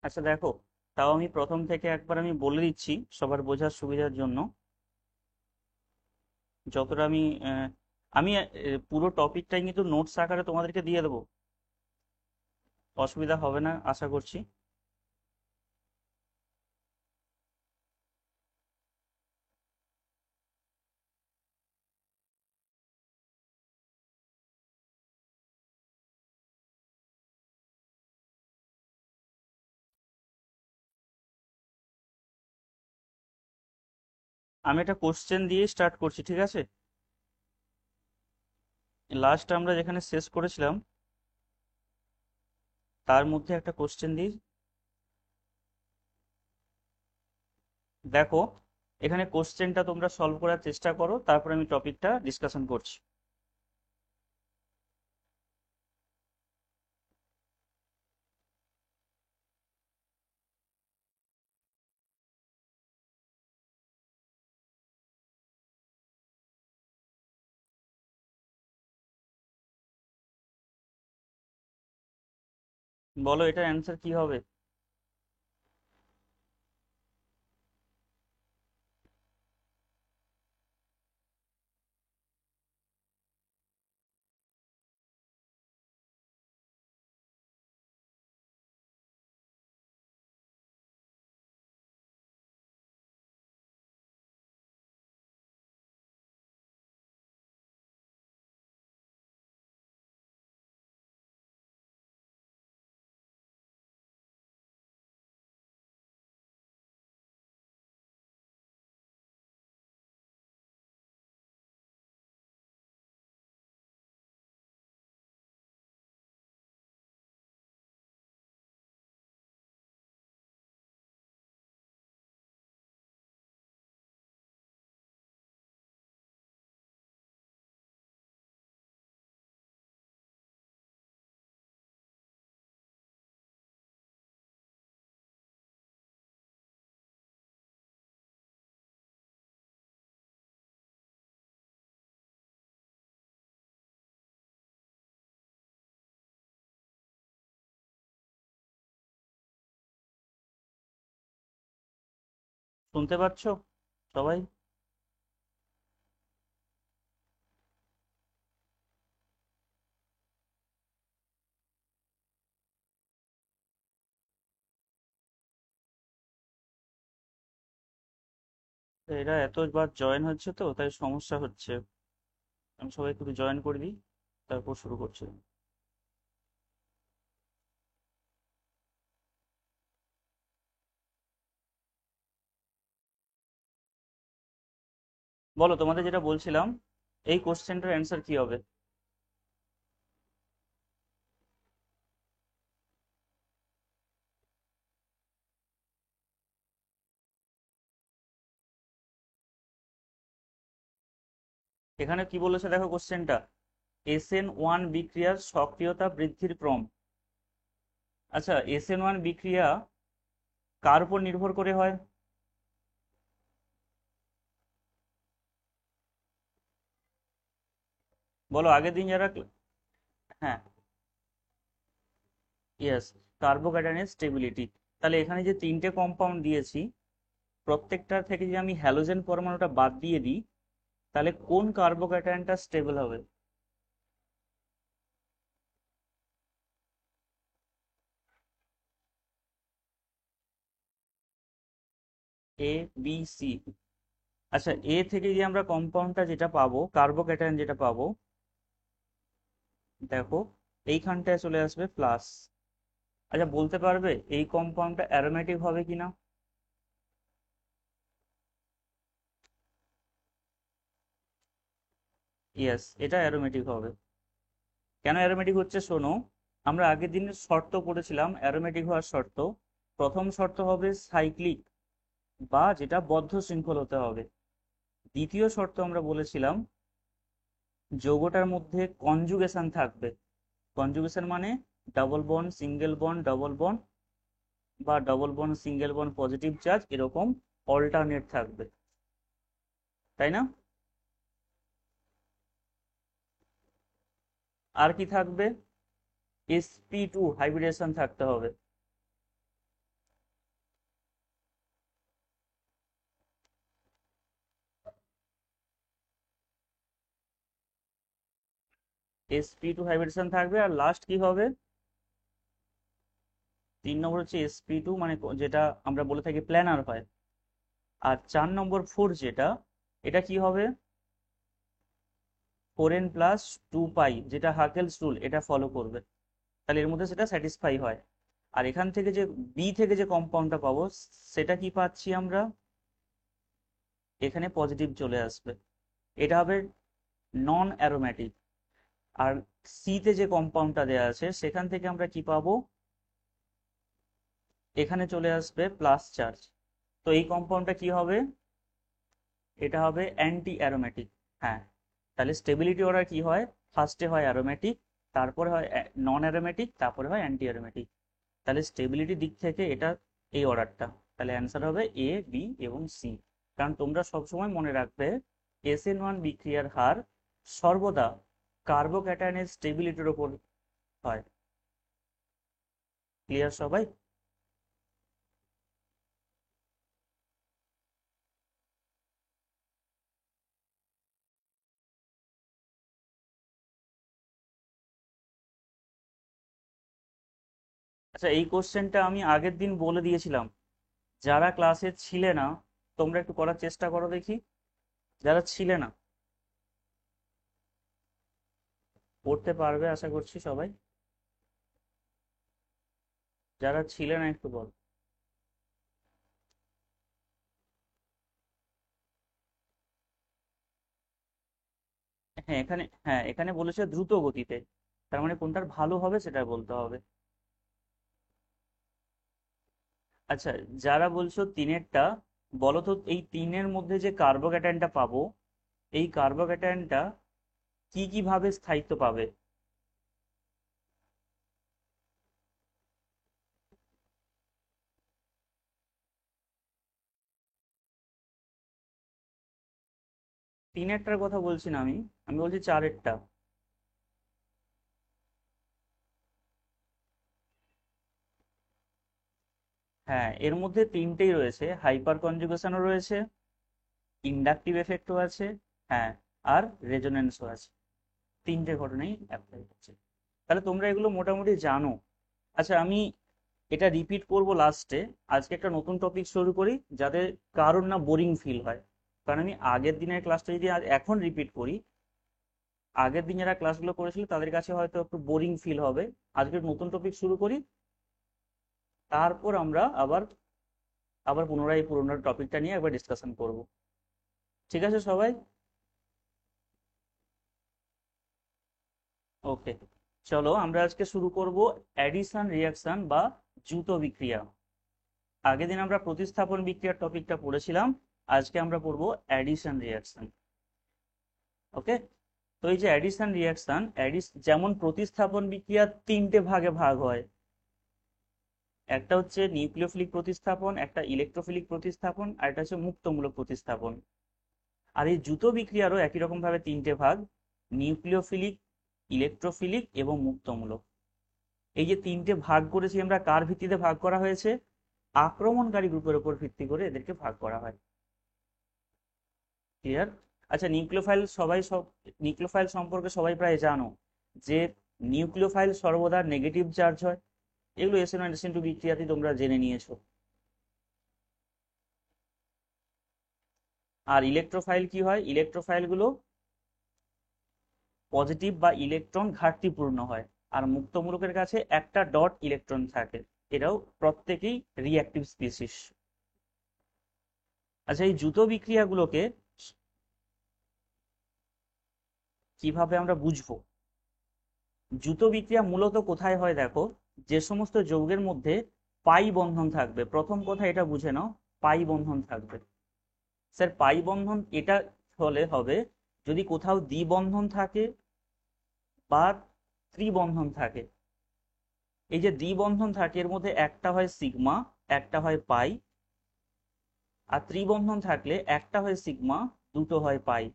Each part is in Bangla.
আচ্ছা দেখো, তাও আমি প্রথম থেকে একবার আমি বলে দিচ্ছি সবার বোঝার সুবিধার জন্য। যতটা আমি আমি পুরো টপিকটাই কিন্তু নোটস আকারে তোমাদেরকে দিয়ে দেবো, অসুবিধা হবে না আশা করছি। আমি একটা কোশ্চেন দিয়ে স্টার্ট করছি, ঠিক আছে? লাস্ট আমরা যেখানে শেষ করেছিলাম তার মধ্যে একটা কোশ্চেন দিই। দেখো, এখানে কোশ্চেনটা তোমরা সলভ করার চেষ্টা করো, তারপর আমি টপিকটা ডিসকাশন করছি। বলো এটার অ্যান্সার কি হবে? শুনতে পাচ্ছো সবাই? তো এরা এতবার জয়েন হচ্ছে তো তাই সমস্যা হচ্ছে। আমি সবাইকে একটু জয়েন করে দিই, তারপর শুরু করছি। বলো তোমাদের যেটা বলছিলাম, এই কোশ্চেনটার অ্যান্সার কি হবে? এখানে কি বলেছে দেখো কোশ্চেনটা, SN1 বিক্রিয়ার সক্রিয়তা বৃদ্ধির ক্রম। আচ্ছা, SN1 বিক্রিয়া কার উপর নির্ভর করে হয়? বলো আগের দিন যারা হ্যাঁ, ইয়েস, কার্বোক্যাটায়নের স্টেবিলিটি। তাহলে এখানে যে তিনটে কম্পাউন্ড দিয়েছি, প্রত্যেকটার থেকে যদি আমি হ্যালোজেন পরমাণুটা বাদ দিয়ে দিই, তাহলে কোন কার্বোক্যাটায়নটা স্টেবল হবে? এ, বি, সি। আচ্ছা, এ থেকে যে আমরা কম্পাউন্ডটা যেটা পাবো, কার্বোক্যাটায়ন যেটা পাবো, দেখো এইখানটায় চলে আসবে প্লাস। আচ্ছা, বলতে পারবে এই কম্পাউন্ডটা অ্যারোমেটিক হবে কিনা? ইয়েস, এটা অ্যারোমেটিক হবে। কেন অ্যারোমেটিক হচ্ছে শোনো, আমরা আগের দিনের শর্ত পড়েছিলাম অ্যারোমেটিক হওয়ার শর্ত। প্রথম শর্ত হবে সাইক্লিক বা যেটা বদ্ধ শৃঙ্খল হতে হবে। দ্বিতীয় শর্ত আমরা বলেছিলাম যৌগটার মধ্যে কনজুগেশন থাকবে। কনজুগেশন মানে double bond single bond double bond, বা double bond single bond positive charge, এরকম অল্টারনেট থাকবে, তাই না? আর কি থাকবে? sp2 হাইব্রিডেশন থাকতে হবে। sp2 হাইব্রিডেশন থাকবে, আর লাস্ট কি হবে? 3 নম্বর হচ্ছে sp2, মানে যেটা আমরা বলে থাকি প্ল্যানার হয়। আর 4 নম্বর 4 যেটা, এটা কি হবে? 4n+2 পাই, যেটা হাকেলস রুল, এটা ফলো করবে। তাহলে এর মধ্যে সেটা স্যাটিসফাই হয়। আর এখান থেকে যে বি থেকে যে কম্পাউন্ডটা পাবো, সেটা কি পাচ্ছি আমরা? এখানে পজিটিভ চলে আসবে, এটা হবে নন অ্যারোম্যাটিক। আর সি তে যে কম্পাউন্ডটা দেওয়া আছে, সেখান থেকে আমরা কি পাবো? এখানে চলে আসবে প্লাস চার্জ। তো এই কম্পাউন্ডটা কি হবে? এটা হবে অ্যান্টি অ্যারোম্যাটিক। হ্যাঁ, তাহলে স্টেবিলিটি অর্ডার কি হয়? ফার্স্টে হয় অ্যারোম্যাটিক, তারপরে হয় নন অ্যারোম্যাটিক, তারপরে হয় অ্যান্টি অ্যারোম্যাটিক। তাহলে স্টেবিলিটির দিক থেকে এটা এই অর্ডারটা। তাহলে অ্যান্সার হবে এ, বি এবং সি। কারণ তোমরা সবসময় মনে রাখবে, SN1 বিক্রিয়ার হার সর্বদা কার্বোক্যাটায়নের স্টেবিলিটির উপর হয়। ক্লিয়ার সবাই? আচ্ছা, এই কোশ্চেনটা আমি আগের দিন বলে দিয়েছিলাম। যারা ক্লাসে ছিলে না, তোমরা একটু করার চেষ্টা করো দেখি। যারা ছিলে না, পড়তে পারবে আশা করছি সবাই। যারা ছিলে না একটু বল। হ্যাঁ, এখানে বলেছে দ্রুত গতিতে। তার মানে কোনটার ভালো হবে সেটা বলতে হবে। আচ্ছা, যারা বলছো তিনেরটা, বলো তো এই তিনের মধ্যে যে কার্বোক্যাটায়নটা পাবো, এই কার্বোক্যাটায়নটা কি কি ভাবে স্থায়িত্ব পাবে? তিনেরটার কথা বলছি না আমি, আমি বলছি চারেরটা। হ্যাঁ, এর মধ্যে তিনটেই রয়েছে, হাইপার কনজুগেশনও রয়েছে, ইন্ডাকটিভ এফেক্টও আছে, হ্যাঁ, আর রেজোনেন্সও আছে। তিনটে ঘটনাই অ্যাপ্লাই হচ্ছে। তাহলে তোমরা এগুলো মোটামুটি জানো। আচ্ছা, আমি এটা রিপিট করব লাস্টে। আজকে একটা নতুন টপিক শুরু করি, যাতে কারোর না বোরিং ফিল হয়। কারণ আমি আগের দিনের ক্লাসটা যদি আজ এখন রিপিট করি, আগের দিন যারা ক্লাসগুলো করেছিল তাদের কাছে হয়তো একটু বোরিং ফিল হবে। আজকে নতুন টপিক শুরু করি, তারপর আমরা আবার আবার পুনরায় পুরোনো টপিকটা নিয়ে একবার ডিসকাশন করব। ঠিক আছে সবাই? ওকে, চলো আমরা আজকে শুরু করব অ্যাডিশন রিয়াকশন বা দ্রুত বিক্রিয়া। আগের দিন আমরা প্রতিস্থাপন বিক্রিয়ার টপিকটা পড়েছিলাম, আজকে আমরা পড়বো অ্যাডিশন রিয়াকশন। ওকে, তো এই যে অ্যাডিশন রিয়াকশন, যেমন প্রতিস্থাপন বিক্রিয়া তিনটে ভাগে ভাগ হয়। একটা হচ্ছে নিউক্লিওফিলিক প্রতিস্থাপন, একটা ইলেকট্রোফিলিক প্রতিস্থাপন, আর একটা হচ্ছে মুক্তমূলক প্রতিস্থাপন। আর এই দ্রুত বিক্রিয়ারও একই রকম ভাবে তিনটে ভাগ: নিউক্লিওফিলিক, ইলেকট্রোফিলিক এবং মুক্তমূলক। এই যে তিনটে ভাগ করেছি আমরা, কার ভিত্তিতে ভাগ করা হয়েছে? আক্রমণকারী গ্রুপের উপর ভিত্তি করে এদেরকে ভাগ করা হয়। ক্লিয়ার? আচ্ছা, নিউক্লিওফাইল সম্পর্কে সবাই প্রায় জানো, যে নিউক্লিওফাইল সর্বদা নেগেটিভ চার্জ হয়। এগুলো SN1 SN2 বিক্রিয়াতে তোমরা জেনে নিয়েছো। আর ইলেকট্রোফাইল কি হয়? ইলেকট্রোফাইল গুলো পজিটিভ বা ইলেকট্রন ঘাটতিপূর্ণ হয়। আর মুক্তমূলকের কাছে একটা ডট ইলেকট্রন থাকে। এরাও প্রত্যেকেই রিঅ্যাক্টিভ স্পিসিস। আচ্ছা, এই দ্রুত বিক্রিয়াগুলোকে কিভাবে আমরা বুঝবো? দ্রুত বিক্রিয়া মূলত কোথায় হয় দেখো, যে সমস্ত যৌগের মধ্যে পাই বন্ধন থাকবে। প্রথম কথা এটা বুঝে নাও, পাই বন্ধন থাকবে। স্যার, পাই বন্ধন এটা হলে হবে যদি কোথাও দ্বিবন্ধন থাকে বা ত্রিবন্ধন থাকে। এই যে দ্বিবন্ধন থাকে, এর মধ্যে একটা হয় সিগমা, একটা হয় পাই। আর ত্রিবন্ধন থাকলে একটা হয় সিগমা, দুটো হয় পাই।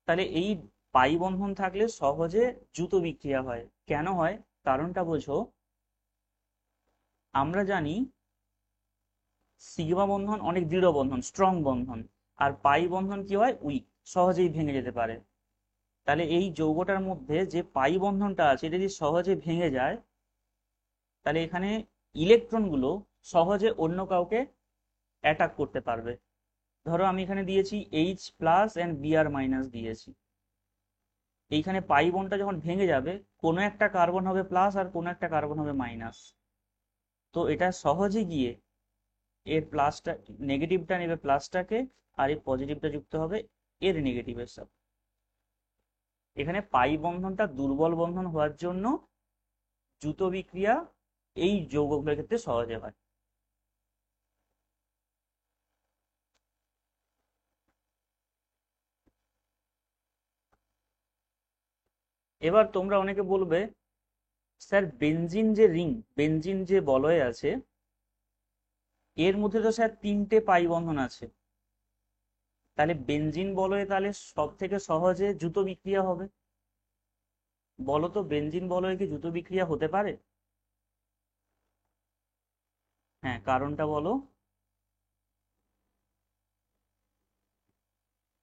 তাহলে এই পাই বন্ধন থাকলে সহজে দ্রুত বিক্রিয়া হয়। কেন হয়? কারণটা বোঝো। আমরা জানি সিগমা বন্ধন অনেক দৃঢ় বন্ধন, স্ট্রং বন্ধন। আর পাই বন্ধন কি হয়? উইক, সহজেই ভেঙে যেতে পারে। তাহলে এই যৌগটার মধ্যে যে পাই বন্ধনটা আছে এটা যদি সহজে ভেঙে যায়, তাহলে এখানে ইলেকট্রনগুলো সহজে অন্য কাউকে অ্যাটাক করতে পারবে। ধরো আমি এখানে দিয়েছি H plus and BR minus দিয়েছি, এইখানে পাই বন্ডটা যখন ভেঙে যাবে কোনো একটা কার্বন হবে প্লাস আর কোনো একটা কার্বন হবে মাইনাস। তো এটা সহজে গিয়ে এর প্লাসটা, নেগেটিভটা নেবে প্লাসটাকে, আর এই পজিটিভটা যুক্ত হবে এর নেগেটিভের সাথে। এখানে পাই বন্ধনটা দুর্বল বন্ধন হওয়ার জন্য দ্রুত বিক্রিয়া এই যৌগগুলোর ক্ষেত্রে সহজে হয়। এবার তোমরা অনেকে বলবে, স্যার বেনজিন যে রিং, বেনজিন যে বলয় আছে, এর মধ্যে তো স্যার তিনটে পাই বন্ধন আছে, তাহলে বেনজিন বলয়ে তাহলে সব থেকে সহজে দ্রুত বিক্রিয়া হবে। বলো তো বেনজিন বলয়ে কি দ্রুত বিক্রিয়া হতে পারে? হ্যাঁ, কারণটা বলো।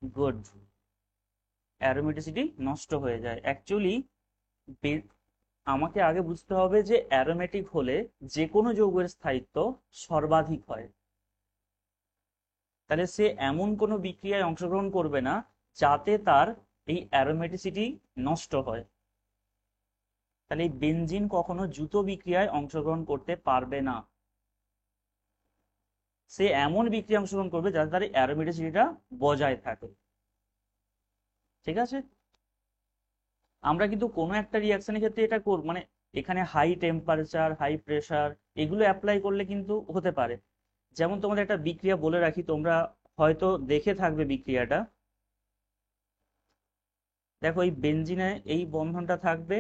গুড, অ্যারোমেটিসিটি নষ্ট হয়ে যায় অ্যাকচুয়ালি। আমাকে আগে বুঝতে হবে যে অ্যারোমেটিক হলে যে কোনো যৌগের স্থায়িত্ব সর্বাধিক হয়। তাহলে সে এমন কোনো বিক্রিয়ায় অংশগ্রহণ করবে না যাতে তার এই অ্যারোমেটিসিটি নষ্ট হয়। তাহলে এই বেনজিন কখনো দ্রুত বিক্রিয়ায় অংশগ্রহণ করতে পারবে না। সে এমন বিক্রিয়ায় অংশগ্রহণ করবে যাতে তার অ্যারোমেটিসিটিটা বজায় থাকে। ঠিক আছে? আমরা কিন্তু কোনো একটা রিয়াকশনের ক্ষেত্রে এটা করব, মানে এখানে হাই টেম্পারেচার, হাই প্রেসার এগুলো অ্যাপ্লাই করলে কিন্তু হতে পারে। যেমন তোমাদের একটা বিক্রিয়া বলে রাখি, তোমরা হয়তো দেখে থাকবে বিক্রিয়াটা। দেখো এই বেনজিনে এই বন্ধনটা থাকবে,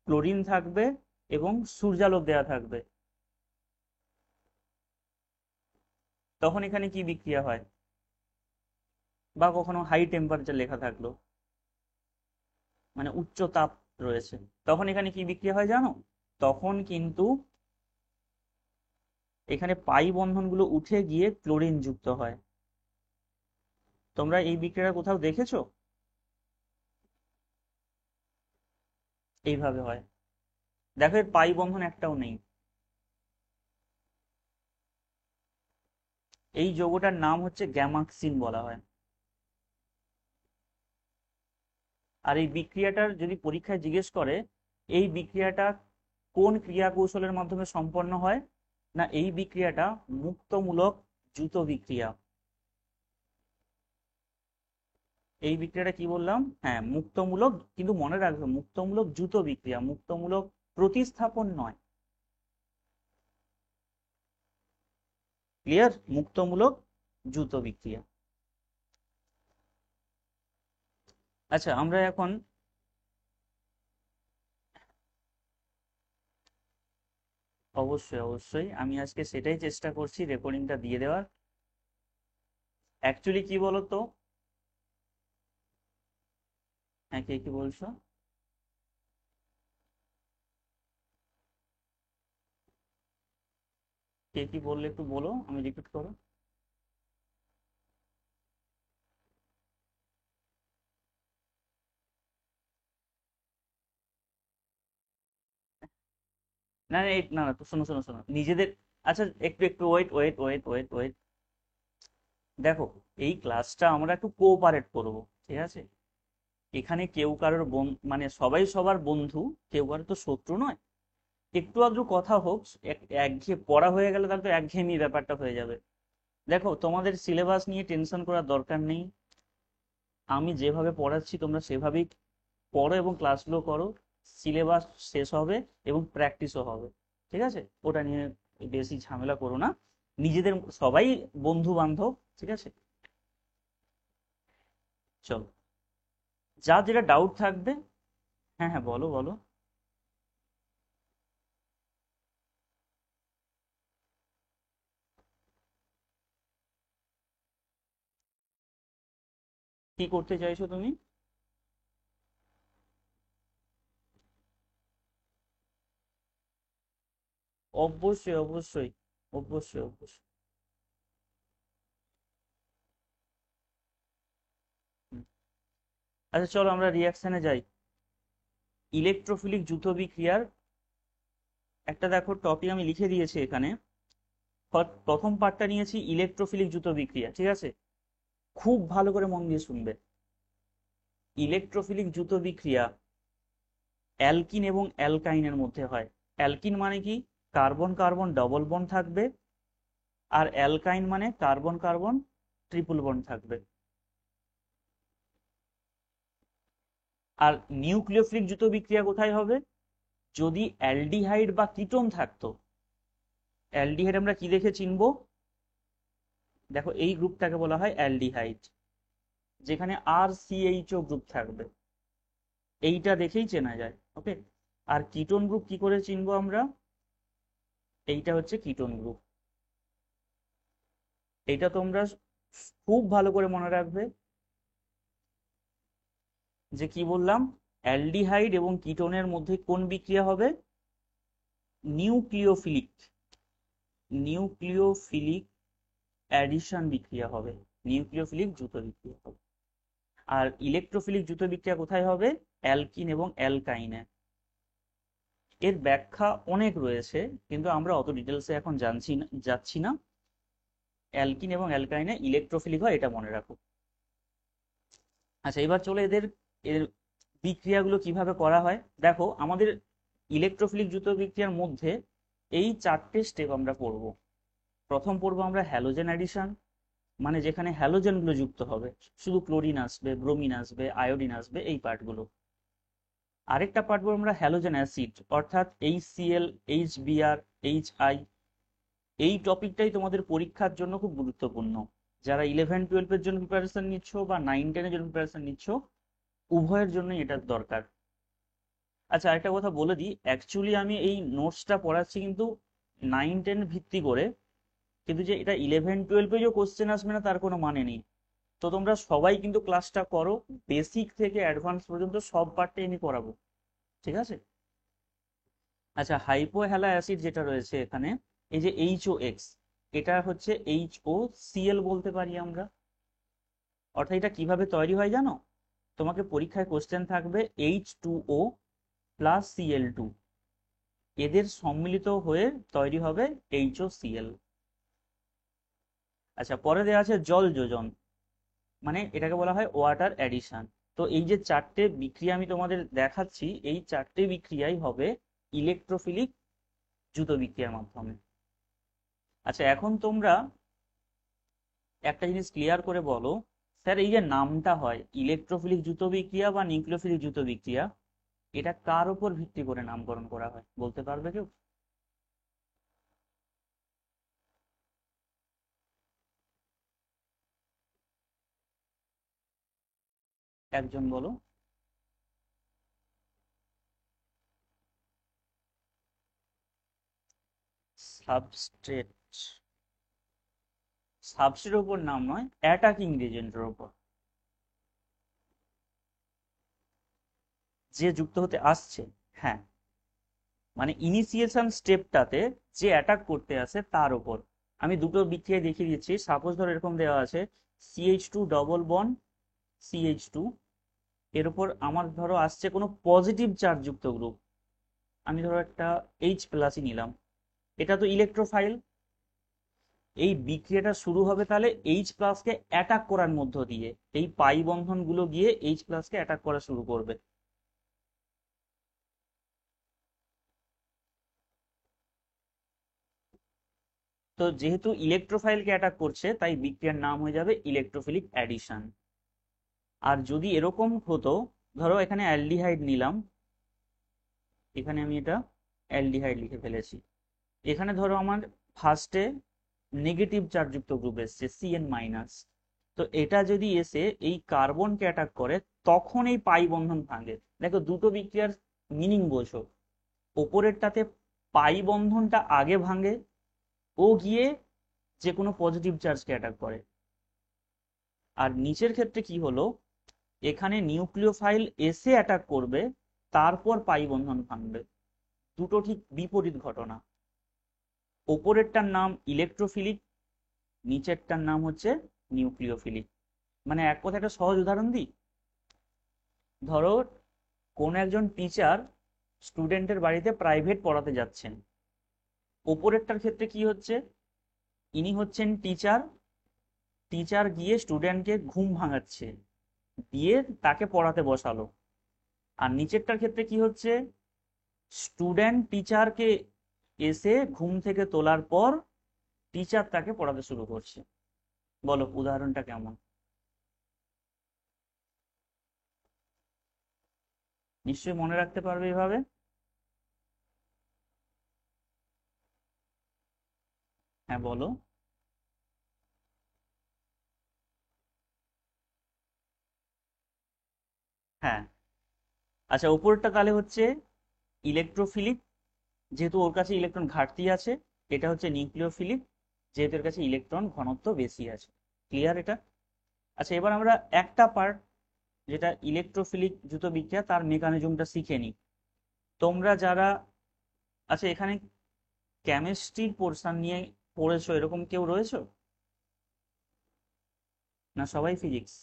ক্লোরিন থাকবে এবং সূর্যালোক দেওয়া থাকবে। তখন এখানে কি বিক্রিয়া হয়? বা কখনো হাই টেম্পারেচার লেখা থাকলো, মানে উচ্চ তাপ রয়েছে, তখন এখানে কি বিক্রিয়া হয় জানো? তখন কিন্তু এখানে পাই বন্ধনগুলো উঠে গিয়ে ক্লোরিন যুক্ত হয়। তোমরা এই বিক্রিয়াটা কোথাও দেখেছো? এইভাবে হয়। দেখো এর পাই বন্ধন একটাও নেই। এই যৌগটার নাম হচ্ছে গ্যামাক্সিন বলা হয়। আর এই বিক্রিয়াটার যদি পরীক্ষায় জিজ্ঞেস করে এই বিক্রিয়াটা কোন ক্রিয়া কৌশলের মাধ্যমে সম্পন্ন হয়, না এই বিক্রিয়াটা মুক্তমূলক দ্রুত বিক্রিয়া। এই বিক্রিয়াটা কি বললাম? হ্যাঁ মুক্তমূলক, কিন্তু মনে রাখবে মুক্তমূলক দ্রুত বিক্রিয়া, মুক্তমূলক প্রতিস্থাপন নয়। ক্লিয়ার? মুক্তমূলক দ্রুত বিক্রিয়া। আচ্ছা আমরা এখন অবশ্যই অবশ্যই আমি আজকে সেটাই চেষ্টা করছি রেকর্ডিংটা দিয়ে দেওয়ার। অ্যাকচুয়ালি কি বলতো, হ্যাঁ কে কি বলছো? কে কি বললে একটু বলো, আমি রিপিট করো। না না না না, তো শোনো শোনো শোনো নিজেদের। আচ্ছা একটু একটু wait wait wait wait wait. দেখো এই ক্লাসটা আমরা একটু কোঅপারেট করব, ঠিক আছে? এখানে কেউ কারোর মানে সবাই সবার বন্ধু, কেউ কারোর তো শত্রু নয়। একটু আধটু কথা হোক, একঘেয়ে পড়া হয়ে গেলে তাহলে তো একঘেয়েমি ব্যাপারটা হয়ে যাবে। দেখো তোমাদের সিলেবাস নিয়ে টেনশন করার দরকার নেই। আমি যেভাবে পড়াচ্ছি তোমরা সেভাবেই পড়ো এবং ক্লাসগুলো করো। সিলেবাস শেষ হবে এবং প্র্যাকটিসও হবে। ঠিক আছে? ওটা নিয়ে বেশি ঝামেলা করো না। নিজেদের সবাই বন্ধু বান্ধব, ঠিক আছে? চলো, যা যেটা ডাউট থাকবে। হ্যাঁ হ্যাঁ বলো বলো। কি করতে চাইছো তুমি? অবশ্যই অবশ্যই অবশ্যই অবশ্যই। হুম, আচ্ছা চলো আমরা রিয়াকশনে যাই। ইলেকট্রোফিলিক দ্রুত বিক্রিয়ার একটা দেখো টপিক আমি লিখে দিয়েছি এখানে। প্রথম পার্টটা নিয়েছি ইলেকট্রোফিলিক দ্রুত বিক্রিয়া, ঠিক আছে? খুব ভালো করে মন দিয়ে শুনবে। ইলেকট্রোফিলিক দ্রুত বিক্রিয়া অ্যালকিন এবং অ্যালকাইনের মধ্যে হয়। অ্যালকিন মানে কি? কার্বন কার্বন ডবল বন্ড থাকবে। আর অ্যালকাইন মানে কার্বন কার্বন ট্রিপল বন্ড থাকবে। আর নিউক্লিওফিলিক দ্রুত বিক্রিয়া কোথায় হবে? যদি অ্যালডিহাইড বা কিটোন থাকতো। অ্যালডিহাইড আমরা কি দেখে চিনবো? দেখো এই গ্রুপটাকে বলা হয় অ্যালডিহাইড, যেখানে আর সিএইচও গ্রুপ থাকবে, এইটা দেখেই চেনা যায়। ওকে। আর কিটোন গ্রুপ কি করে চিনবো আমরা? এইটা হচ্ছে কিটোন গ্রুপ। এইটা তোমরা খুব ভালো করে মনে রাখবে যে কি বললাম, অ্যালডিহাইড এবং কিটোনের মধ্যে কোন বিক্রিয়া হবে? নিউক্লিওফিলিক নিউক্লিওফিলিক অ্যাডিশন বিক্রিয়া হবে। নিউক্লিওফিলিক দ্রুত বিক্রিয়া হবে। আর ইলেকট্রোফিলিক দ্রুত বিক্রিয়া কোথায় হবে? অ্যালকিন এবং অ্যালকাইনে। এর ব্যাখ্যা অনেক রয়েছে, কিন্তু আমরা অত ডিটেলসে এখন যাচ্ছি না। অ্যালকিন এবং অ্যালকাইনে ইলেকট্রোফিলিক হয়, এটা মনে রাখো। আচ্ছা এবার চলে এর বিক্রিয়াগুলো কিভাবে করা হয়। দেখো আমাদের ইলেকট্রোফিলিক দ্রুত বিক্রিয়ার মধ্যে এই 4টে স্টেপ আমরা পড়ব। প্রথম পড়বো আমরা হ্যালোজেন অ্যাডিশন, মানে যেখানে হ্যালোজেনগুলো যুক্ত হবে, শুধু ক্লোরিন আসবে, ব্রোমিন আসবে, আয়োডিন আসবে, এই পার্টগুলো। আরেকটা পার্ট পড়বো আমরা হ্যালোজেন অ্যাসিড, অর্থাৎ HCl, HBr, HI। এই টপিকটাই তোমাদের পরীক্ষার জন্য খুব গুরুত্বপূর্ণ। যারা 11-12-এর জন্য প্রিপারেশন নিচ্ছ বা 9-10-এর জন্য প্রিপারেশন নিচ্ছ, উভয়ের জন্যই এটা দরকার। আচ্ছা আরেকটা কথা বলে দিই, অ্যাকচুয়ালি আমি এই নোটসটা পড়াচ্ছি কিন্তু 9-10 ভিত্তি করে, কিন্তু যে এটা 11-12-এ যে কোশ্চেন আসবে না তার কোনো মানে নেই। তো তোমরা সবাই কিন্তু ক্লাসটা করো, বেসিক থেকে অ্যাডভান্স পর্যন্ত সব পার্টটাই আমি করাবো, ঠিক আছে? আচ্ছা হাইপোহ্যালা অ্যাসিড যেটা রয়েছে এখানে, এই যে HOX, এটা হচ্ছে HOCl বলতে পারি আমরা। অর্থাৎ এটা কিভাবে তৈরি হয় জানো? তোমাকে পরীক্ষায় কোশ্চেন থাকবে H2O প্লাস Cl2, এদের সম্মিলিত হয়ে তৈরি হবে HOCl। আচ্ছা পরে দেওয়া আছে জল যোজন, মানে এটাকে বলা হয় ওয়াটার অ্যাডিশন। তো এই যে 4টে বিক্রিয়া আমি তোমাদের দেখাচ্ছি, এই 4টে বিক্রিয়াই হবে ইলেকট্রোফিলিক দ্রুত বিক্রিয়ার মাধ্যমে। আচ্ছা এখন তোমরা একটা জিনিস ক্লিয়ার করে বলো, স্যার এই যে নামটা হয় ইলেকট্রোফিলিক দ্রুত বিক্রিয়া বা নিউক্লিওফিলিক দ্রুত বিক্রিয়া, এটা কার উপর ভিত্তি করে নামকরণ করা হয়, বলতে পারবে কেউ? একজন বলো। সাবস্ট্রেট। সাবস্ট্রেটের উপর নাম নয়, অ্যাটাকিং রিজেন্টের উপর যে যুক্ত হতে আসছে। হ্যাঁ, মানে ইনিশিয়েশন স্টেপটাতে যে অ্যাটাক করতে আসে তার উপর। আমি দুটো বিক্রিয়া দেখিয়ে দিচ্ছি। সাপোজ ধরো এরকম দেওয়া আছে CH2 ডবল বন্ড CH2, এর উপর আমার ধরো আসছে কোনো পজিটিভ চার্জ যুক্ত গ্রুপ। আমি ধরো একটা H+ নিলাম, এটা তো ইলেকট্রোফাইল। এই বিক্রিয়াটা শুরু হবে তাহলে H+ কে অ্যাটাক করার মধ্য দিয়ে, এই পাই বন্ধন গুলো গিয়ে H+কে অ্যাটাক করা শুরু করবে। তো যেহেতু ইলেকট্রোফাইলকে অ্যাটাক করছে, তাই বিক্রিয়ার নাম হয়ে যাবে ইলেকট্রোফিলিক অ্যাডিশন। আর যদি এরকম হতো, ধরো এখানে অ্যালডিহাইড নিলাম, এখানে আমি এটা অ্যালডিহাইড লিখে ফেলেছি। এখানে ধরো আমার ফার্স্টে নেগেটিভ চার্জযুক্ত গ্রুপ এসছে CN-। তো এটা যদি এসে এই কার্বনকে অ্যাটাক করে, তখন এই পাই বন্ধন ভাঙে। দেখো দুটো বিক্রিয়ার মিনিং বোঝো। ওপরেরটাতে পাই বন্ধনটা আগে ভাঙে, ও গিয়ে যে কোনো পজিটিভ চার্জকে অ্যাটাক করে। আর নিচের ক্ষেত্রে কি হলো, এখানে নিউক্লিওফাইল এসে অ্যাটাক করবে, তারপর পাই বন্ধন ভাঙবে। দুটো ঠিক বিপরীত ঘটনা। ওপরেরটার নাম ইলেকট্রোফিলিক, নিচেরটার নাম হচ্ছে নিউক্লিওফিলিক। মানে এক কথা একটা সহজ উদাহরণ দিই, ধরো কোন একজন টিচার স্টুডেন্টের বাড়িতে প্রাইভেট পড়াতে যাচ্ছেন, ওপরেরটার ক্ষেত্রে কি হচ্ছে, ইনি হচ্ছেন টিচার, টিচার গিয়ে স্টুডেন্টকে ঘুম ভাঙাচ্ছে, দিয়ে তাকে পড়াতে বসালো। আর নিচেরটার ক্ষেত্রে কি হচ্ছে, স্টুডেন্ট টিচারকে এসে ঘুম থেকে তোলার পর টিচার তাকে পড়াতে শুরু করছে। বলো উদাহরণটা কেমন? নিশ্চয়ই মনে রাখতে পারবে এইভাবে। হ্যাঁ বলো। হ্যাঁ, আচ্ছা উপরটা তাহলে হচ্ছে ইলেকট্রোফিলিক, যেহেতু ওর কাছে ইলেকট্রন ঘাটতি আছে। এটা হচ্ছে নিউক্লিওফিলিক, যেহেতু এর কাছে ইলেকট্রন ঘনত্ব বেশি আছে। ক্লিয়ার এটা? আচ্ছা এবার আমরা একটা পার্ট, যেটা ইলেকট্রোফিলিক দ্রুতবিক্রিয়া, তার মেকানিজমটা শিখে নিই। তোমরা যারা, আচ্ছা এখানে কেমিস্ট্রির পোর্শন নিয়ে পড়েছো এরকম কেউ রয়েছো, না সবাই ফিজিক্স?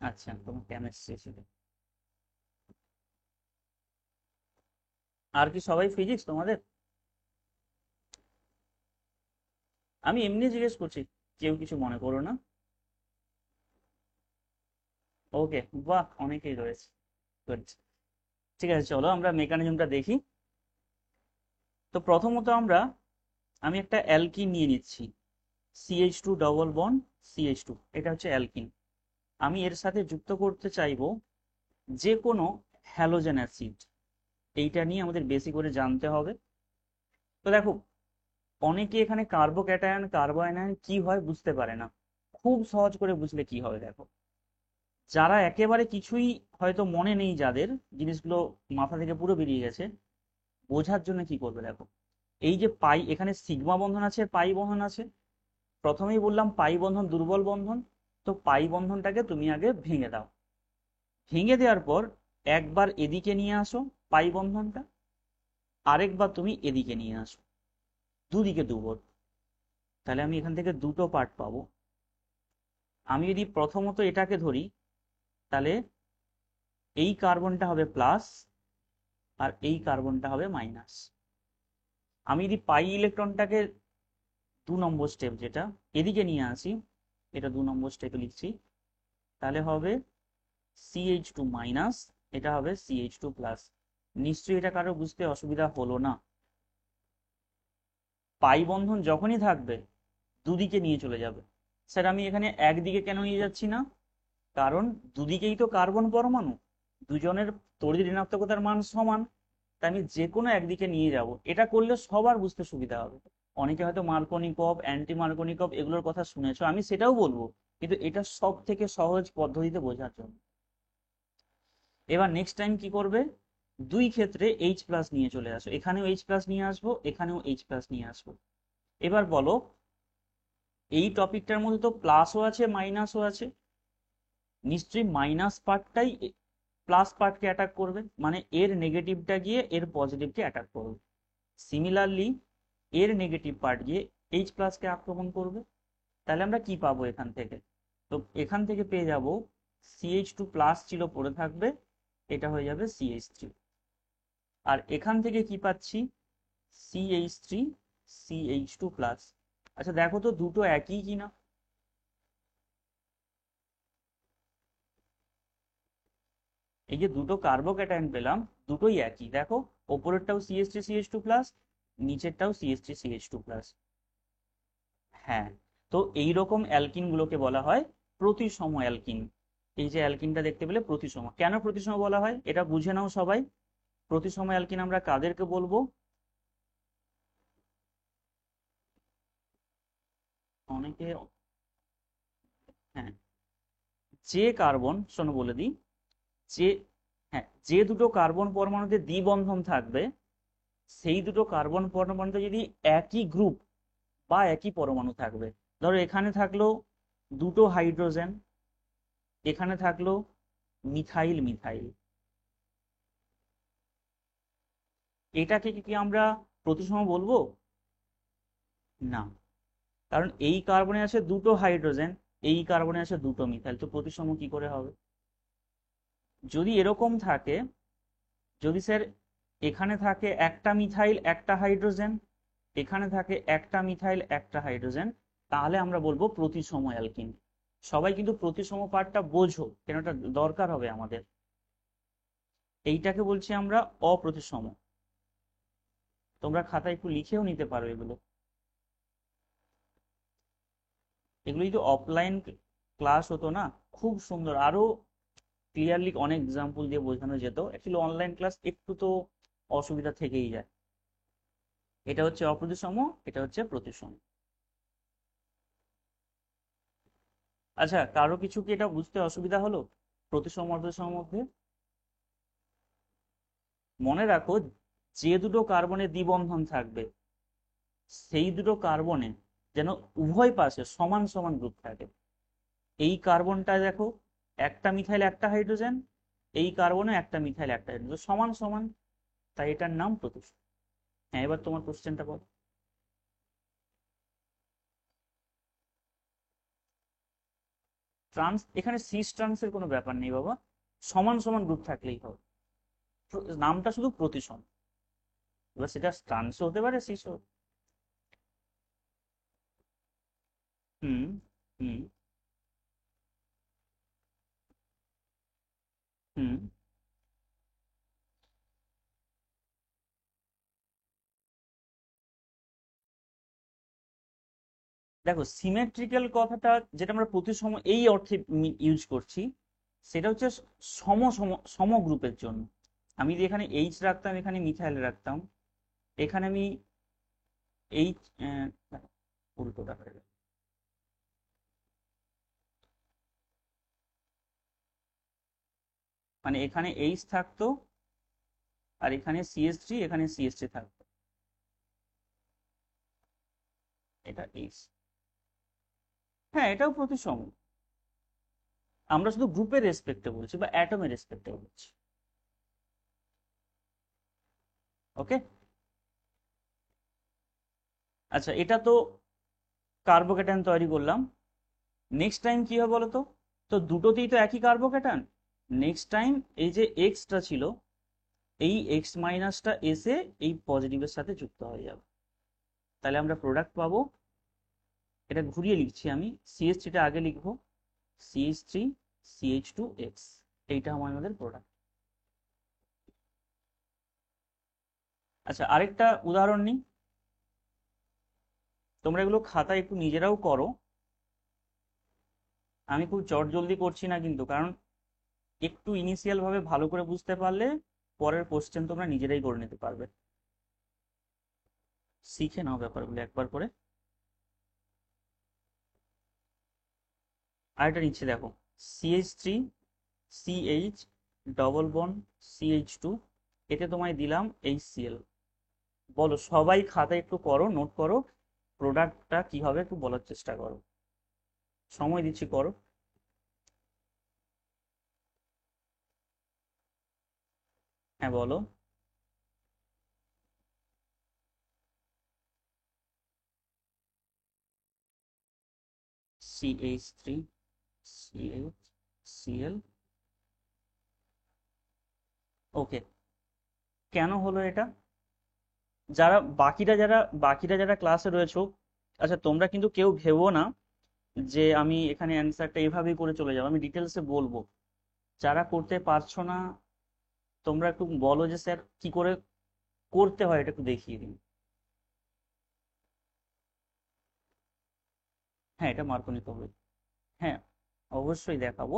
আচ্ছা তোমার কেমিস্ট্রি ছিল। আর কি সবাই ফিজিক্স তোমাদের? আমি এমনি জিজ্ঞেস করছি, কেউ কিছু মনে করো না। ওকে, বাহ অনেকেই রয়েছে। গুড। ঠিক আছে চলো আমরা মেকানিজমটা দেখি। তো প্রথমত আমি একটা অ্যালকিন নিয়ে নিচ্ছি, CH2 ডবল বন্ড CH2, এটা হচ্ছে অ্যালকিন। আমি এর সাথে যুক্ত করতে চাইবো যে কোনো হ্যালোজেন অ্যাসিড। এইটা নিয়ে আমাদের বেশি করে জানতে হবে। তো দেখো, অনেকে এখানে কার্বোক্যাটায়ন কার্বোআনায়ন কি হয় বুঝতে পারে না। খুব সহজ করে বুঝলে কি হবে দেখো, যারা একেবারে কিছুই হয়তো মনে নেই, যাদের জিনিসগুলো মাথা থেকে পুরো বেরিয়ে গেছে, বোঝার জন্য কি করবে দেখো, এই যে পাই, এখানে সিগমা বন্ধন আছে, পাই বন্ধন আছে। প্রথমেই বললাম পাই বন্ধন দুর্বল বন্ধন। তো পাই বন্ধনটাকে তুমি আগে ভেঙে দাও, ভেঙে দেওয়ার পর একবার এদিকে নিয়ে আসো পাই বন্ধনটা, আরেকবার তুমি এদিকে নিয়ে আসো, দুদিকে দুবার। তাহলে আমি এখান থেকে দুটো পার্ট পাবো। আমি যদি প্রথমত এটাকে ধরি, তাহলে এই কার্বনটা হবে প্লাস, আর এই কার্বনটা হবে মাইনাস। আমি যদি পাই ইলেকট্রনটাকে 2 নম্বর স্টেপ যেটা এদিকে নিয়ে আসি, এটা 2 নম্বর স্টেপে লিখছি, তাহলে হবে CH2 মাইনাস, এটা হবে CH2 প্লাস। নিশ্চয়ই এটা কারো বুঝতে অসুবিধা হলো না? পাই বন্ধন যখনই থাকবে দুদিকে নিয়ে চলে যাবে। স্যার আমি এখানে একদিকে কেন নিয়ে যাচ্ছি না? কারণ দুদিকেই তো কার্বন পরমাণু, দুজনের তড়িৎ ঋণাত্মকতার মান সমান, তাই আমি যে কোনো একদিকে নিয়ে যাব। এটা করলে সবার বুঝতে সুবিধা হবে। অনেকে হয়তো মার্কোনিকভ, অ্যান্টি মার্কোনিকভ এগুলোর কথা শুনেছো, আমি সেটাও বলবো, কিন্তু এটা সব থেকে সহজ পদ্ধতিতে বোঝার জন্য। এবার নেক্সট টাইম কি করবে, দুই ক্ষেত্রে এইচ প্লাস নিয়ে চলে আসো, এখানেও এইচ প্লাস নিয়ে আসবো, এখানেও এইচ প্লাস নিয়ে আসবো। এবার বলো, এই টপিকটার মধ্যে তো প্লাসও আছে মাইনাসও আছে, নিশ্চয়ই মাইনাস পার্টটাই প্লাস পার্টকে অ্যাটাক করবে, মানে এর নেগেটিভটা গিয়ে এর পজিটিভকে অ্যাটাক করবে। সিমিলারলি এর নেগেটিভ পার্ট গিয়ে এইচ প্লাসকে আক্রমণ করবে। তাহলে আমরা কি পাবো এখান থেকে? তো এখান থেকে পেয়ে যাব CH2 প্লাস ছিল পড়ে থাকবে, এটা হয়ে যাবে CH3। আর এখান থেকে কি পাচ্ছি, CH3 CH2 প্লাস। আচ্ছা দেখো তো দুটো একই কিনা। এই যে দুটো কার্বোক্যাটায়ন পেলাম, দুটোই একই দেখো, ওপরেরটাও CH3 CH2 plus, নিচেরটাও CH3 CH2 plus. হ্যাঁ, তো এই রকম অ্যালকিন গুলোকে বলা হয় প্রতিসম অ্যালকিন। এই যে অ্যালকিনটা দেখতে পেলে প্রতিসম, কেন প্রতিসম বলা হয় এটা বুঝে নাও সবাই। প্রতিসম অ্যালকিন আমরা কাদেরকে বলবো? অনেকে, হ্যাঁ, যে কার্বন, শোনো বলে দিই, যে, হ্যাঁ, যে দুটো কার্বন পরমাণুতে দ্বিবন্ধন থাকবে, সেই দুটো কার্বন পরমাণুতে যদি একই গ্রুপ বা একই পরমাণু থাকবে, ধরো এখানে থাকলো দুটো হাইড্রোজেন, এখানে থাকলো মিথাইল মিথাইল, এটাকে কি কি আমরা প্রতিসম বলবো? না, কারণ এই কার্বনে আছে দুটো হাইড্রোজেন, এই কার্বনে আছে দুটো মিথাইল, তো প্রতিসম কি করে হবে? যদি এরকম থাকে, যদি স্যার এখানে থাকে একটা মিথাইল একটা হাইড্রোজেন, এখানে থাকে একটা মিথাইল একটা হাইড্রোজেন, তাহলে আমরা বলবো প্রতিসম অ্যালকিন। সবাই কিন্তু প্রতিসম পার্টটা বোঝো, কেন এটা দরকার হবে আমাদের। এইটাকে বলছি আমরা অপ্রতিসম। তোমরা খাতায় একটু লিখেও নিতে পারো এগুলো। এগুলো যদি অফলাইন ক্লাস হতো না, খুব সুন্দর আরো ক্লিয়ারলি অনেক এক্সাম্পল দিয়ে বোঝানো যেত। অ্যাকচুয়ালি অনলাইন ক্লাস একটু তো অসুবিধা থেকেই যায়। এটা হচ্ছে অপ্রতিসম, এটা হচ্ছে প্রতিসম। আচ্ছা, কারো কিছু কি এটা বুঝতে অসুবিধা হলো প্রতিসম অপ্রতিসম মধ্যে? মনে রাখো, যে দুটো কার্বনে দ্বিবন্ধন থাকবে সেই দুটো কার্বনে যেন উভয় পাশে সমান সমান গ্রুপ থাকে। এই কার্বনটা দেখো, একটা মিথাইল একটা হাইড্রোজেন, এই কার্বনে একটা মিথাইল একটা হাইড্রোজেন, সমান সমান, তাই এটার নাম প্রতিসম। হ্যাঁ, এবার তোমার কোশ্চেনটা বলো। ট্রান্স, এখানে সিস ট্রান্সের কোনো ব্যাপার নেই বাবা, সমান সমান গ্রুপ থাকলেই হবে। নামটা শুধু প্রতিসম। এবার সেটা ট্রান্সও হতে পারে, সিসও। হুম হুম হুম। দেখো, সিমেট্রিক্যাল কথাটা যেটা আমরা প্রতিসম এই অর্থে ইউজ করছি, সেটা হচ্ছে সম সম সম গ্রুপের জন্য। আমি যদি এখানে এইচ রাখতাম, এখানে মিথাইল রাখতাম, এখানে আমি এইচ, উল্টোটা হয়ে গেল। মানে এখানে এইচ থাকতো, আর এখানে সিএস থ্রি, এখানে সিএস থ্রি থাকতো, এটা এইচ। হ্যাঁ, এটাও প্রতিসম। আমরা শুধু গ্রুপের রেসপেক্টে বলছি বা অ্যাটমের রেসপেক্টে বলছি। ওকে। আচ্ছা, এটা তো কার্বোক্যাটায়ন তৈরি করলাম। নেক্সট টাইম কি হবে বলো তো? তো দুটোতেই তো একই কার্বোক্যাটায়ন। নেক্সট টাইম এই যে এক্সটা ছিল, এই এক্স মাইনাসটা এসে এই পজিটিভের সাথে যুক্ত হয়ে যাবে। তাহলে আমরা প্রোডাক্ট পাবো, এটা ঘুরিয়ে লিখছি আমি, সিএস থ্রিটা আগে লিখবো, CH3 CH2X, এইটা আমাদের প্রোডাক্ট। আচ্ছা, আরেকটা উদাহরণ নিই। তোমরা এগুলো খাতায় একটু নিজেরাও করো। আমি খুব চটজলদি করছি না কিন্তু, কারণ একটু ইনিশিয়াল ভাবে ভালো করে বুঝতে পারলে পরের কোশ্চেন তোমরা নিজেরাই করে নিতে পারবে। শিখে নাও ব্যাপারগুলো একবার করে। আরেকটা নিচ্ছে দেখো, CH3 CH double bond CH2, এতে তোমায় দিলাম HCl। বলো, সবাই খাতায় একটু করো, নোট করো, প্রোডাক্টটা কি হবে একটু বলার চেষ্টা করো। সময় দিচ্ছি, করো। হ্যাঁ, বলো। CH3 CHCl। ওকে, কেন হলো এটা? যারা বাকিরা যারা ক্লাসে রয়েছো, আচ্ছা তোমরা কিন্তু কেউ ভেবো না যে আমি এখানে অ্যান্সারটা এভাবেই করে চলে যাবো, আমি ডিটেলসে বলবো। যারা করতে পারছো না, তোমরা একটু বলো যে স্যার কি করে করতে হয়, এটা একটু দেখিয়ে দিন। হ্যাঁ, এটা মার্কনি হবে। হ্যাঁ, অবশ্যই দেখাবো।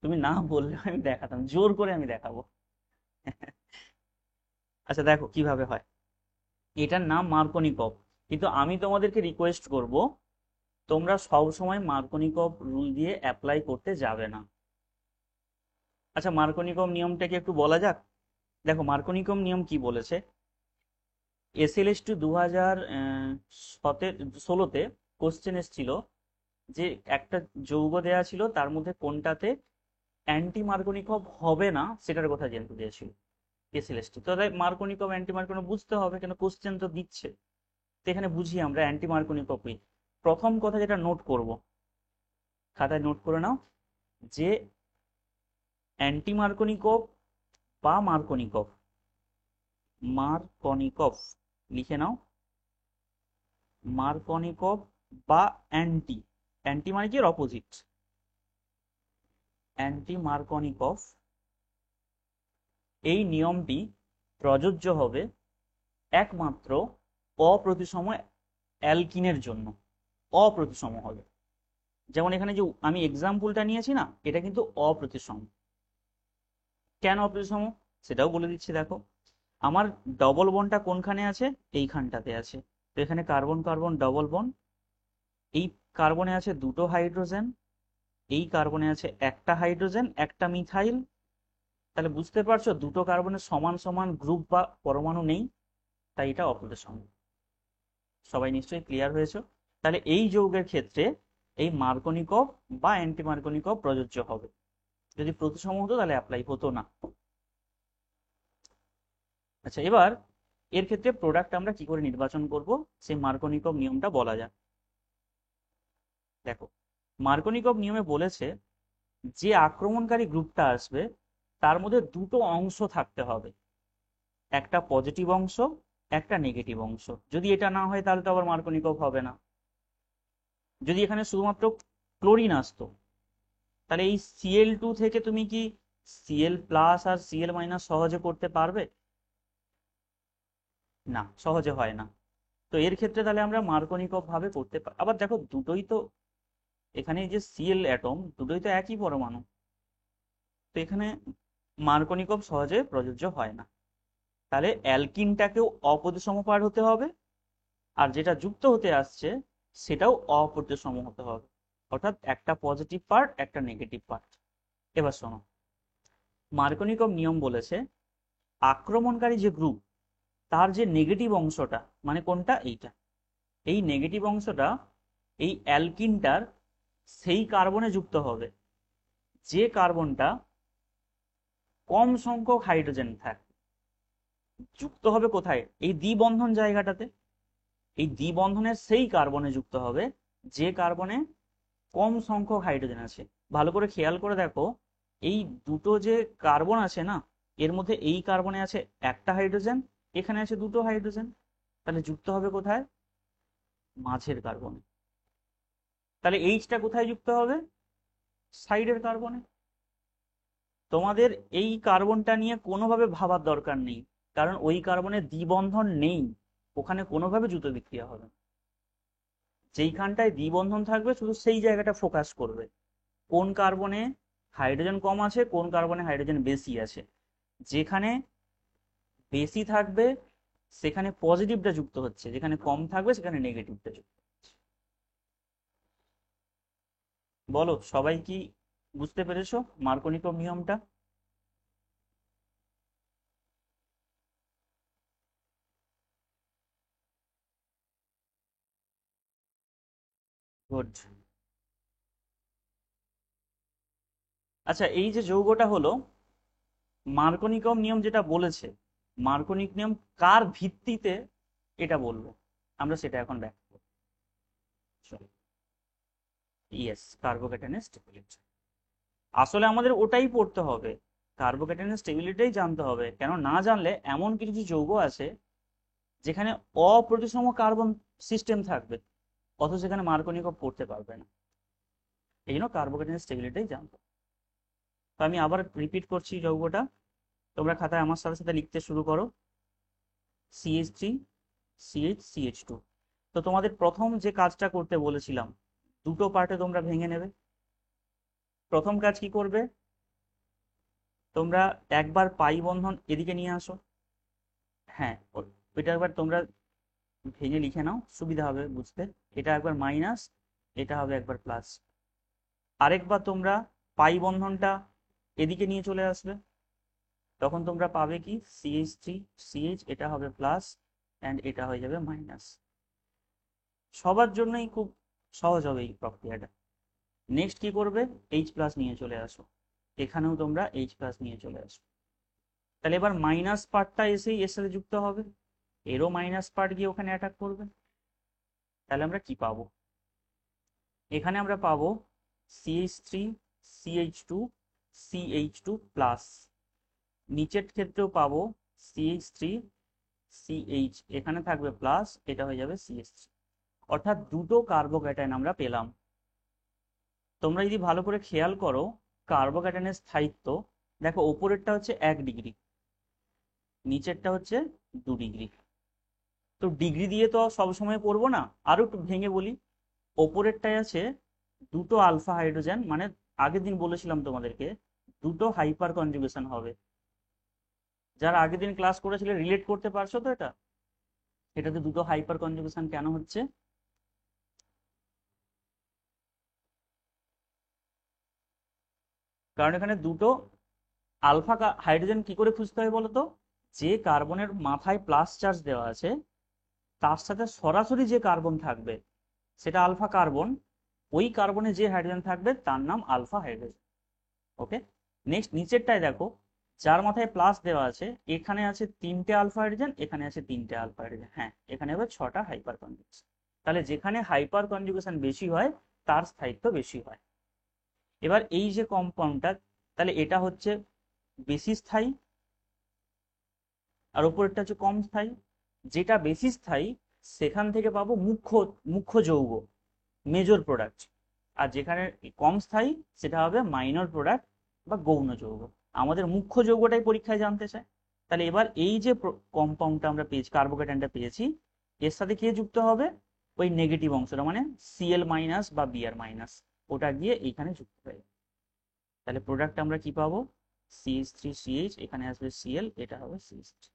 তুমি না বললে আমি দেখাতাম, জোর করে আমি দেখাবো। আচ্ছা, দেখো কিভাবে হয়। এটার নাম মার্কনিকভ, কিন্তু আমি তোমাদেরকে রিকোয়েস্ট করব, তোমরা সব সময় মার্কনিকভ রুল দিয়ে অ্যাপ্লাই করতে যাবে না। আচ্ছা, মার্কনিকভ নিয়মটাকে একটু বলা যাক। দেখো, মার্কনিকভ নিয়ম কি বলেছে। SLS2 2016-তে কোশ্চেন এসেছিল যে একটা যৌগ দেয়া ছিল, তার মধ্যে কোনটাতে অ্যান্টি মার্কনিকভ হবে না সেটার কথা জানতে দিয়েছিল SLS2। তো তাই মার্কনিকভ অ্যান্টি মার্কনিকভ বুঝতে হবে, কেন কোশ্চেন তো দিচ্ছে। তো এখানে বুঝি আমরা অ্যান্টি মার্কনিকভ কি। প্রথম কথা যেটা নোট করব, খাতায় নোট করে নাও যে অ্যান্টি মার্কনিকভ বা মার্কনিকভ, মার্কনিকভ লিখে নাও, মার্কনিকভ বা অ্যান্টি, অ্যান্টি মানে কি অপোজিট, অ্যান্টি মার্কনিকভ এই নিয়মটি প্রযোজ্য হবে একমাত্র অপ্রতিসম অ্যালকিনের জন্য। অপ্রতিসম হবে, যেমন এখানে যে আমি এক্সাম্পলটা নিয়েছি না, এটা কিন্তু অপ্রতিসম। কেন অপ্রতিসম সেটাও বলে দিচ্ছি। দেখো আমার ডবল বন্ডটা কোনখানে আছে, এইখানটাতে আছে। তো এখানে কার্বন কার্বন ডবল বন্ড, এই কার্বনে আছে দুটো হাইড্রোজেন, এই কার্বনে আছে একটা হাইড্রোজেন একটা মিথাইল। তাহলে বুঝতে পারছো দুটো কার্বনের সমান সমান গ্রুপ বা পরমাণু নেই, তাই এটা অপ্রতিসম। সবাই নিশ্চয়ই ক্লিয়ার হয়েছে? তাহলে এই যৌগের ক্ষেত্রে এই মার্কনিকভ বা অ্যান্টি মার্কনিকভ প্রযোজ্য হবে। যদি প্রতিসম হতো তাহলে অ্যাপ্লাই হতো না। আচ্ছা, এবার এর ক্ষেত্রে প্রোডাক্ট আমরা কি করে নির্বাচন করব, সেই মার্কনিকভ নিয়মটা বলা যাক। দেখো মার্কনিকভ নিয়মে বলেছে যে আক্রমণকারী গ্রুপটা আসবে তার মধ্যে দুটো অংশ থাকতে হবে, একটা পজিটিভ অংশ একটা নেগেটিভ অংশ। যদি এটা না হয় তাহলে তো আবার মার্কনিকভ হবে না। যদি এখানে শুধুমাত্র ক্লোরিন আসতো, তাহলে এই Cl2 থেকে তুমি কি Cl প্লাস আর Cl মাইনাস সহজে করতে পারবে? না, সহজে হয় না। তো এর ক্ষেত্রে তাহলে আমরা মার্কনিকভ ভাবে করতে পারি। আবার দেখো দুটোই তো, এখানে যে Cl অ্যাটম দুটোই তো একই পরমাণু, তো এখানে মার্কনিকভ সহজে প্রযোজ্য হয় না। তাহলে অ্যালকিনটাকেও অপ্রতিসম পার হতে হবে, আর যেটা যুক্ত হতে আসছে সেটাও অপ্রতিসম হতে হবে, অর্থাৎ একটা পজিটিভ পার্ট একটা নেগেটিভ পার্ট। এবার শোনো, মার্কনিকভ নিয়ম বলেছে আক্রমণকারী যে গ্রুপ তার যে নেগেটিভ অংশটা, মানে কোনটা, এইটা, এই নেগেটিভ অংশটা এই অ্যালকিনটার সেই কার্বনে যুক্ত হবে যে কার্বনটা কম সংখ্যক হাইড্রোজেন থাকে। যুক্ত হবে কোথায়, এই দ্বিবন্ধন জায়গাটাতে। এই দ্বিবন্ধনের সেই কার্বনে যুক্ত হবে যে কার্বনে কম সংখ্যক হাইড্রোজেন আছে। ভালো করে খেয়াল করে দেখো, এই দুটো যে কার্বন আছে না, এর মধ্যে এই কার্বনে আছে একটা হাইড্রোজেন, এখানে আছে দুটো হাইড্রোজেন, তাহলে যুক্ত হবে কোথায়, মাঝের কার্বনে। তাহলে এইচটা কোথায় যুক্ত হবে, সাইডের কার্বনে। তোমাদের এই কার্বনটা নিয়ে কোনোভাবে ভাবার দরকার নেই, কারণ ওই কার্বনে দ্বিবন্ধন নেই, ওখানে কোনোভাবে জুতো বিক্রিয়া হবে না। যেইখানটায় দ্বিবন্ধন থাকবে শুধু সেই জায়গাটা ফোকাস করবে, কোন কার্বনে হাইড্রোজেন কম আছে কোন কার্বনে হাইড্রোজেন বেশি আছে। যেখানে বেশি থাকবে সেখানে পজিটিভটা যুক্ত হচ্ছে, যেখানে কম থাকবে সেখানে নেগেটিভটা যুক্ত হচ্ছে। বলো সবাই কি বুঝতে পেরেছো মার্কনিকভ নিয়মটা? গুড। আচ্ছা, এই যে যৌগটা হলো, মার্কনিকভ নিয়ম যেটা বলেছে, মার্কনিক নিয়ম কার ভিত্তিতে এটা বলবো, আমরা সেটা এখন ব্যাখ্যা করব। ইয়েস, কার্বোক্যাটায়নের স্টেবিলিটি। আসলে আমাদের ওটাই পড়তে হবে, কার্বোক্যাটায়নের স্টেবিলিটিই জানতে হবে। কেন না জানলে এমন কিছু কিছু যৌগ আছে যেখানে অপ্রতিসম কার্বন সিস্টেম থাকবে, অথচ সেখানে মার্কনিকভ পড়তে পারবে না। এই জন্য কার্বোক্যাটায়নের স্টেবিলিটিই জানতে হবে। তো আমি আবার রিপিট করছি যৌগটা, তোমরা খাতায় আমার সাথে সাথে লিখতে শুরু করো। CH3 CH CH2। তো তোমাদের প্রথম যে কাজটা করতে বলেছিলাম, দুটো পার্টে তোমরা ভেঙে নেবে। প্রথম কাজ কি করবে, তোমরা একবার পাই বন্ধন এদিকে নিয়ে আসো। হ্যাঁ, ওইটা একবার তোমরা ভেঙে লিখে নাও, সুবিধা হবে বুঝতে। এটা একবার মাইনাস, এটা হবে একবার প্লাস। আরেকবার তোমরা পাই বন্ধনটা এদিকে নিয়ে চলে আসবে, তখন তোমরা পাবে কি CH3CH, এটা হবে প্লাস অ্যান্ড এটা হয়ে যাবে মাইনাস। সবার জন্যই খুব সহজ হবে এই প্রক্রিয়াটা। নেক্সট কি করবে, H+ নিয়ে চলে আসো, এখানেও তোমরা H+ নিয়ে চলে আসো। তাহলে এবার মাইনাস পার্টটা এসেই এর সাথে যুক্ত হবে, এরও মাইনাস পার্ট গিয়ে ওখানে অ্যাটাক করবে। তাহলে আমরা কি পাবো, এখানে আমরা পাবো CH3 CH2 CH2 প্লাস, নিচের ক্ষেত্রেও পাবো CH3 CH, এখানে থাকবে প্লাস, এটা হয়ে যাবে CH3। অর্থাৎ দুটো কার্বোক্যাটায়ন আমরা পেলাম। তোমরা যদি ভালো করে খেয়াল করো কার্বোক্যাটায়নের স্থায়িত্ব, দেখো ওপরেরটা হচ্ছে 1 ডিগ্রি, নিচেরটা হচ্ছে 2 ডিগ্রি। তো ডিগ্রি দিয়ে তো সবসময় পড়বো না, আরো একটু ভেঙে বলি। ওপরেরটায় আছে দুটো আলফা হাইড্রোজেন, মানে আগের দিন বলেছিলাম তোমাদেরকে দুটো হাইপার কনজুগেশন হবে। যারা আগের দিন ক্লাস করেছিলে রিলেট করতে পারছো তো এটা? এটাতে দুটো হাইপার কনজুগেশন কেন হচ্ছে? কারণ এখানে দুটো আলফা হাইড্রোজেন কি করে খুঁজতে হয় বলতো? যে কার্বনের মাথায় প্লাস চার্জ দেওয়া আছে তার সাথে সরাসরি যে কার্বন থাকবে সেটা আলফা কার্বন, ওই কার্বনে যে হাইড্রোজেন থাকবে তার নাম আলফা হাইড্রোজেন। ওকে, নেক্সট নিচেরটায় দেখো, যার মাথায় প্লাস দেওয়া আছে এখানে আছে 3টে আলফা হাইড্রোজেন, এখানে আছে 3টে আলফা হাইড্রোজেন, হ্যাঁ এখানে হবে 6টা হাইপার কনজুগেশন। তাহলে যেখানে হাইপার কনজুগেশন বেশি হয় তার স্থায়িত্ব বেশি হয়। এবার এই যে কম্পাউন্ডটা, তাহলে এটা হচ্ছে বেশি স্থায়ী আর উপরেরটা হচ্ছে কম স্থায়ী। যেটা বেশি স্থায়ী সেখান থেকে পাবো মুখ্য মুখ্য যৌগ, মেজর প্রোডাক্ট। আর যেখানে কম স্থায়ী সেটা হবে মাইনর প্রোডাক্ট বা গৌণ যৌগ। আমাদের মুখ্য যৌগটাই পরীক্ষায় জানতে চায়। তাহলে এবার এই যে কম্পাউন্ডটা আমরা পেয়েছি, কার্বোক্যাটায়নটা পেয়েছি, এর সাথে কে যুক্ত হবে? ওই নেগেটিভ অংশটা, মানে Cl মাইনাস বা Br মাইনাস, ওটা গিয়ে এইখানে যুক্ত হয়ে যাবে। তাহলে প্রোডাক্ট আমরা কি পাবো? CH3CH, এখানে আসবে Cl, এটা হবে CH3।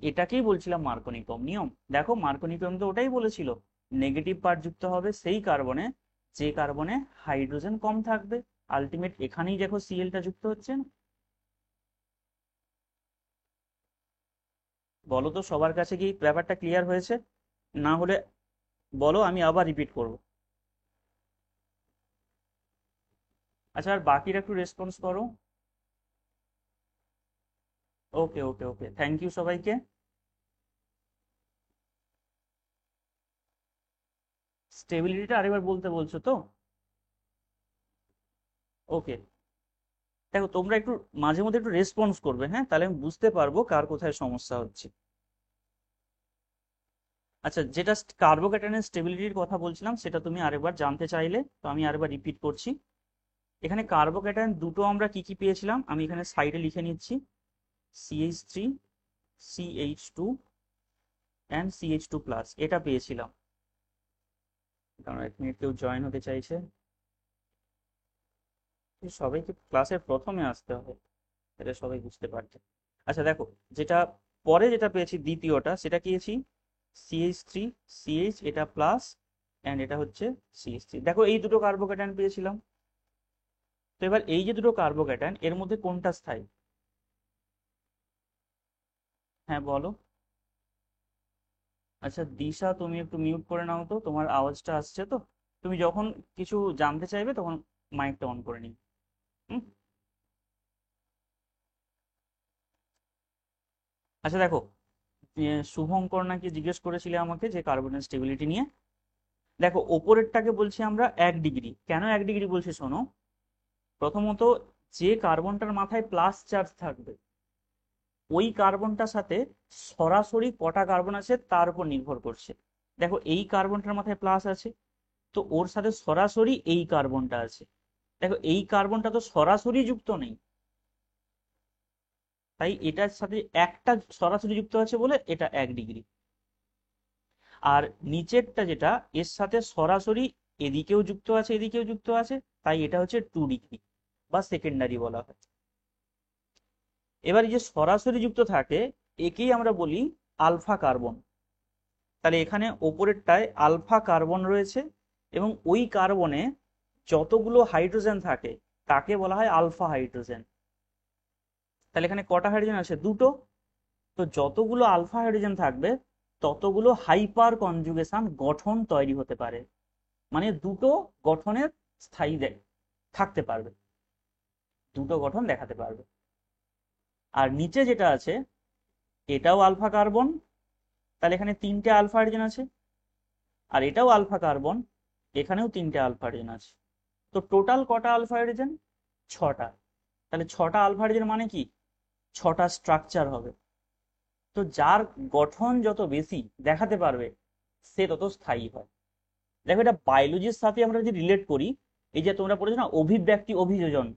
এটাকেই বলছিলাম মার্কোনিকম নিয়ম। দেখো মার্কোনিকম তো ওটাই বলেছিল, নেগেটিভ পার্ট যুক্ত হবে সেই কার্বনে যে কার্বনে হাইড্রোজেন কম থাকবে। আলটিমেট এখানেই দেখো Clটা যুক্ত হচ্ছে না? বলো তো সবার কাছে কি ব্যাপারটা ক্লিয়ার হয়েছে? না হলে বলো, আমি আবার রিপিট করব। আচ্ছা, আর বাকিরা একটু রেসপন্স করো। ওকে ওকে ওকে, থ্যাংক ইউ সবাইকে। স্টেবিলিটিটা আরেকবার বলতে বলছো তো? ওকে, দেখো তোমরা একটু মাঝে মধ্যে একটু রেসপন্স করবে, হ্যাঁ, তাহলে আমি বুঝতে পারবো কার কোথায় সমস্যা হচ্ছে। আচ্ছা, যেটা কার্বোক্যাটায়নের স্টেবিলিটির কথা বলছিলাম সেটা তুমি আরেকবার জানতে চাইলে, তো আমি আরেকবার রিপিট করছি। এখানে কার্বোক্যাটায়ন দুটো আমরা কি কি পেয়েছিলাম আমি এখানে সাইডে লিখে নিচ্ছি। CH3 CH2 and CH2 plus, এটা পেয়েছিলাম। কারণ 1 মিনিট কেউ জয়েন হতে চাইছে, সবাইকে ক্লাসের প্রথমে আসতে হবে, এটা সবাই বুঝতে পারছে। আচ্ছা দেখো, যেটা পরে যেটা পেয়েছি দ্বিতীয়টা, সেটা কি পেয়েছি? CH3 CH, এটা প্লাস, অ্যান্ড এটা হচ্ছে CH3। দেখো এই দুটো কার্বোক্যাটায়ন পেয়েছিলাম। তো এবার এই যে দুটো কার্বোক্যাটায়ন এর মধ্যে কোনটা স্থায়ী? হ্যাঁ বলো। আচ্ছা দিশা, তুমি একটু মিউট করে নাও তো, তোমার আওয়াজটা আসছে তো। তুমি যখন কিছু জানতে চাইবে তখন মাইকটা অন করে নিও। হুম। আচ্ছা দেখো, শুভঙ্কর নাকি জিজ্ঞেস করেছিলে আমাকে যে কার্বনের স্টেবিলিটি নিয়ে। দেখো ওপরেরটাকে বলছি আমরা 1 ডিগ্রি, কেন 1 ডিগ্রি বলছি শোনো। প্রথমত, যে কার্বনটার মাথায় প্লাস চার্জ থাকবে ওই কার্বনটার সাথে সরাসরি কটা কার্বন আছে তার উপর নির্ভর করছে। দেখো এই কার্বনটার মাথায় প্লাস আছে, তো ওর সাথে সরাসরি এই কার্বনটা আছে। দেখো এই কার্বনটা তো সরাসরি যুক্ত নেই, তাই এটার সাথে একটা সরাসরি যুক্ত আছে বলে এটা 1 ডিগ্রি। আর নিচেরটা যেটা এর সাথে সরাসরি এদিকেও যুক্ত আছে এদিকেও যুক্ত আছে, তাই এটা হচ্ছে 2 ডিগ্রি বা সেকেন্ডারি বলা হয়। এবার এই যে সরাসরি যুক্ত থাকে একেই আমরা বলি আলফা কার্বন। তাহলে এখানে ওপরেরটায় আলফা কার্বন রয়েছে এবং ওই কার্বনে যতগুলো হাইড্রোজেন থাকে তাকে বলা হয় আলফা হাইড্রোজেন। তাহলে এখানে কটা হাইড্রোজেন আছে? দুটো। তো যতগুলো আলফা হাইড্রোজেন থাকবে ততগুলো হাইপার কনজুগেশন গঠন তৈরি হতে পারে, মানে দুটো গঠনের স্থায়ী থাকতে পারবে, দুটো গঠন দেখাতে পারবে। আর নিচে যেটা আছে এটাও আলফা কার্বন, তাহলে এখানে 3টে আলফা হাইড্রোজেন আছে। আর এটাও আলফা কার্বন, এখানেও 3টে আলফা হাইড্রোজেন আছে। তো টোটাল কটা আলফা হাইড্রোজেন? 6টা। তাহলে 6টা আলফা হাইড্রোজেন মানে কি? 6টা স্ট্রাকচার হবে। তো যার গঠন যত বেশি দেখাতে পারবে সে তত স্থায়ী হয়। দেখো এটা বায়োলজির সাথে আমরা যদি রিলেট করি, এই যে তোমরা পড়েছো না অভিব্যক্তি অভিযোজন,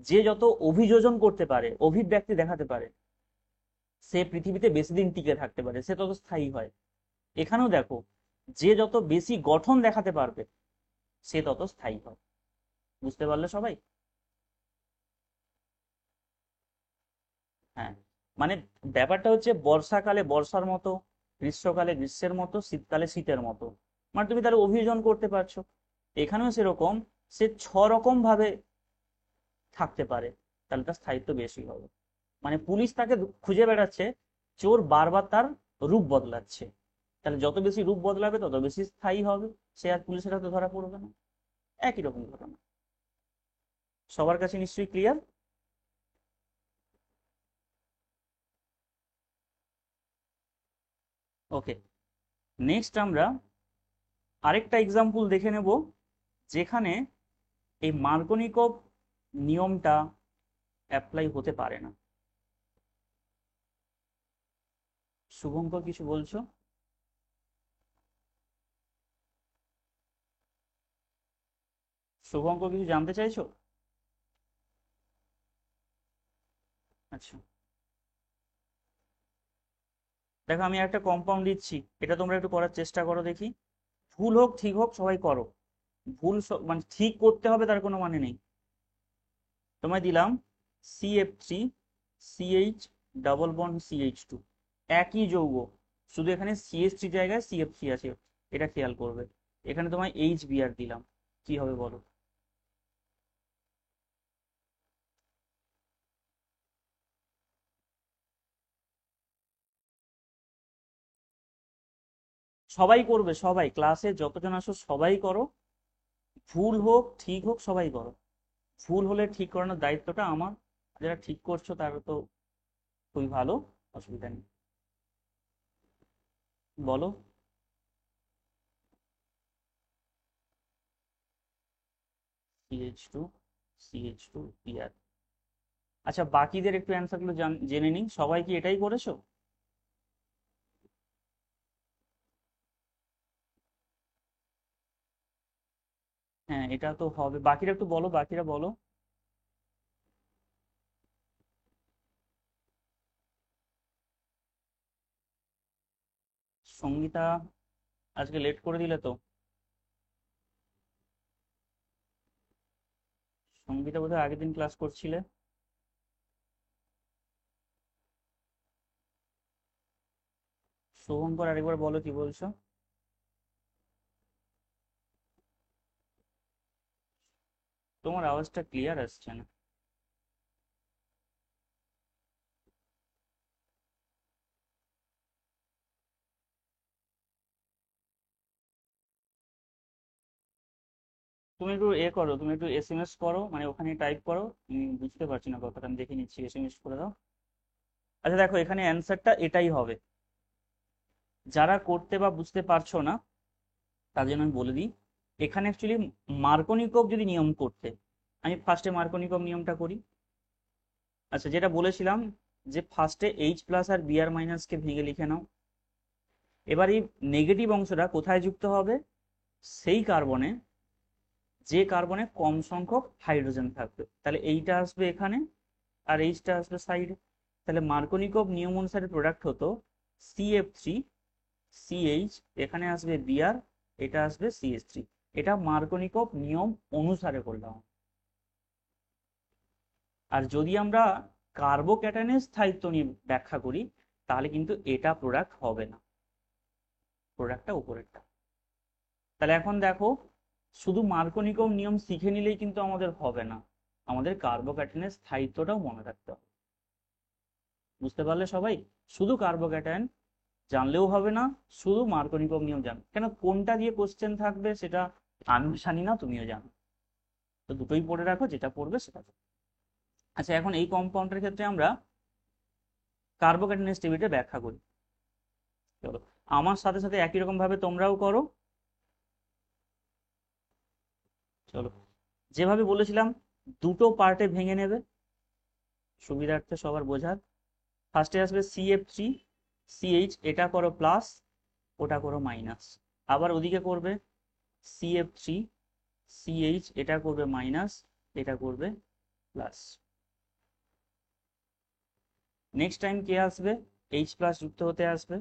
যে যত অভিযোজন করতে পারে, অভিব্যক্তি দেখাতে পারে, সে পৃথিবীতে বেশি দিন টিকে থাকতে পারে, সে তত স্থায়ী হয়। এখানেও দেখো, যে যত বেশি গঠন দেখাতে পারবে সে তত স্থায়ী হয়। বুঝতে পারলে সবাই? হ্যাঁ, মানে ব্যাপারটা হচ্ছে বর্ষাকালে বর্ষার মতো, গ্রীষ্মকালে গ্রীষ্মের মতো, শীতকালে শীতের মতো। মানে তুমি তাহলে অভিযোজন করতে পারছো। এখানেও সেরকম, সে 6 রকম ভাবে থাকতে পারে, তাহলে তার স্থায়িত্ব বেশি হবে। মানে পুলিশ তাকে খুঁজে বেড়াচ্ছে, চোর বারবার তার রূপ বদলাচ্ছে, তাহলে যত বেশি রূপ বদলাবে তত বেশি স্থায়ী হবে, সে আর পুলিশের হাতে ধরা পড়বে না। একই রকম ঘটনা। সবার কাছে নিশ্চয়ই ক্লিয়ার? ওকে, নেক্সট আমরা আরেকটা এক্সাম্পল দেখে নেব, যেখানে এই মার্কোনিকভ নিয়মটা অ্যাপ্লাই হতে পারে না। শুভঙ্কর কিছু বলছো? শুভঙ্কর কিছু জানতে চাইছো? আচ্ছা, দেখো আমি একটা কম্পাউন্ড দিচ্ছি, এটা তোমরা একটু করার চেষ্টা করো দেখি। ভুল হোক ঠিক হোক সবাই করো। মানে ঠিক করতে হবে তার কোনো মানে নেই। তোমায় দিলাম CF3CH ডাবল বন্ড CH2, একই যৌগ, শুধু এখানে CH3 জায়গায় CF3 আছে, এটা খেয়াল করবে। এখানে তোমায় HBr দিলাম, কি হবে বলো? সবাই করবে, সবাই ক্লাসে যতজন আসো সবাই করো। ভুল হোক ঠিক হোক সবাই করো। ভুল হলে ঠিক করানোর দায়িত্বটা আমার, যারা ঠিক করছো তারা তো খুবই ভালো, অসুবিধা নেই। বলো। CH2CH2Br। আচ্ছা, বাকিদের একটু অ্যান্সার গুলো জেনে নিই, সবাই কি এটাই করেছো? হ্যাঁ, এটা তো হবে। বাকিরা একটু বলো, বাকিরা বলো। সঙ্গীতা, আজকে লেট করে দিলে তো। সঙ্গীতা বোধহয় আগের দিন ক্লাস করছিলে। শুভঙ্কর আরেকবার বলো কি বলছো। তোমার আওয়াজটা ক্লিয়ার আসছে না। তুমি একটু করো, তুমি একটু SMS করো, মানে ওখানে টাইপ করো। বুঝতে পারছি না কথাটা, আমি দেখে নিচ্ছি, SMS করে দাও। আচ্ছা দেখো, এখানে অ্যান্সারটা এটাই হবে। যারা করতে বা বুঝতে পারছো না তার জন্য আমি বলে দিই, এখানে অ্যাকচুয়ালি মার্কোনিকভ যদি নিয়ম করতে, আমি ফার্স্টে মার্কোনিকভ নিয়মটা করি। আচ্ছা, যেটা বলেছিলাম যে ফার্স্টে H+ আর Br- কে ভেঙে লিখে নাও। এবার এই নেগেটিভ অংশটা কোথায় যুক্ত হবে? সেই কার্বনে, যে কার্বনে কম সংখ্যক হাইড্রোজেন থাকবে, তাহলে এইটা আসবে এখানে, আর এইচটা আসবে সাইডে। তাহলে মার্কোনিকভ নিয়ম অনুসারে প্রোডাক্ট হতো CF3CH, এখানে আসবে Br, এটা আসবে CH3। এটা মার্কোনিকভ নিয়ম অনুসারে করলাম। আর যদি আমরা কার্বোক্যাটায়নের স্থায়িত্ব নিয়ে ব্যাখ্যা করি, তাহলে কিন্তু এটা প্রোডাক্ট হবে না, প্রোডাক্টটা উপরেরটা। তাহলে এখন দেখো, শুধু মার্কোনিকভ নিয়ম শিখে নিলেই কিন্তু আমাদের হবে না, আমাদের কার্বোক্যাটায়নের স্থায়িত্বটাও মনে রাখতে হবে। বুঝতে পারলে সবাই? শুধু কার্বোক্যাটায়ন জানলেও হবে না, শুধু মার্কোনিকভ নিয়ম জান কেন, কোনটা দিয়ে কোশ্চেন থাকবে সেটা আমি জানি না, তুমিও জানো। তো দুটোই পড়ে রাখো, যেটা পড়বে সেটা করো। আচ্ছা, এখন এই কম্পাউন্ডের ক্ষেত্রে আমরা কার্বোক্যাটায়নের স্টেবিলিটি ব্যাখ্যা করি। চলো, আমার সাথে সাথে একই রকম ভাবে তোমরাও করো। চলো, যেভাবে বলেছিলাম দুটো পার্টে ভেঙে নেবে সুবিধার্থে সবার বোঝার। ফার্স্টে আসবে CF3 CH, এটা করো প্লাস, ওটা করো মাইনাস। আবার ওদিকে করবে CF3 CH, এটা করবে মাইনাস, এটা করবে প্লাস। নেক্সট টাইম কে আসবে? H প্লাস যুক্ত হতে আসবে,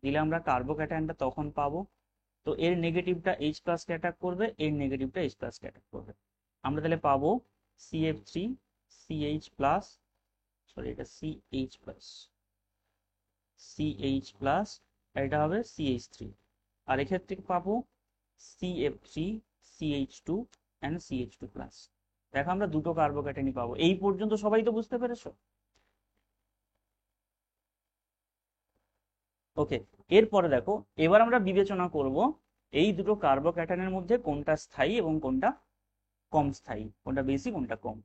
দিলে আমরা কার্বোক্যাটায়নটা তখন পাবো। তো এর নেগেটিভটা H প্লাস কে অ্যাটাক করবে, এর নেগেটিভটা H প্লাস কে অ্যাটাক করবে। আমরা তাহলে পাবো CF3 CH প্লাস, সরি এটা CH প্লাস, CH প্লাস, এটা হবে CH3। আর এক্ষেত্রে পাবো CF3 CH2 and CH2 plus. দেখো আমরা দুটো কার্বোক্যাটায়নই পাবো। এই পর্যন্ত সবাই তো বুঝতে পেরেছো? ওকে, এরপরে দেখো, এবার আমরা বিবেচনা করব এই দুটো কার্বোক্যাটায়নের মধ্যে কোনটা স্থায়ী এবং কোনটা কম স্থায়ী, কোনটা বেশি কোনটা কম।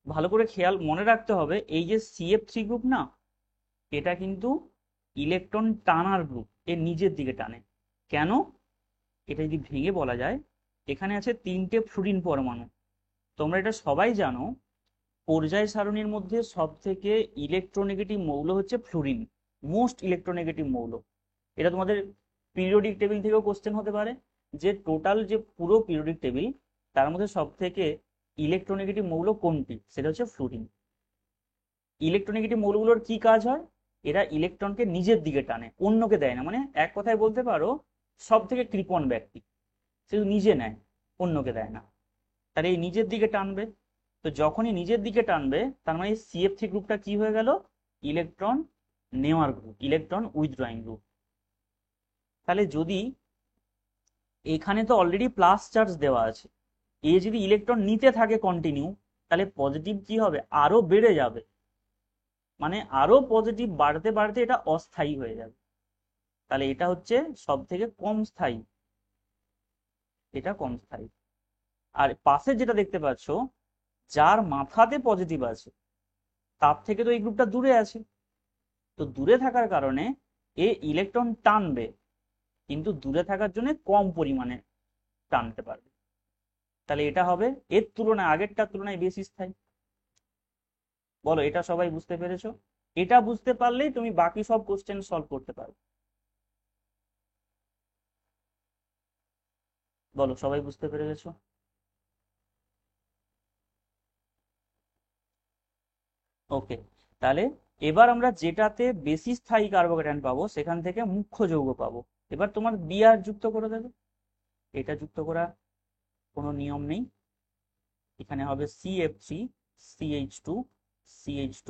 ভালো করে খেয়াল মনে রাখতে হবে, এই যে CF3 গ্রুপ না, এটা কিন্তু ইলেকট্রন টানার গ্রুপ, এর নিজের দিকে টানে। কেন? এটা যদি ভেঙে বলা যায়, এখানে আছে তিনটে ফ্লুরিন পরমাণু। তোমরা এটা সবাই জানো, পর্যায় সারণীর মধ্যে সব থেকে ইলেকট্রোনেগেটিভ মৌল হচ্ছে ফ্লুরিন, মোস্ট ইলেকট্রোনেগেটিভ মৌল। এটা তোমাদের পিরিয়ডিক টেবিল থেকেও কোশ্চেন হতে পারে, যে টোটাল যে পুরো পিরিয়ডিক টেবিল, তার মধ্যে সব থেকে ইলেকট্রোনেগেটিভ মৌল কোনটি, সেটা হচ্ছে ফ্লুরিন। ইলেকট্রোনেগেটিভ মৌলগুলোর কি কাজ হয়? এরা ইলেকট্রনকে নিজের দিকে টানে, অন্যকে দেয় না। মানে এক কথায় বলতে পারো সব থেকে কৃপণ ব্যক্তি, সে নিজে নেয়, অন্যকে দেয় না। তাহলে এই নিজের দিকে টানবে, তো যখনই নিজের দিকে টানবে, তার মানে CF3 গ্রুপটা কি হয়ে গেল? ইলেকট্রন নেওয়ার গ্রুপ, ইলেকট্রন উইথড্রয়িং গ্রুপ। তাহলে যদি এখানে তো অলরেডি প্লাস চার্জ দেওয়া আছে, এ যদি ইলেকট্রন নিতে থাকে কন্টিনিউ, তাহলে পজিটিভ কি হবে? আরো বেড়ে যাবে, মানে আরো পজিটিভ বাড়তে বাড়তে এটা অস্থায়ী হয়ে যাবে। তাহলে এটা হচ্ছে সব থেকে কম স্থায়ী, এটা কম স্থায়ী। আর পাশে যেটা দেখতে পাচ্ছ, যার মাথাতে পজিটিভ আছে, তার থেকে তো এই গ্রুপটা দূরে আছে। তো দূরে থাকার কারণে এ ইলেকট্রন টানবে, কিন্তু দূরে থাকার জন্য কম পরিমাণে টানতে পারবে। তাহলে এটা হবে এর তুলনায়, আগেরটার তুলনায় বেশি স্থায়ী। বলো, এটা সবাই বুঝতে পেরেছো? এটা বুঝতে পারলেই তুমি বাকি সব কোশ্চেন সলভ করতে পারবে। বলো, সবাই বুঝতে পেরে গেছো? ওকে, তাহলে এবার আমরা যেটাতে বেশি স্থায়ী কার্বোক্যাটায়ন পাবো, সেখান থেকে মুখ্য যৌগ পাবো। এবার তোমার বিআর যুক্ত করে দেবে, এটা যুক্ত করা কোনো নিয়ম নেই। এখানে হবে CF3 CH2 CH2,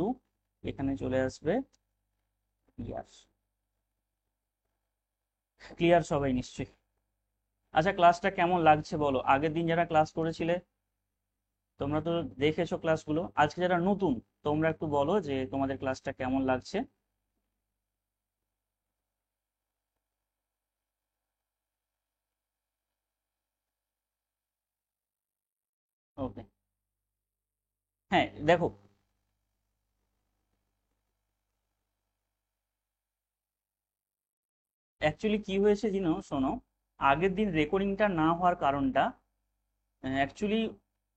এখানে চলে আসবে বিআর। ক্লিয়ার সবাই নিশ্চয়ই? আচ্ছা, ক্লাসটা কেমন লাগছে বলো? আগের দিন যারা ক্লাস করেছিলে তোমরা তো দেখেছো ক্লাসগুলো, আজকে যারা নতুন তোমরা একটু বলো যে তোমাদের ক্লাসটা কেমন লাগছে। ওকে, হ্যাঁ দেখো, অ্যাকচুয়ালি কি হয়েছে জানো, শোনো, আগের দিন রেকর্ডিংটা না হওয়ার কারণটা, অ্যাকচুয়ালি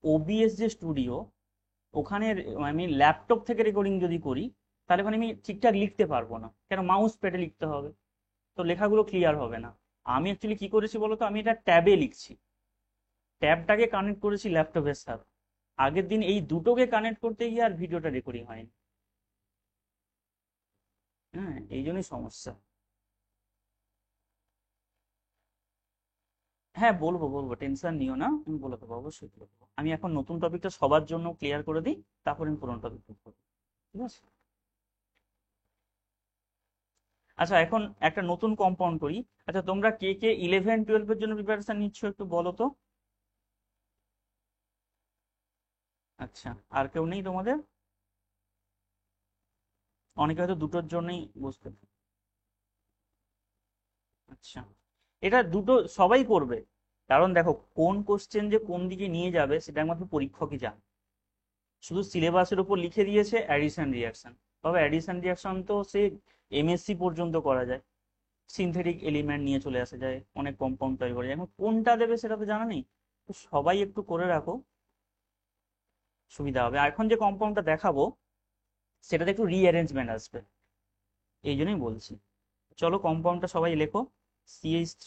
OBS যে স্টুডিও, ওখানে আমি ল্যাপটপ থেকে রেকর্ডিং যদি করি, তাহলে ওখানে আমি ঠিকঠাক লিখতে পারবো না, কেন মাউস প্যাডে লিখতে হবে, তো লেখাগুলো ক্লিয়ার হবে না। আমি অ্যাকচুয়ালি কি করেছি বলতো, আমি এটা ট্যাবে লিখছি, ট্যাবটাকে কানেক্ট করেছি ল্যাপটপের সাথে। আগের দিন এই দুটোকে কানেক্ট করতে গিয়ে আর ভিডিওটা রেকর্ডিং হয়নি। হ্যাঁ, এই জন্যই সমস্যা। হ্যাঁ বলবো বলবো, টেনশন নিও না, আমি বলে দেবো, অবশ্যই বলে দেবো। আমি এখন নতুন টপিকটা সবার জন্য ক্লিয়ার করে দিই, তারপরে আমি পুরোনো টপিক করবো, ঠিক আছে? আচ্ছা, এখন একটা নতুন কম্পাউন্ড করি। আচ্ছা, তোমরা কে কে 11-12 জন্য প্রিপারেশন নিচ্ছ একটু বলো তো। আচ্ছা, আর কেউ নেই তোমাদের? অনেকে হয়তো দুটোর জন্যই বুঝতে। আচ্ছা, এটা দুটো সবাই করবে, কারণ দেখো কোন কোশ্চেন যে কোন দিকে নিয়ে যাবে সেটা একমাত্র পরীক্ষকই জানে। শুধু সিলেবাসের উপর লিখে দিয়েছে অ্যাডিশন রিয়াকশন, তবে অ্যাডিশন রিয়াকশন তো সে MSc পর্যন্ত করা যায়, সিনথেটিক এলিমেন্ট নিয়ে চলে আসা যায়, অনেক কম্পাউন্ড তৈরি করা যায়। এখন কোনটা দেবে সেটা তো জানা নেই। তো সবাই একটু করে রাখো, সুবিধা হবে। আর এখন যে কম্পাউন্ডটা দেখাবো সেটাতে একটু রিঅ্যারেঞ্জমেন্ট আসবে, এই জন্যই বলছি। চলো কম্পাউন্ডটা সবাই লেখো। CH3,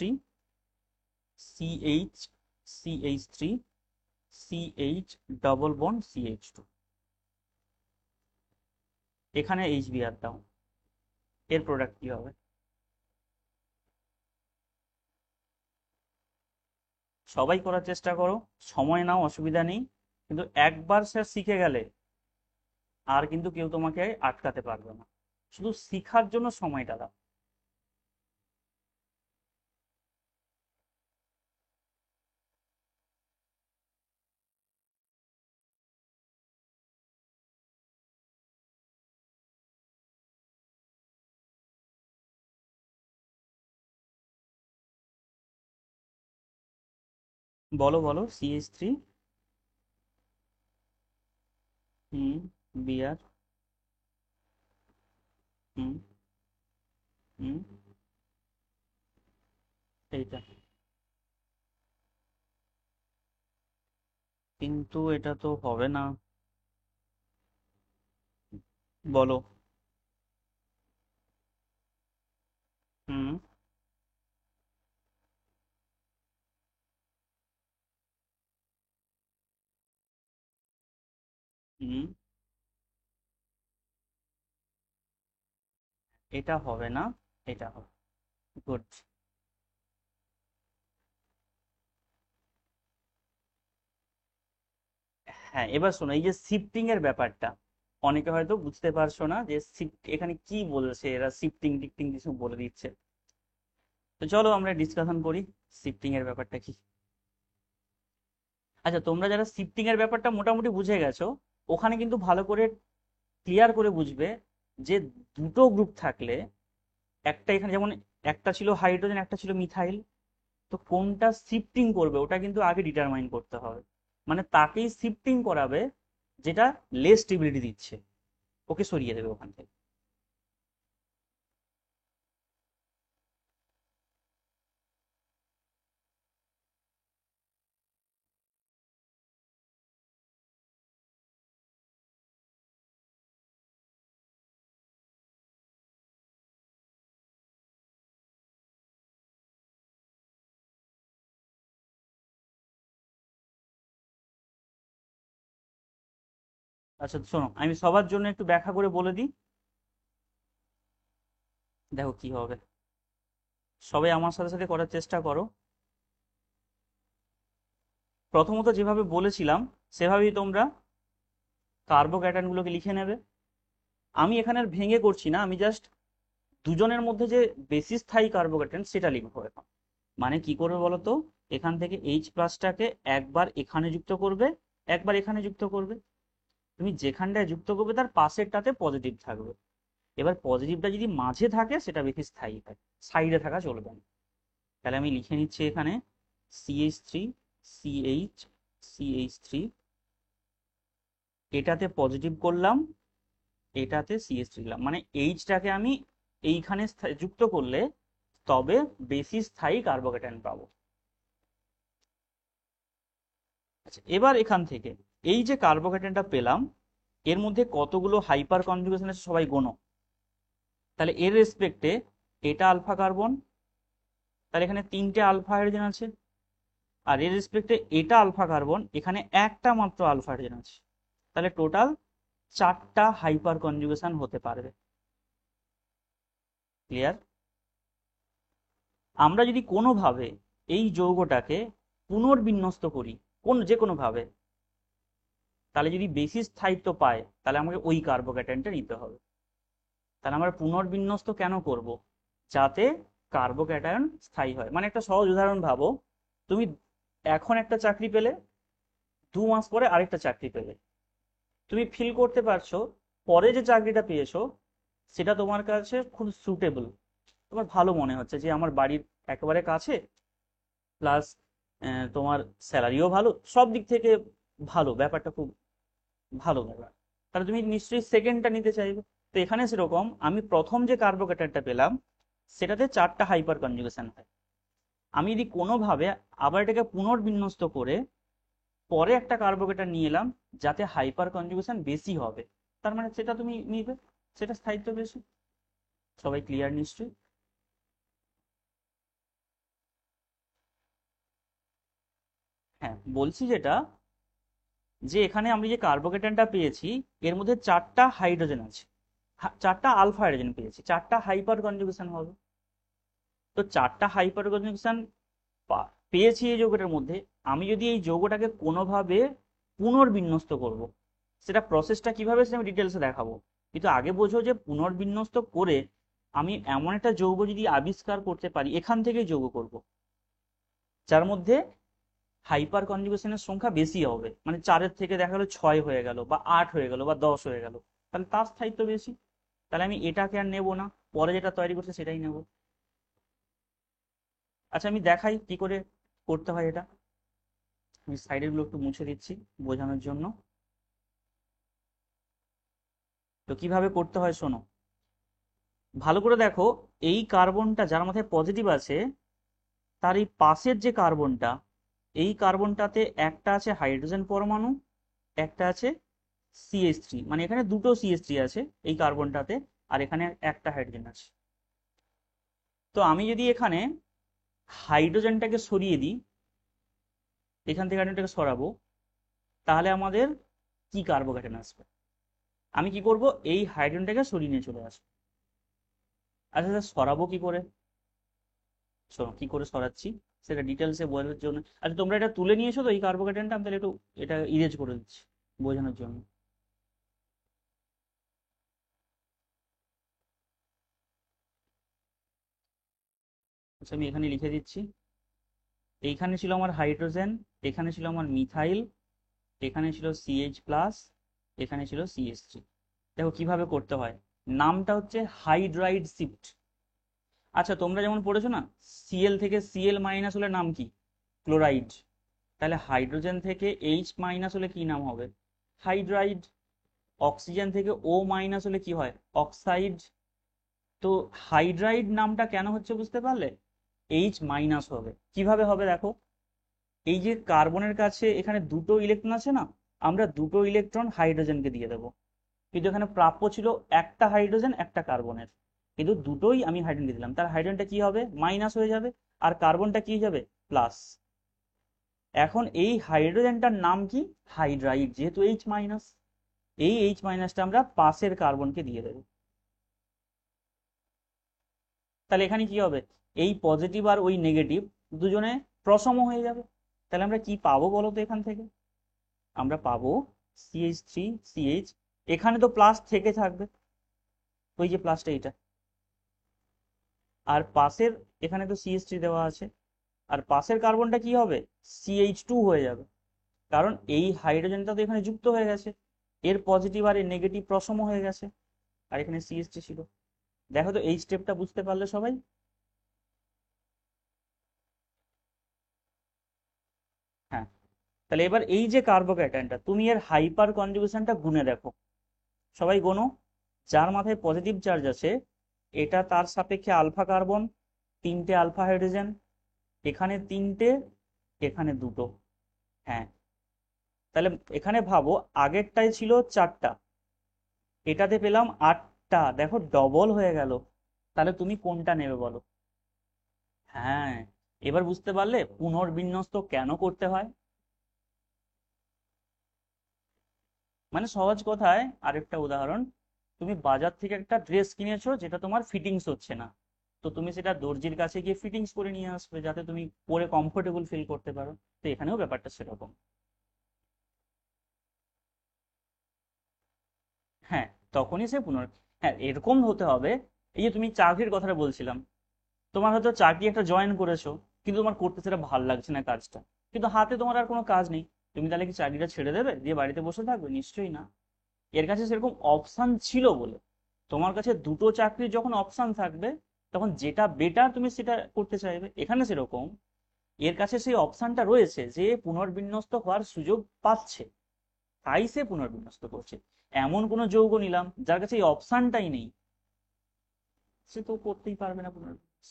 CH, CH3, CH double bond CH2, এখানে HBr দাও। এর প্রোডাক্ট কি হবে? সবাই করার চেষ্টা করো, সময় নাও, অসুবিধা নেই। কিন্তু একবার স্যার শিখে গেলে আর কিন্তু কেউ তোমাকে আটকাতে পারবে না। শুধু শিখার জন্য সময়টা দাও। বলো বলো। CH3, হুম, Br, হুম, হুম, এইটা। কিন্তু এটা তো হবে না। বলো। হুম, হুম, এটা হবে না, এটা হবে। গুড। হ্যাঁ, এবার শোনো, এই যে শিফটিং এর ব্যাপারটা অনেকে হয়তো বুঝতে পারছো না যে শিফট এখানে কি বলছে, এরা শিফটিং টিফটিং কিছু বলে দিচ্ছে। তো চলো আমরা ডিসকাশন করি শিফটিং এর ব্যাপারটা কি। আচ্ছা, তোমরা যারা শিফটিং এর ব্যাপারটা মোটামুটি বুঝে গেছো, ওখানে কিন্তু ভালো করে ক্লিয়ার করে বুঝবে যে দুটো গ্রুপ থাকলে, একটা এখানে যেমন একটা ছিল হাইড্রোজেন, একটা ছিল মিথাইল, তো কোনটা শিফটিং করবে ওটা কিন্তু আগে ডিটারমাইন করতে হবে। মানে তাকেই শিফটিং করাবে যেটা লেস স্টেবিলিটি দিচ্ছে, ওকে সরিয়ে দেবে ওখান থেকে। আচ্ছা শোনো, আমি সবার জন্য একটু ব্যাখ্যা করে বলে দিই, দেখো কি হবে। সবাই আমার সাথে সাথে করার চেষ্টা করো। প্রথমত যেভাবে বলেছিলাম সেভাবেই তোমরা কার্বোক্যাটায়নগুলোকে লিখে নেবে। আমি এখানে আর ভেঙে করছি না, আমি জাস্ট দুজনের মধ্যে যে বেশি স্থায়ী কার্বোক্যাটায়ন সেটা লিখবো এখন। মানে কি করবে বলো তো, এখান থেকে H+টাকে একবার এখানে যুক্ত করবে, একবার এখানে যুক্ত করবে। তুমি যেখানটায় যুক্ত করবে তার পাশেরটাতে পজিটিভ থাকবে। এবার পজিটিভটা যদি মাঝে থাকে সেটা বেশি স্থায়ী হয়, সাইডে থাকা চলবে না। তাহলে আমি লিখে নিচ্ছি এখানে CH3, CH, CH3, এটাতে পজিটিভ করলাম, এটাতে CH3 দিলাম। মানে এইচটাকে আমি এইখানে যুক্ত করলে তবে বেশি স্থায়ী কার্বোক্যাটায়ন পাবো। আচ্ছা, এবার এখান থেকে এই যে কার্বোক্যাটায়নটা পেলাম, এর মধ্যে কতগুলো হাইপার কনজুগেশন আছে সবাই গোনো। তাহলে এর রেসপেক্টে এটা আলফা কার্বন, তাহলে এখানে তিনটে আলফা হাইড্রোজেন আছে। আর এর রেসপেক্টে এটা আলফা কার্বন, এখানে একটা মাত্র আলফা হাইড্রোজেন আছে। তাহলে টোটাল চারটা হাইপার কনজুগেশন হতে পারবে। ক্লিয়ার? আমরা যদি কোনোভাবে এই যৌগটাকে পুনর্বিন্যস্ত করি, যে কোনো ভাবে, তাহলে যদি বেশি স্থায়িত্ব পায় তাহলে আমাকে ওই কার্বোক্যাটায়নটা নিতে হবে। তাহলে আমরা পুনর্বিন্যস্ত কেন করব? যাতে কার্বোক্যাটায়ন স্থায়ী হয়। মানে একটা সহজ উদাহরণ ভাবো, তুমি এখন একটা চাকরি পেলে, 2 মাস পরে আরেকটা চাকরি পেলে, তুমি ফিল করতে পারছো পরে যে চাকরিটা পেয়েছো সেটা তোমার কাছে খুব সুটেবল, তোমার ভালো মনে হচ্ছে যে আমার বাড়ির একেবারে কাছে, প্লাস তোমার স্যালারিও ভালো, সব দিক থেকে ভালো, ব্যাপারটা খুব ভালো ব্যাপার। তাহলে তুমি নিশ্চয়ই সেকেন্ডটা নিতে চাইবে। তো এখানে সেরকম আমি প্রথম যে কার্বোক্যাটারটা পেলাম সেটাতে চারটা হাইপার কনজুগেশন হয়। আমি যদি কোনোভাবে আবার এটাকে পুনর্বিন্যস্ত করে পরে একটা কার্বোকেটার নিয়ে এলাম যাতে হাইপার কনজুগেশন বেশি হবে, তার মানে সেটা তুমি নিবে, সেটা স্থায়িত্ব বেশি। সবাই ক্লিয়ার নিশ্চয়ই? হ্যাঁ, বলছি যেটা, যে এখানে আমি যে কার্বোকেটানটা পেয়েছি এর মধ্যে 4টা হাইড্রোজেন আছে, 4টা আলফা হাইড্রোজেন পেয়েছি, 4টা হাইপার কনজুগেশন হবে। তো 4টা হাইপার কনজুগেশন পেয়েছি এই যৌগটার মধ্যে, আমি যদি এই যৌগটাকে কোনোভাবে পুনর্বিন্যস্ত করব, সেটা প্রসেসটা কিভাবে সেটা আমি ডিটেলসে দেখাবো। কিন্তু আগে বোঝো যে পুনর্বিন্যস্ত করে আমি এমন একটা যৌগ যদি আবিষ্কার করতে পারি, এখান থেকে যৌগ করব যার মধ্যে হাইপার কনজুগেশনের সংখ্যা বেশি হবে, মানে 4-এর থেকে দেখা গেলো 6 হয়ে গেল বা 8 হয়ে গেল বা 10 হয়ে গেল, তাহলে তার স্থায়িত্ব বেশি। তাহলে আমি এটাকে আর নেবো না, পরে যেটা তৈরি করছে সেটাই নেব। আচ্ছা, আমি দেখাই কি করে করতে হয় এটা। আমি সাইডের গুলো একটু মুছে দিচ্ছি বোঝানোর জন্য। তো কিভাবে করতে হয় শোনো, ভালো করে দেখো। এই কার্বনটা যার মাথায় পজিটিভ আছে, তার এই পাশের যে কার্বনটা, এই কার্বনটাতে একটা আছে হাইড্রোজেন পরমাণু, একটা আছে CH3, মানে এখানে দুটো CH3 আছে এই কার্বনটাতে, আর এখানে একটা হাইড্রোজেন আছে। তো আমি যদি এখানে হাইড্রোজেনটাকে সরিয়ে দিই, এখান থেকে হাইড্রোজেনটাকে সরাবো, তাহলে আমাদের কি কার্বোক্যাটায়ন আসবে? আমি কি করব, এই হাইড্রোজেনটাকে সরিয়ে নিয়ে চলে আসবো। আচ্ছা স্যার, সরাবো কি করে? শোনো কি করে সরাচ্ছি সেটা ডিটেলসে বোঝানোর জন্য। আচ্ছা, তোমরা এটা তুলে নিয়েছো তো এই কার্বোক্যাটায়নটা? আমি তাহলে একটু এটা ইরেজ করে দিচ্ছি বোঝানোর জন্য। আচ্ছা, আমি এখানে লিখে দিচ্ছি। এইখানে ছিল আমার হাইড্রোজেন, এখানে ছিল আমার মিথাইল, এখানে ছিল CH+, এখানে ছিল CH3। দেখো কিভাবে করতে হয়, নামটা হচ্ছে হাইড্রাইড শিফট। আচ্ছা, তোমরা যেমন পড়েছো না, Cl থেকে Cl- হলে নাম কি? ক্লোরাইড। তাহলে হাইড্রোজেন থেকে H- হলে কি নাম হবে? হাইড্রাইড। অক্সিজেন থেকে O- হলে কি হয়? অক্সাইড। তো হাইড্রাইড নামটা কেন হচ্ছে বুঝতে পারলে? H- হবে। কিভাবে হবে দেখো, এই যে কার্বনের কাছে এখানে দুটো ইলেকট্রন আছে না, আমরা দুটো ইলেকট্রন হাইড্রোজেনকে দিয়ে দেবো, কিন্তু এখানে প্রাপ্য ছিল একটা হাইড্রোজেন একটা কার্বনের, কিন্তু দুটোই আমি হাইড্রোজেন দিলাম, তার হাইড্রোজেনটা কি হবে? মাইনাস হয়ে যাবে, আর কার্বনটা কি হয়ে যাবে? প্লাস। এখন এই হাইড্রোজেনটার নাম কি? হাইড্রাইড, যেহেতু H-। এই H- আমরা পাশের কার্বনকে দিয়ে দেবো। তাহলে এখানে কি হবে, এই পজিটিভ আর ওই নেগেটিভ দুজনে প্রসম হয়ে যাবে। তাহলে আমরা কি পাবো বলো তো এখান থেকে? আমরা পাবো CH3CH, এখানে তো প্লাস থেকে থাকবে, ওই যে প্লাসটা এটা, আর পাশের এখানে তো CH3 দেওয়া আছে, আর পাশের কার্বনটা কি হবে? CH2 হয়ে যাবে, কারণ এই হাইড্রোজেনটা তো এখানে যুক্ত হয়ে গেছে, এর পজিটিভ আর এর নেগেটিভ প্রসম হয়ে গেছে, আর এখানে CH3 ছিল। দেখো তো এই স্টেপটা বুঝতে পারলে সবাই? হ্যাঁ। তাহলে এবার এই যে কার্বোক্যাটায়নটা, তুমি এর হাইপার কনজুগেশনটা গুনে দেখো, সবাই গোনো। যার মাথায় পজিটিভ চার্জ আছে, এটা তার সাপেক্ষে আলফা কার্বন, 3টে আলফা হাইড্রোজেন, এখানে 3টে, এখানে 2টো। হ্যাঁ, তাহলে এখানে ভাবো, আগেরটাই ছিল 4টা, এটাতে পেলাম 8টা, দেখো ডবল হয়ে গেল। তাহলে তুমি কোনটা নেবে বলো? হ্যাঁ, এবার বুঝতে পারলে পুনর্বিন্যস্ত কেন করতে হয়। মানে সহজ কথায় আরেকটা উদাহরণ, তুমি বাজার থেকে একটা ড্রেস কিনেছো যেটা তোমার ফিটিংস হচ্ছে না, তো তুমি সেটা দর্জির কাছে গিয়ে ফিটিংস করে নিয়ে আসবে যাতে তুমি পরে কমফোর্টেবল ফিল করতে পারো। তো এখানেও ব্যাপারটা সেরকম। হ্যাঁ, তখনই সে হ্যাঁ, এরকম হতে হবে। এই যে তুমি চাকরির কথাটা বলছিলাম, তোমার হয়তো চাকরি একটা জয়েন করেছো, কিন্তু তোমার করতে সেটা ভালো লাগছে না কাজটা, কিন্তু হাতে তোমার আর কোনো কাজ নেই, তুমি তাহলে কি চাকরিটা ছেড়ে দেবে দিয়ে বাড়িতে বসে থাকবে? নিশ্চয়ই না। এর কাছে সেরকম অপশন ছিল বলে, তোমার কাছে দুটো চাকরির যখন অপশন থাকবে, তখন যেটা বেটার তুমি সেটা করতে চাইবে। এখানে সেরকম, এর কাছে সেই অপশনটা রয়েছে যে পুনর্বিন্যস্ত হওয়ার সুযোগ পাচ্ছে, তাই সে পুনর্বিন্যস্ত করছে। এমন কোন যৌগ নিলাম যার কাছে এই অপশনটাই নেই, সে তো করতেই পারবে না পুনর্বিন্যাস।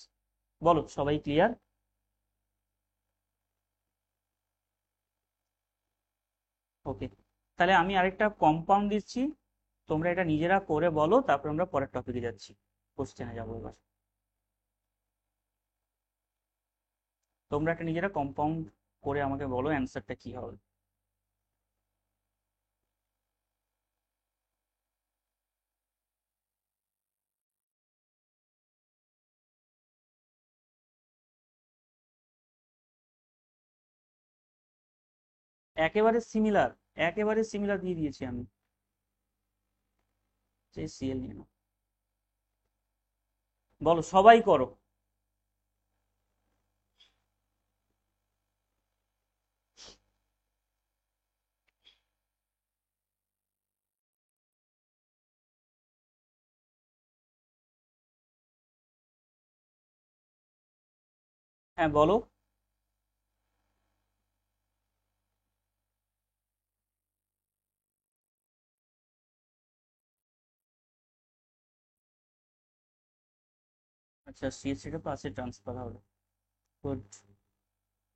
বলো সবাই ক্লিয়ার? ওকে, তাহলে আমি আরেকটা কম্পাউন্ড দিচ্ছি, তোমরা এটা নিজেরা করে বলো, তারপর আমরা পরের টপিকে যাচ্ছি, কোশ্চেনে যাবো এবার। তোমরা একটা নিজেরা কম্পাউন্ড করে আমাকে বলো অ্যান্সারটা কি হবে। একেবারে সিমিলার, একেবারে সিমিলার দিয়ে দিয়েছি আমি, সেই সিএল নিয়ে নাও। বলো, সবাই করো। হ্যাঁ বলো। আচ্ছা, সিএসসিটা প্লাসে ট্রান্সফার হবে। গুড।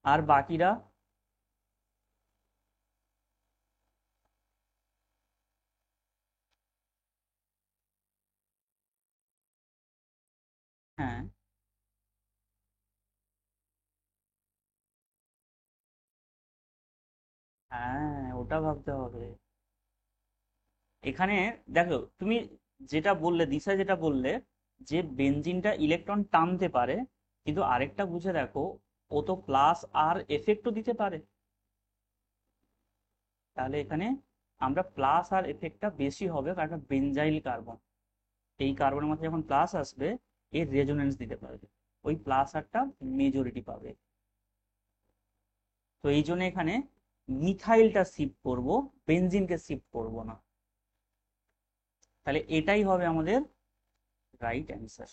আর বাকিরা? হ্যাঁ, হ্যাঁ, ওটা ভাবতে হবে। এখানে দেখো তুমি যেটা বললে, দিশা যেটা বললে, যে বেনজিনটা ইলেকট্রন টানতে পারে, কিন্তু আরেকটা বুঝে দেখো, ও তো প্লাস আর এফেক্টও দিতে পারে। তাহলে এখানে আমরা প্লাস আর এফেক্টটা বেশি হবে, কারণ এটা বেনজাইল কার্বন। এই কার্বনের মধ্যে যখন প্লাস আসবে, এর রেজোনেন্স দিতে পারবে, ওই প্লাস আরটা মেজরিটি পাবে। তো এই জন্য এখানে মিথাইলটা শিফট করব, বেনজিনকে শিফট করব না। তাহলে এটাই হবে আমাদের রাইট অ্যান্সার।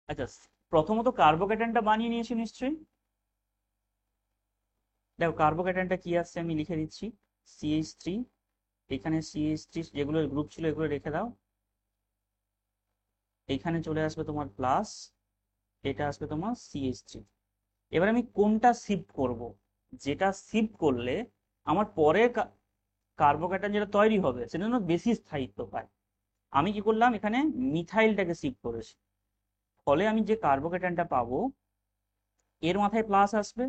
আচ্ছা, প্রথমত কার্বোক্যাটায়নটা বানিয়ে নিয়েছি নিশ্চয়ই। দেখো কার্বোক্যাটায়নটা কি আসছে, আমি লিখে দিচ্ছি। CH3, এখানে CH3 যেগুলো গ্রুপ ছিল এগুলো রেখে দাও। এখানে চলে আসবে তোমার প্লাস, এটা আসবে তোমার CH3। এবার আমি কোনটা শিফট করব, যেটা শিফট করলে আমার পরের কার্বোক্যাটায়ন যেটা তৈরি হবে সেটা যেন বেশি স্থায়িত্ব পায়। আমি কি করলাম, এখানে মিথাইলটাকে শিফট করেছি। ফলে আমি যে কার্বোক্যাটায়নটা পাবো, এর মাথায় প্লাস আসবে,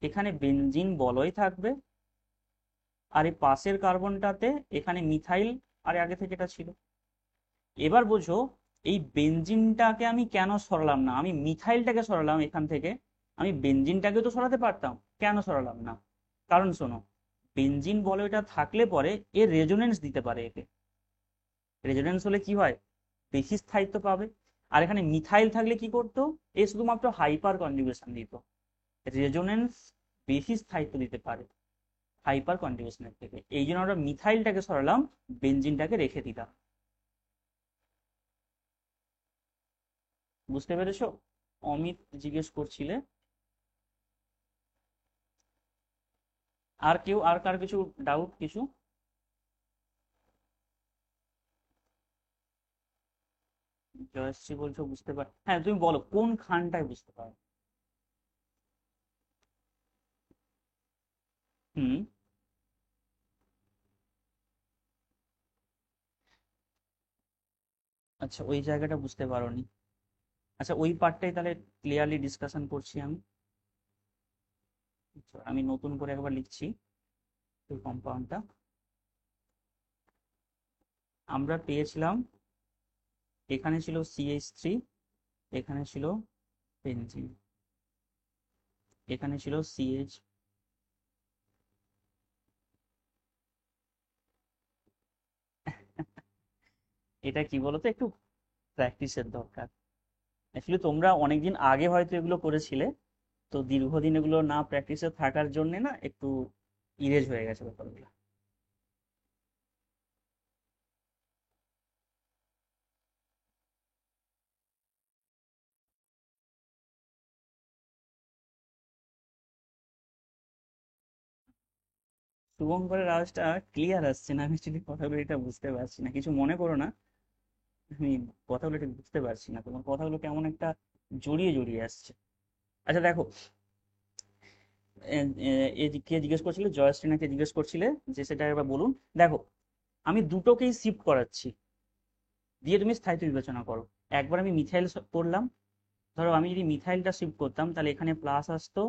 এখানে বেনজিন বলয় থাকবে, আর এই পাশের কার্বনটাতে এখানে মিথাইল, আর আগে থেকে এটা ছিল। এবার বোঝো, এই বেনজিনটাকে আমি কেন সরালাম না, আমি মিথাইলটাকে সরালাম এখান থেকে। আমি বেনজিনটাকে তো সরাতে পারতাম, কেন সরালাম না? কারণ শোনো, বেনজিন বলয়টা থাকলে পরে এর রেজোনেন্স দিতে পারে একে। রেজোনেন্স হলে কি হয়, বেশি স্থায়িত্ব পাবে। আর এখানে মিথাইল থাকলে কি করতো, এ শুধুমাত্র হাইপার কনজুগেশন দিত। রেজোনেন্স বেশি স্থায়িত্ব দিতে পারে হাইপার কনজুগেশনের থেকে, এই জন্য আমরা মিথাইলটাকে সরালাম, বেনজিনটাকে রেখে দিলাম। বুঝতে পেরেছো? অমিত জিজ্ঞেস করছিলে। আর কেউ, আর কার কিছু ডাউট কিছু? জয়শ্রী বলছো বুঝতে পার, হ্যাঁ তুমি বলো কোন খানটায় বুঝতে পারো। হুম। আচ্ছা, ওই জায়গাটা বুঝতে পারোনি। আচ্ছা, ওই পার্টটাই তাহলে ক্লিয়ারলি ডিসকাশন করছি আমি। আচ্ছা, আমি নতুন করে একবার লিখছি এই কম্পাউন্ডটা। আমরা পেয়েছিলাম, এখানে ছিল CH3, এখানে ছিল বেনজিন, এখানে ছিল CH। এটা কি বলতো, একটু প্র্যাকটিসের দরকার। অ্যাকচুয়ালি তোমরা অনেকদিন আগে হয়তো এগুলো করেছিলে, তো দীর্ঘদিন এগুলো না প্র্যাকটিসে থাকার জন্য না একটু ইরেজ হয়ে গেছে ব্যাপারগুলো। শুভঙ্করের আওয়াজটা ক্লিয়ার আসছে না, আমি অ্যাকচুয়ালি কথাগুলো এটা বুঝতে পারছি না, কিছু মনে করো না। আমি কথাগুলো ঠিক বুঝতে পারছি না, তোমার কথাগুলো কেমন একটা জড়িয়ে জড়িয়ে আসছে। আচ্ছা দেখো, কে জিজ্ঞেস করছিলে, জয়শ্রী না কে জিজ্ঞেস করছিলে, যে সেটা একবার বলুন। দেখো, আমি দুটোকেই শিফট করাচ্ছি, দিয়ে তুমি স্থায়িত্ব বিবেচনা করো। একবার আমি মিথাইল করলাম, ধরো আমি যদি মিথাইলটা শিফট করতাম তাহলে এখানে প্লাস আসতো,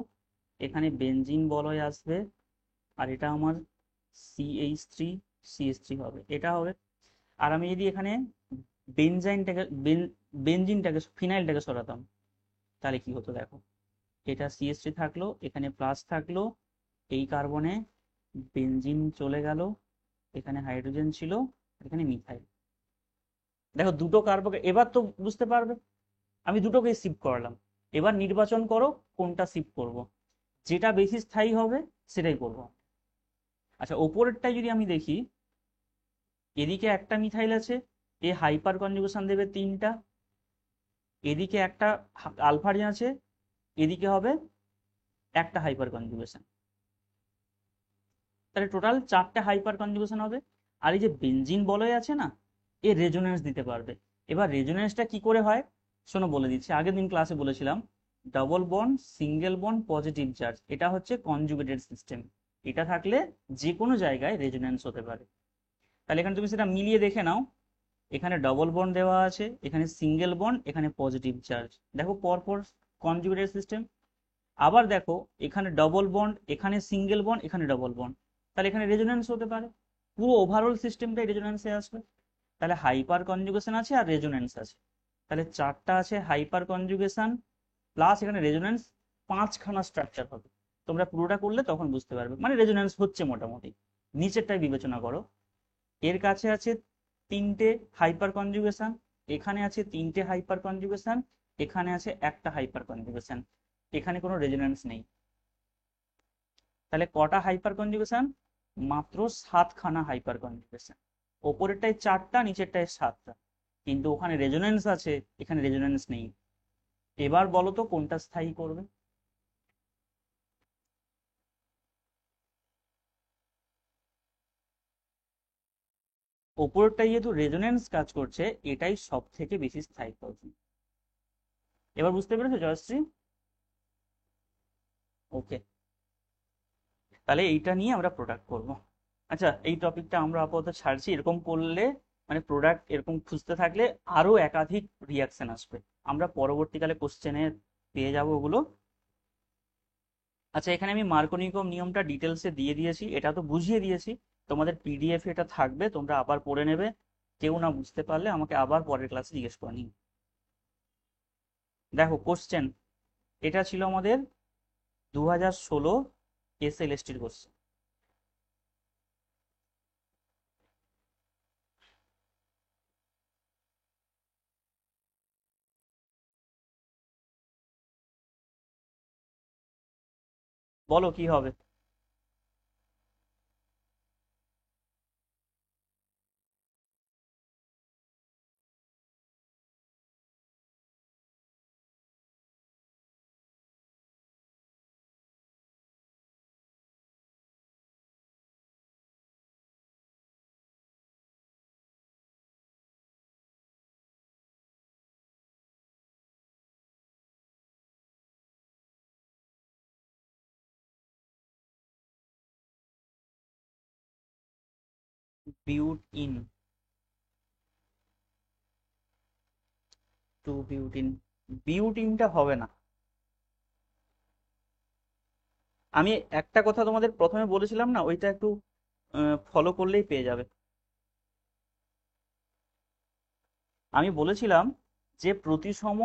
এখানে বেনজিন বলয় আসবে, আর এটা আমার CH3 CH3 হবে, এটা হবে। আর আমি যদি এখানে বেনজাইনটাকে বেনজিনটাকে ফিনাইলটাকে সরাতাম, তাহলে কি হতো দেখো, এটা CH3 থাকলো, এখানে প্লাস থাকলো, এই কার্বনে বেনজিন চলে গেল, এখানে হাইড্রোজেন ছিল, এখানে মিথাইল। দেখো দুটো কার্বন, এবার তো বুঝতে পারবে আমি দুটোকে শিফট করালাম। এবার নির্বাচন করো কোনটা শিফট করব, যেটা বেশি স্থায়ী হবে সেটাই করব। আচ্ছা, ওপরেরটাই যদি আমি দেখি, এদিকে একটা মিথাইল আছে, এ হাইপার কনজুগেশন দেবে 3টা, এদিকে একটা আলফারিন আছে, এদিকে হবে একটা হাইপার কনজুগেশন, তাহলে টোটাল 4টে হাইপার কনজুগেশন হবে। আর এই যে বেনজিন বলয় আছে না, এ রেজোনেন্স দিতে পারবে। এবার রেজোনেন্সটা কি করে হয় শোনো, বলে দিচ্ছি, আগের দিন ক্লাসে বলেছিলাম, double bond single bond positive charge, এটা হচ্ছে কনজুগেটেড সিস্টেম। এটা থাকলে যে কোনো জায়গায় রেজোনেন্স হতে পারে। তাহলে এখানে তুমি সেটা মিলিয়ে দেখে নাও, এখানে ডবল বন্ড দেওয়া আছে, এখানে সিঙ্গেল বন্ড, এখানে পজিটিভ চার্জ, দেখো পরপর কনজুগেটেড সিস্টেম। আবার দেখো, এখানে ডবল বন্ড, এখানে সিঙ্গেল বন্ড, এখানে ডবল বন্ড, তাহলে এখানে রেজোনেন্স হতে পারে। পুরো ওভারঅল সিস্টেমটাই রেজোনেন্সে আসবে। তাহলে হাইপার কনজুগেশন আছে আর রেজোনেন্স আছে, তাহলে 4টা আছে হাইপার কনজুগেশন প্লাস এখানে রেজোনেন্স, 5খানা স্ট্রাকচার হবে। তোমরা পুরোটা করলে তখন বুঝতে পারবে, মানে রেজোনেন্স হচ্ছে মোটামুটি। নিচেরটাই বিবেচনা করো, এর কাছে আছে 3টে হাইপার কনজুগেশন, এখানে আছে 3টে হাইপার কনজুগেশন, এখানে আছে একটা হাইপার কনজুগেশন, এখানে কোনো রেজোনেন্স নেই। তাহলে কটা হাইপার কনজুগেশন, মাত্র 7খানা হাইপার কনজুগেশন। ওপরেরটায় 4টা, নিচেরটায় 7টা, কিন্তু ওখানে রেজোনেন্স আছে, এখানে রেজোনেন্স নেই। এবার বলো তো কোনটা স্থায়ী করবে। ওপরেরটাই যেহেতু রেজোনেন্স কাজ করছে, এটাই সব থেকে বেশি স্থায়ী করবে। এবার বুঝতে পেরেছো জয়শ্রী? ওকে, তাহলে এইটা নিয়ে আমরা প্রোডাক্ট করব। আচ্ছা, এই টপিকটা আমরা আপাতত ছাড়ছি। এরকম করলে, মানে প্রোডাক্ট এরকম খুঁজতে থাকলে আরো একাধিক রিয়াকশন আসবে, আমরা পরবর্তীকালে কোশ্চেনে পেয়ে যাব ওগুলো। আচ্ছা, এখানে আমি মার্কোনিকম নিয়মটা ডিটেলসে দিয়ে দিয়েছি, এটা তো বুঝিয়ে দিয়েছি। তোমাদের PDF এটা থাকবে, তোমরা আবার পড়ে নেবে। কেউ না বুঝতে পারলে আমাকে আবার পরের ক্লাসে জিজ্ঞেস করে নিন। দেখো কোশ্চেন, এটা ছিল আমাদের 2016 SLSTর কোশ্চেন। বলো কি হবে। বিউট ইন টু বিউটিন, বিউটিনটা হবে না। আমি একটা কথা তোমাদের প্রথমে বলেছিলাম না, ওইটা একটু ফলো করলেই পেয়ে যাবে। আমি বলেছিলাম যে প্রতিসম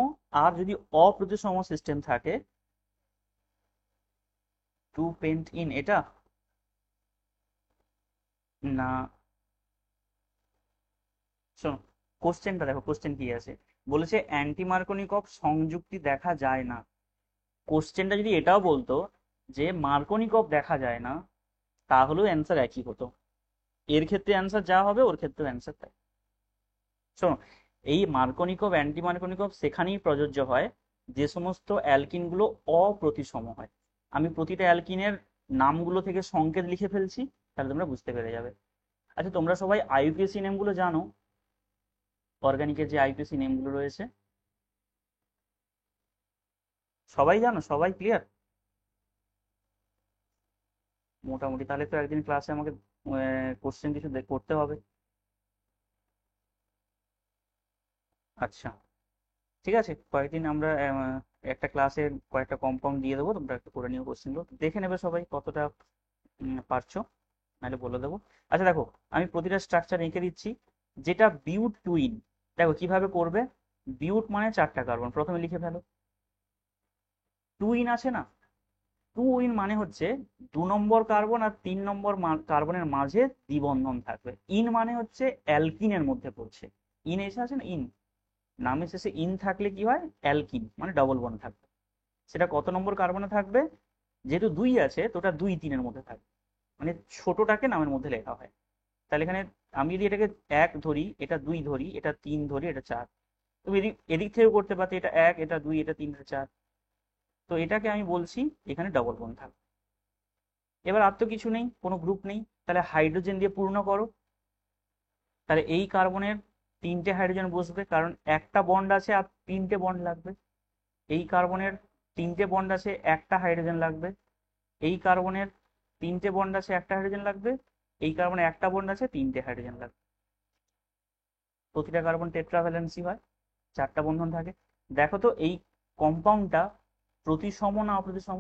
আর যদি অপ্রতিসম সিস্টেম থাকে, টু পেন্ট ইন, এটা না, শোনো, কোশ্চেনটা দেখো, কোশ্চেন কি আছে, বলেছে অ্যান্টি মার্কোনিকভ সংযুক্তি দেখা যায় না। কোশ্চেনটা যদি এটাও বলতো যে মার্কোনিকভ দেখা যায় না, তাহলেও অ্যান্সার একই হতো। এর ক্ষেত্রে অ্যান্সার যা হবে, ওর ক্ষেত্রেও অ্যান্সার তাই। শোনো, এই মার্কোনিকভ অ্যান্টি মার্কোনিকভ সেখানেই প্রযোজ্য হয় যে সমস্ত অ্যালকিন গুলো অপ্রতিসম হয়। আমি প্রতিটা অ্যালকিনের নামগুলো থেকে সংকেত লিখে ফেলছি, তাহলে তোমরা বুঝতে পেরে যাবে। আচ্ছা, তোমরা সবাই IUPAC নেমগুলো জানো? অর্গানিকের যে আইপিসি নেমগুলো রয়েছে সবাই জানো, সবাই ক্লিয়ার মোটামুটি? তাহলে তো একদিন ক্লাসে আমাকে কোশ্চেন কিছু করতে হবে। আচ্ছা, ঠিক আছে, কয়েকদিন আমরা একটা ক্লাসে কয়েকটা কম্পাউন্ড দিয়ে দেবো, তোমরা একটু করে নিও, কোশ্চেনগুলো দেখে নেবে সবাই কতটা পারছো, নাহলে বলে দেবো। আচ্ছা দেখো, আমি প্রতিটা স্ট্রাকচার এঁকে দিচ্ছি। যেটা বিউট টুইন, দেখো কিভাবে করবে। বিউট মানে চারটা কার্বন, প্রথমে লিখে ফেলো। টুইন আছে না, টুইন মানে হচ্ছে 2 নম্বর কার্বন আর 3 নম্বর কার্বনের মাঝে দ্বিবন্ধন থাকবে। ইন মানে হচ্ছে অ্যালকিনের মধ্যে পড়ছে। ইন এসে আছে না, ইন নামের শেষে ইন থাকলে কি হয়, অ্যালকিন মানে ডবল বন্ড থাকবে। সেটা কত নম্বর কার্বনে থাকবে, যেহেতু 2 আছে তো ওটা 2 3-এর মধ্যে থাকবে, মানে ছোটটাকে নামের মধ্যে লেখা হয়। তাহলে এখানে আমি যদি এটাকে 1 ধরি, এটা 2 ধরি, এটা 3 ধরি, এটা 4, তুমি এদিক এদিক থেকেও করতে পারতে, এটা 1, এটা 2, এটা 3, এটা 4। তো এটাকে আমি বলছি এখানে ডবল বন্ড থাকবে। এবার আর তো কিছু নেই, কোনো গ্রুপ নেই, তাহলে হাইড্রোজেন দিয়ে পূর্ণ করো। তাহলে এই কার্বনের 3টে হাইড্রোজেন বসবে, কারণ একটা বন্ড আছে আর 3টে বন্ড লাগবে। এই কার্বনের 3টে বন্ড আছে, একটা হাইড্রোজেন লাগবে। এই কার্বনের 3টে বন্ড আছে, একটা হাইড্রোজেন লাগবে। এই কার্বনে একটা বন্ড আছে, 3টে হাইড্রোজেন লাগবে। প্রতিটা কার্বন টেট্রাভ্যালেন্সি হয়, 4টা বন্ধন থাকে। দেখো তো এই কম্পাউন্ডটা প্রতিসম না অপ্রতিসম?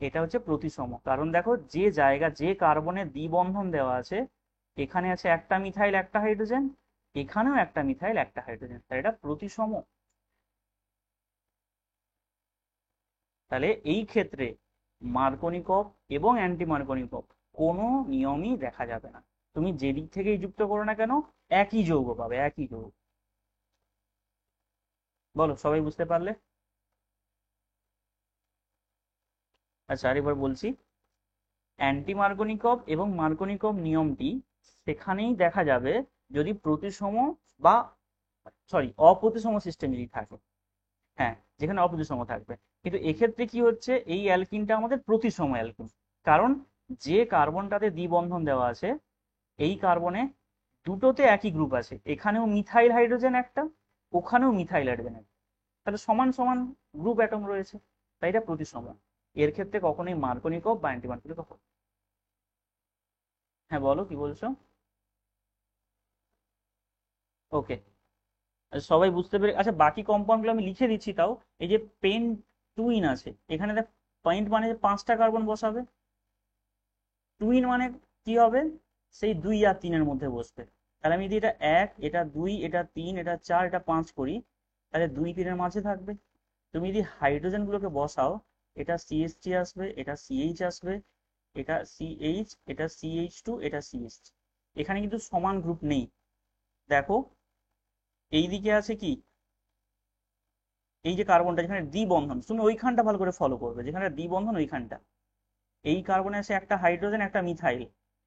এটা হচ্ছে প্রতিসম, কারণ দেখো যে জায়গা যে কার্বনে দ্বিবন্ধন দেওয়া আছে, এখানে আছে একটা মিথাইল একটা হাইড্রোজেন, এখানেও একটা মিথাইল একটা হাইড্রোজেন, তাহলে এটা প্রতিসম। তাহলে এই ক্ষেত্রে মার্কনিকভ এবং অ্যান্টি মার্কনিকভ কোনো নিয়মই দেখা যাবে না। তুমি যেদিক থেকেই যুক্ত করো না কেন, একই যৌগ পাবে, একই যৌগ। বলো সবাই বুঝতে পারলে? আচ্ছা আরেকবার বলছি, অ্যান্টি মার্কনিকভ এবং মার্কনিকভ নিয়মটি সেখানেই দেখা যাবে যদি প্রতিসম বা সরি অপ্রতিসম সিস্টেম যদি থাকে। হ্যাঁ, যেখানে অপ্রতিসম থাকবে। কিন্তু এক্ষেত্রে কি হচ্ছে, এই অ্যালকিনটা আমাদের প্রতিসম অ্যালকিন, কারণ যে কার্বনটাতে দ্বিবন্ধন দেওয়া আছে, এই কার্বনে দুটোতে একই গ্রুপ আছে, এখানেও মিথাইল হাইড্রোজেন একটা, ওখানেও মিথাইল হাইড্রোজেন একটা, তাহলে সমান সমান গ্রুপ অ্যাটম রয়েছে, তাই এটা প্রতিসম। এর ক্ষেত্রে কখনোই মার্কনিকভ বা অ্যান্টি মার্কনিকভ হবে। হ্যাঁ বলো কি বলছো? ওকে, সবাই বুঝতে পেরে, আচ্ছা বাকি কম্পাউন্ড গুলো আমি লিখে দিচ্ছি তাও। এই যে পেন টুইন আছে, এখানে দেখ, পয়েন্ট মানে 5টা কার্বন বসাবে। টুইন মানে কি হবে, সেই 2 আর 3-এর মধ্যে বসবে। তাহলে আমি যদি এটা 1, এটা 2, এটা 3, এটা 4, এটা 5 করি, তাহলে 2 3-এর মাঝে থাকবে। তুমি যদি হাইড্রোজেন গুলোকে বসাও, এটা CH3 আসবে, এটা CH আসবে, এটা CH, এটা CH2, এটা CH। এখানে কিন্তু সমান গ্রুপ নেই। দেখো এইদিকে আছে কি, এই যে কার্বনটা যেখানে দ্বিবন্ধন, তুমি ওইখানটা ভালো করে ফলো করবে, যেখানে দ্বিবন্ধন ওইখানটা। এই কার্বনে আছে একটা হাইড্রোজেন একটা মিথাইল,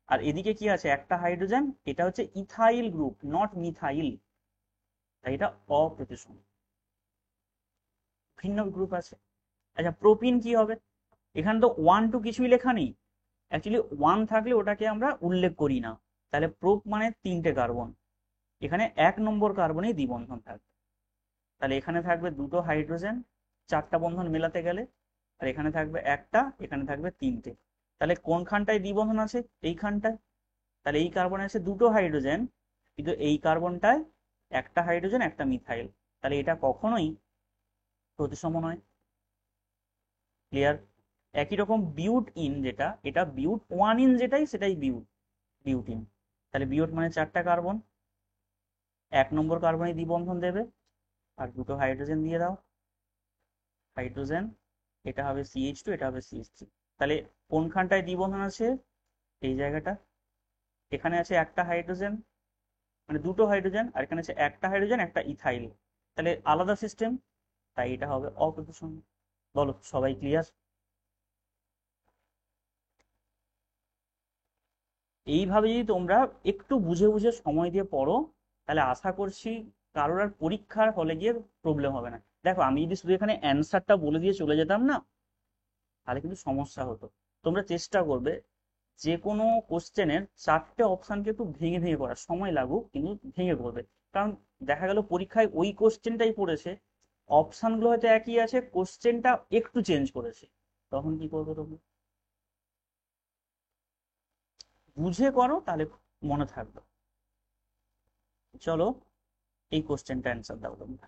আর এদিকে কি আছে, একটা হাইড্রোজেন, এটা হচ্ছে ইথাইল গ্রুপ, নট মিথাইল, তাই এটা অপ্রতিসম, ভিন্ন গ্রুপ আছে। আচ্ছা প্রোপিন কি হবে, এখানে তো 1 2 কিছুই লেখা নেই, অ্যাকচুয়ালি 1 থাকলে ওটাকে আমরা উল্লেখ করি না। তাহলে প্রোপ মানে 3টে কার্বন, এখানে 1 নম্বর কার্বনেই দ্বিবন্ধন থাকবে। তাহলে এখানে থাকবে দুটো হাইড্রোজেন, 4টা বন্ধন মেলাতে গেলে, আর এখানে থাকবে একটা, এখানে থাকবে 3টে। তাহলে কোনখানটায় দ্বিবন্ধন আছে, এইখানটায়। তাহলে এই কার্বনে আছে দুটো হাইড্রোজেন, কিন্তু এই কার্বনটায় একটা হাইড্রোজেন একটা মিথাইল, তাহলে এটা কখনোই প্রতিসম নয়। ক্লিয়ার? একই রকম বিউট ইন যেটা, এটা বিউট 1 ইন যেটাই সেটাই বিউট, বিউটিন। তাহলে বিউট মানে 4টা কার্বন, 1 নম্বর কার্বনে দ্বিবন্ধন দেবে, আর দুটো হাইড্রোজেন দিয়ে দাও, হাইড্রোজেন, এটা হবে CH2, এটা হবে CH3। তাহলে কোনখানটায় দ্বিবন্ধন আছে, এই জায়গাটা। এখানে আছে একটা হাইড্রোজেন, মানে দুটো হাইড্রোজেন, আর এখানে আছে একটা হাইড্রোজেন একটা ইথাইল, তাহলে আলাদা সিস্টেম, তাই এটা হবে অপ্রতিসম। বলো সবাই ক্লিয়ার? এইভাবে যদি তোমরা একটু বুঝে বুঝে সময় দিয়ে পড়ো, তাহলে আশা করছি কারোর আর পরীক্ষার হলে গিয়ে প্রবলেম হবে না। দেখো আমি যদি শুধু এখানে অ্যান্সারটা বলে দিয়ে চলে যেতাম না, তাহলে কিন্তু সমস্যা হতো। তোমরা চেষ্টা করবে যে কোনো কোশ্চেনের চারটে অপশানকে একটু ভেঙে ভেঙে করা, সময় লাগুক কিন্তু ভেঙে করবে। কারণ দেখা গেল পরীক্ষায় ওই কোশ্চেনটাই পড়েছে, অপশানগুলো হয়তো একই আছে, কোশ্চেনটা একটু চেঞ্জ করেছে, তখন কি করবে তুমি? বুঝে করো, তাহলে মনে থাকবে। চলো এই কোশ্চেনটা অ্যান্সার দাও তোমরা।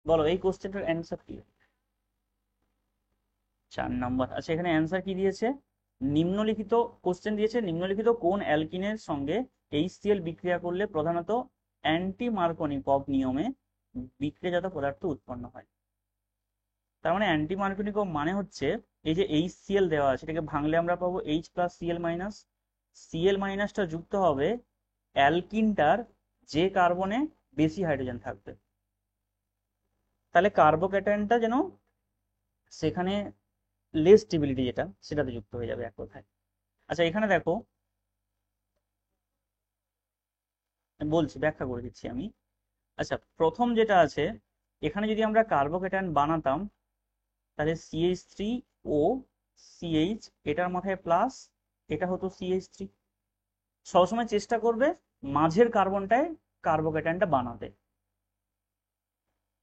বলো এই কোশ্চেনটার অ্যান্সার কি? 4 নম্বর। আচ্ছা, এখানে অ্যান্সার কি দিয়েছে? নিম্নলিখিত কোশ্চেন দিয়েছে, নিম্নলিখিত কোন অ্যালকিনের সঙ্গে HCl বিক্রিয়া করলে প্রধানত অ্যান্টি মার্কোনিকভ নিয়মে বিক্রিয়াজাত পদার্থ উৎপন্ন হয়। তার মানে অ্যান্টি মার্কোনিকভ মানে হচ্ছে এই যে HCl দেওয়া আছে, এটাকে ভাঙলে আমরা পাবো H+Cl-, Cl মাইনাসটা যুক্ত হবে অ্যালকিনটার যে কার্বনে বেশি হাইড্রোজেন থাকবে, তাহলে কার্বোক্যাটায়নটা যেন সেখানে লেস স্টেবিলিটি যেটা সেটাতে যুক্ত হয়ে যাবে এক কথায়। আচ্ছা এখানে দেখো, আমি বলছি, ব্যাখ্যা করে দিচ্ছি আমি। আচ্ছা, প্রথম যেটা আছে, এখানে যদি আমরা কার্বোক্যাটায়ন বানাতাম, তাহলে CH3O CH, এটার মাথায় প্লাস, এটা হতো CH3। সবসময় চেষ্টা করবে মাঝের কার্বনটায় কার্বোক্যাটায়নটা বানাতে।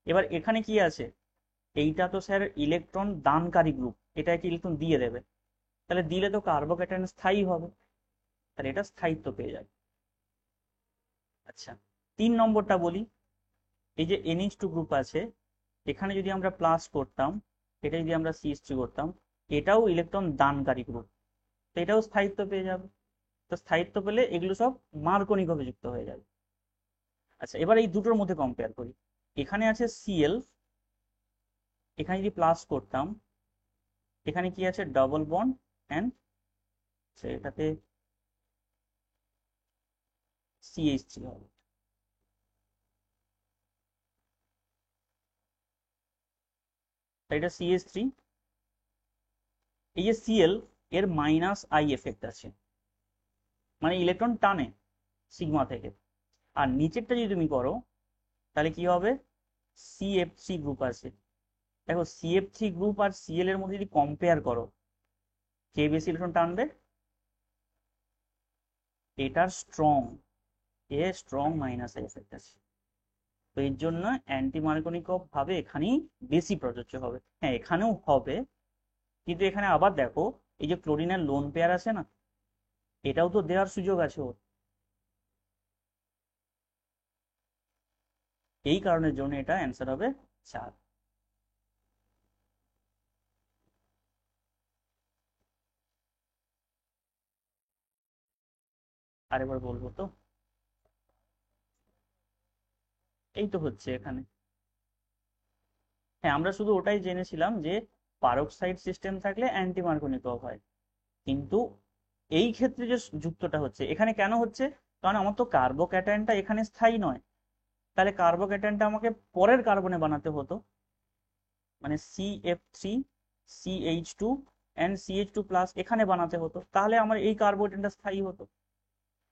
এবার এখানে কি আছে, এইটা তো স্যার ইলেকট্রন দানকারী গ্রুপ, এটা কি ইলেকট্রন দিয়ে দেবে, তাহলে দিলে তো কার্বোক্যাটায়ন স্থায়ী হবে, তাহলে এটা স্থায়িত্ব পেয়ে যাবে। আচ্ছা, 3 নম্বরটা বলি। এই যে NH2 গ্রুপ আছে, এখানে যদি আমরা প্লাস করতাম, এটা যদি আমরা CH3 করতাম, এটাও ইলেকট্রন দানকারী গ্রুপ, তো এটাও স্থায়িত্ব পেয়ে যাবে। তো স্থায়িত্ব পেলে এগুলো সব মার্কনিকভাবে যুক্ত হয়ে যাবে। আচ্ছা, এবার এই দুটোর মধ্যে কম্পেয়ার করি। এখানে আছে Cl, এখানে যদি প্লাস করতাম, এখানে কি আছে, ডবল বন্ড অ্যান্ড এটাতে CH3 হবে। তাই এটা CH3। এই যে Cl, এর -I এফেক্ট আছে, মানে ইলেকট্রন টানে সিগমা থেকে। আর নিচেরটা যদি তুমি করো, তাহলে কি হবে, CF3 গ্রুপ আছে। দেখো CF3 গ্রুপ আর Cl এর মধ্যে যদি কম্পেয়ার করো, কে বেশি ইলেকট্রন টানবে? এটার strong, a strong -I effect আছে। তো এর জন্য অ্যান্টি মার্কোনিকভ ভাবে এখানেই বেশি প্রযোজ্য হবে। হ্যাঁ, এখানেও হবে, কিন্তু এখানে আবার দেখো, এই যে ক্লোরিনের লোন পেয়ার আছে না, এটাও তো দেওয়ার সুযোগ আছে ওর। এই কারণের জন্য এটা অ্যান্সার হবে 4। আরেকবার বলবো তো? এই তো হচ্ছে এখানে। হ্যাঁ, আমরা শুধু ওটাই জেনেছিলাম যে পারক্সাইড সিস্টেম থাকলে অ্যান্টি মার্কোনিকভ হয়, কিন্তু এই ক্ষেত্রে যে যুক্তটা হচ্ছে এখানে কেন হচ্ছে, কারণ আমার তো কার্বোক্যাটায়নটা এখানে স্থায়ী নয়, তাহলে কার্বোক্যাটায়নটা আমাকে পরের কার্বনে বানাতে হতো, মানে CF3CH2 অ্যান্ড CH2+ এখানে বানাতে হতো, তাহলে আমার এই কার্বোক্যাটায়নটা স্থায়ী হতো।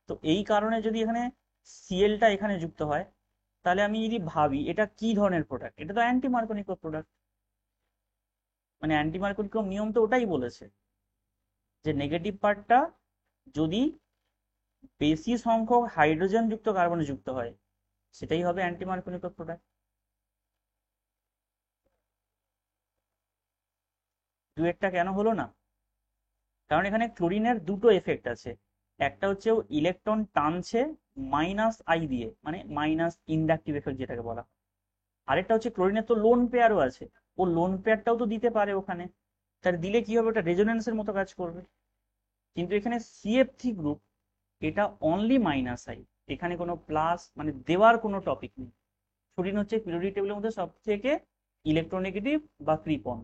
তো এই কারণে যদি এখানে Clটা এখানে যুক্ত হয়, তাহলে আমি যদি ভাবি এটা কি ধরনের প্রোডাক্ট, এটা তো অ্যান্টি মার্কোনিকভ প্রোডাক্ট। মানে অ্যান্টি মার্কোনিকভ নিয়ম তো ওটাই বলেছে যে নেগেটিভ পার্টটা যদি বেশি সংখ্যক হাইড্রোজেন যুক্ত কার্বনে যুক্ত হয়, সেটাই হবে অ্যান্টি মার্কোনিকভ প্রোডাক্ট। ডুয়েটটা কেন হলো না? কারণ এখানে ক্লোরিনের দুটো এফেক্ট আছে। একটা হচ্ছে ও ইলেকট্রন টানছে -I দিয়ে, মানে মাইনাস ইন্ডাকটিভ এফেক্ট যেটাকে বলা হয়। আরেকটা হচ্ছে ক্লোরিনের তো লোন পেয়ারও আছে, ও লোন পেয়ারটাও তো দিতে পারে ওখানে, তার দিলে কি হবে, ওটা রেজোনেন্সের মতো কাজ করবে। কিন্তু এখানে CF3 গ্রুপ, এটা অনলি -I, এখানে কোনো প্লাস মানে দেওয়ার কোনো টপিক নেই। ফ্লুরিন হচ্ছে পিরিয়ডিক টেবিলের মধ্যে সব থেকে ইলেকট্রোনেগেটিভ বা কৃপণ।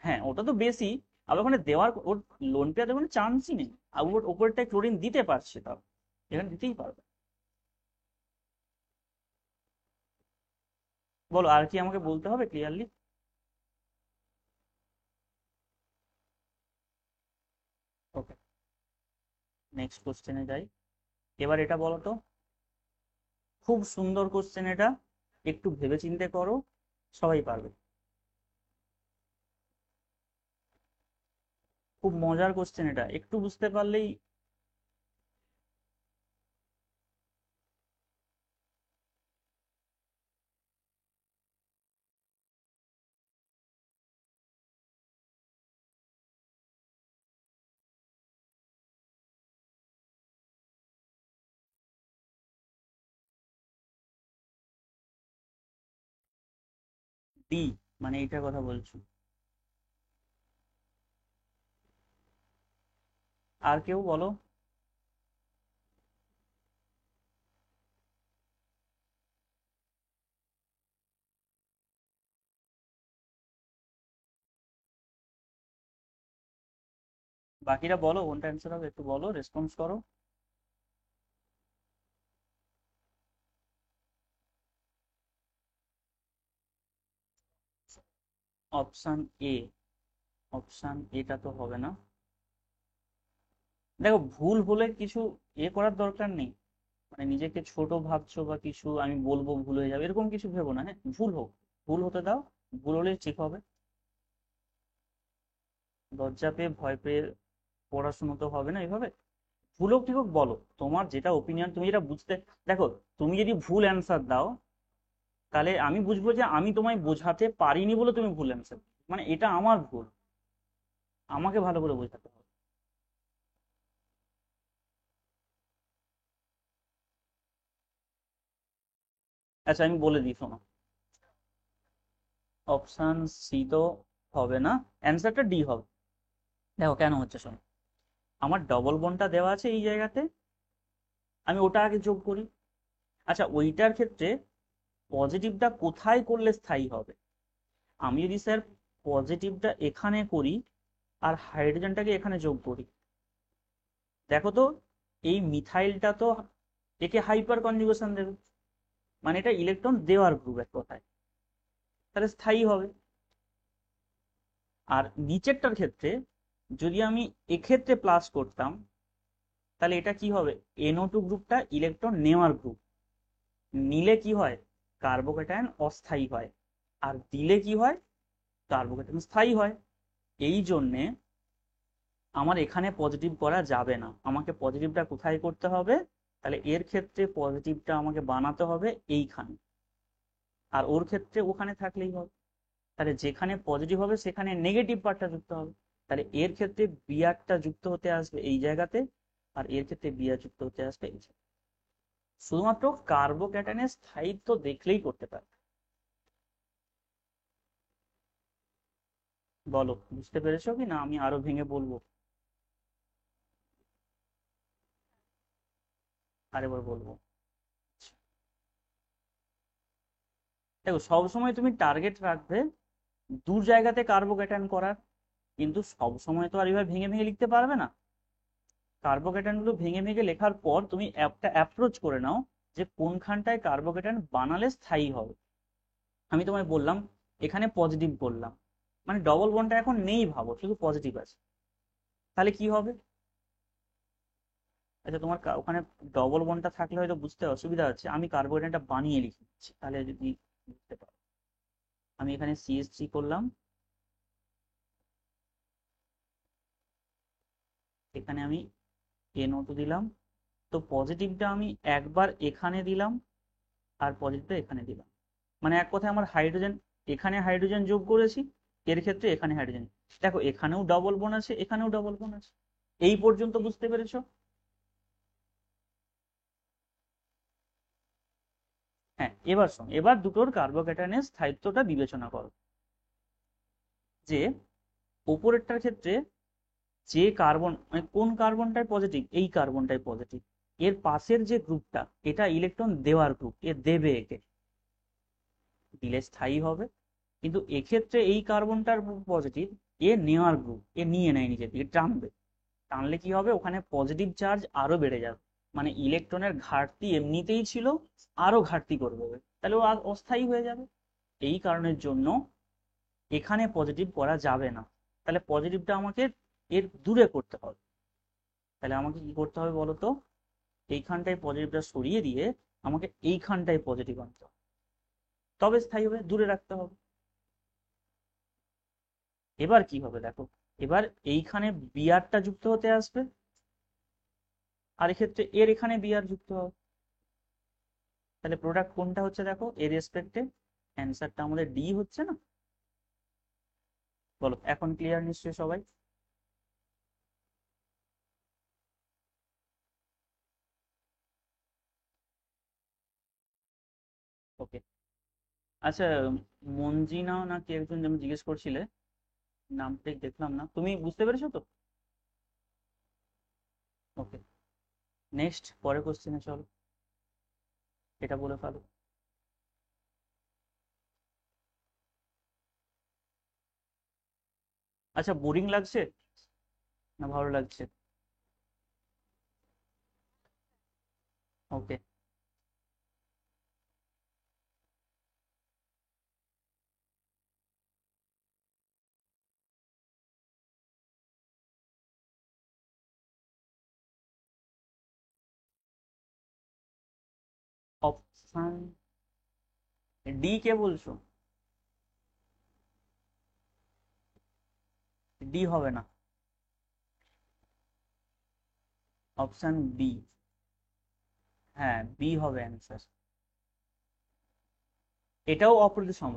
হ্যাঁ, ওটা তো বেশি, আবার ওখানে দেওয়ার ওর লোন পেয়ে দেওয়ার কোনো চান্সই নেই, আর ওর ওপরটায় ক্লোরিন দিতে পারছে, তাও এখানে দিতেই পারবে। বলো আর কি আমাকে বলতে হবে ক্লিয়ারলি। ওকে, নেক্সট কোশ্চেনে যাই। এবার এটা বলো তো, খুব সুন্দর কোশ্চেন এটা, একটু ভেবেচিন্তে করো, সবাই পারবে। খুব মজার কোশ্চেন এটা, একটু বুঝতে পারলেই। ডি, মানে এইটার কথা বলছো? আর কেউ বলো। বাকিরা বলো কোনটা অ্যান্সার হবে, একটু বলো, রেসপন্স করো। অপশন এ, অপশন এটা তো হবে না। দেখো ভুল হলে কিছু করার দরকার নেই, মানে নিজেকে ছোট ভাবছো বা কিছু আমি বলবো ভুল হয়ে যাবে এরকম কিছু ভেবো না, হ্যাঁ ভুল হোক, ভুল হতে দাও, ভুল হলে ঠিক হবে। লজ্জা পেয়ে ভয় পেয়ে পড়াশুনো তো হবে না এইভাবে। ভুল হোক ঠিক হোক বলো, তোমার যেটা ওপিনিয়ন, তুমি যেটা বুঝতে, দেখো তুমি যদি ভুল অ্যান্সার দাও তাহলে আমি বুঝবো যে আমি তোমায় বোঝাতে পারিনি বলে তুমি ভুল অ্যান্সার, মানে এটা আমার ভুল, আমাকে ভালো করে বোঝাতে হবে। আচ্ছা আমি বলে দিই শোনো, অপশন সি তো হবে না, অ্যান্সারটা ডি হবে। দেখো কেন হচ্ছে শোনো, আমার ডবল বনটা দেওয়া আছে এই জায়গাতে, আমি ওটা আগে যোগ করি। আচ্ছা ওইটার ক্ষেত্রে পজিটিভটা কোথায় করলে স্থায়ী হবে, আমি যদি স্যার পজিটিভটা এখানে করি আর হাইড্রোজেনটাকে এখানে যোগ করি, দেখো তো এই মিথাইলটা তো একে হাইপার কনজুগেশন দেবে, মানে এটা ইলেকট্রন দেওয়ার গ্রুপ এক কথায়, তাহলে স্থায়ী হবে। আর নিচেরটার ক্ষেত্রে যদি আমি এক্ষেত্রে প্লাস করতাম, তাহলে এটা কি হবে, NO2 গ্রুপটা ইলেকট্রন নেওয়ার গ্রুপ, নিলে কি হয় কার্বোক্যাটায়ন অস্থায়ী হয়, আর দিলে কি হয় কার্বোক্যাটায়ন স্থায়ী হয়। এই জন্যে আমার এখানে পজিটিভ করা যাবে না, আমাকে পজিটিভটা কোথায় করতে হবে, তাহলে এর ক্ষেত্রে পজিটিভটা আমাকে বানাতে হবে এইখানে, আর ওর ক্ষেত্রে ওখানে থাকলেই হবে। তাহলে যেখানে পজিটিভ হবে সেখানে নেগেটিভ পার্টটা যুক্ত হবে, তাহলে এর ক্ষেত্রে বিআরটা যুক্ত হতে আসবে এই জায়গাতে, আর এর ক্ষেত্রে বিআর যুক্ত হতে আসবে এই জায়গায়। শুধুমাত্র কার্বোক্যাটায়নের স্থায়িত্ব দেখলেই করতে পারে। বলো বুঝতে পেরেছো কি না, আমি আরো ভেঙে বলবো? আরেকবার বলবো। দেখো সবসময় তুমি টার্গেট রাখবে দু জায়গাতে কার্বোক্যাটায়ন করার, কিন্তু সবসময় তো আর এভাবে ভেঙে ভেঙে লিখতে পারবে না। কার্বোক্যাটায়ন গুলো ভেঙে ভেঙে লেখার পর তুমি একটা অ্যাপ্রোচ করে নাও যে কোনখানটায় কার্বোক্যাটায়ন বানালে স্থায়ী হবে। আমি তোমায় বললাম এখানে পজিটিভ করলাম, মানে ডবল বন্ডটা এখন নেই ভাবো, শুধু পজিটিভ আছে, তাহলে কি হবে? আচ্ছা তোমার ওখানে ডবল বন্ডটা থাকলে হয়তো বুঝতে অসুবিধা হচ্ছে, আমি কার্বোহাইড্রেটটা বানিয়ে লিখে দিচ্ছি তাহলে যদি বুঝতে পারো। আমি এখানে CH3 করলাম, এখানে আমি NO2 দিলাম, তো পজিটিভটা আমি একবার এখানে দিলাম আর পজিটিভটা এখানে দিলাম, মানে এক কথায় আমার হাইড্রোজেন, এখানে হাইড্রোজেন যোগ করেছি, এর ক্ষেত্রে এখানে হাইড্রোজেন, দেখো এখানেও ডবল বোন আছে এখানেও ডবল বোন আছে। এই পর্যন্ত বুঝতে পেরেছো? হ্যাঁ এবার শোনো, এবার দুটোর কার্বোক্যাটায়নের স্থায়িত্বটা বিবেচনা করো, যে ওপরেরটার ক্ষেত্রে যে কার্বন, মানে কোন কার্বনটাই পজিটিভ, এই কার্বনটাই পজিটিভ, এর পাশের যে গ্রুপটা এটা ইলেকট্রন দেওয়ার গ্রুপ, এ দেবে একে, দিলে স্থায়ী হবে। কিন্তু এক্ষেত্রে এই কার্বনটার পজিটিভ, এ নেওয়ার গ্রুপ, এ নিয়ে নেয় নিজের দিকে, টানবে। টানলে কি হবে, ওখানে পজিটিভ চার্জ আরো বেড়ে যাবে, মানে ইলেকট্রনের ঘাটতি এমনিতেই ছিল, আরো ঘাটতি করবে, তাহলে ও অস্থায়ী হয়ে যাবে। এই কারণের জন্য এখানে পজিটিভ করা যাবে না। তাহলে পজিটিভটা আমাকে এর দূরে করতে হবে। তাহলে আমাকে কি করতে হবে বলো তো, এইখানটায় পজিটিভটা সরিয়ে দিয়ে আমাকে এইখানটায় পজিটিভ আনতে হবে, তবে স্থায়ী হবে, দূরে রাখতে হবে। এবার কি হবে দেখো, এবার এইখানে বিআরটা যুক্ত হতে আসবে, আর এক্ষেত্রে এর এখানে বিআর যুক্ত হবে। তাহলে প্রোডাক্ট কোনটা হচ্ছে দেখো, এর রেসপেক্টে অ্যান্সারটা আমাদের ডি হচ্ছে না? বলো, এখন ক্লিয়ার নিশ্চয়ই সবাই? ওকে। আচ্ছা, মঞ্জিনা না কে একজন যেন জিজ্ঞেস করছিলে, নামটা ঠিক দেখলাম না, তুমি বুঝতে পেরেছো তো? ওকে, নেক্সট পরের কোশ্চেনে চলো, এটা বলে ফেলো। আচ্ছা, বোরিং লাগছে না ভালো লাগছে? ওকে। অপশন ডি কে বলছো? ডি হবে না, অপশন বি। হ্যাঁ, বি হবে অ্যান্সার। এটাও অপ্রতিসম,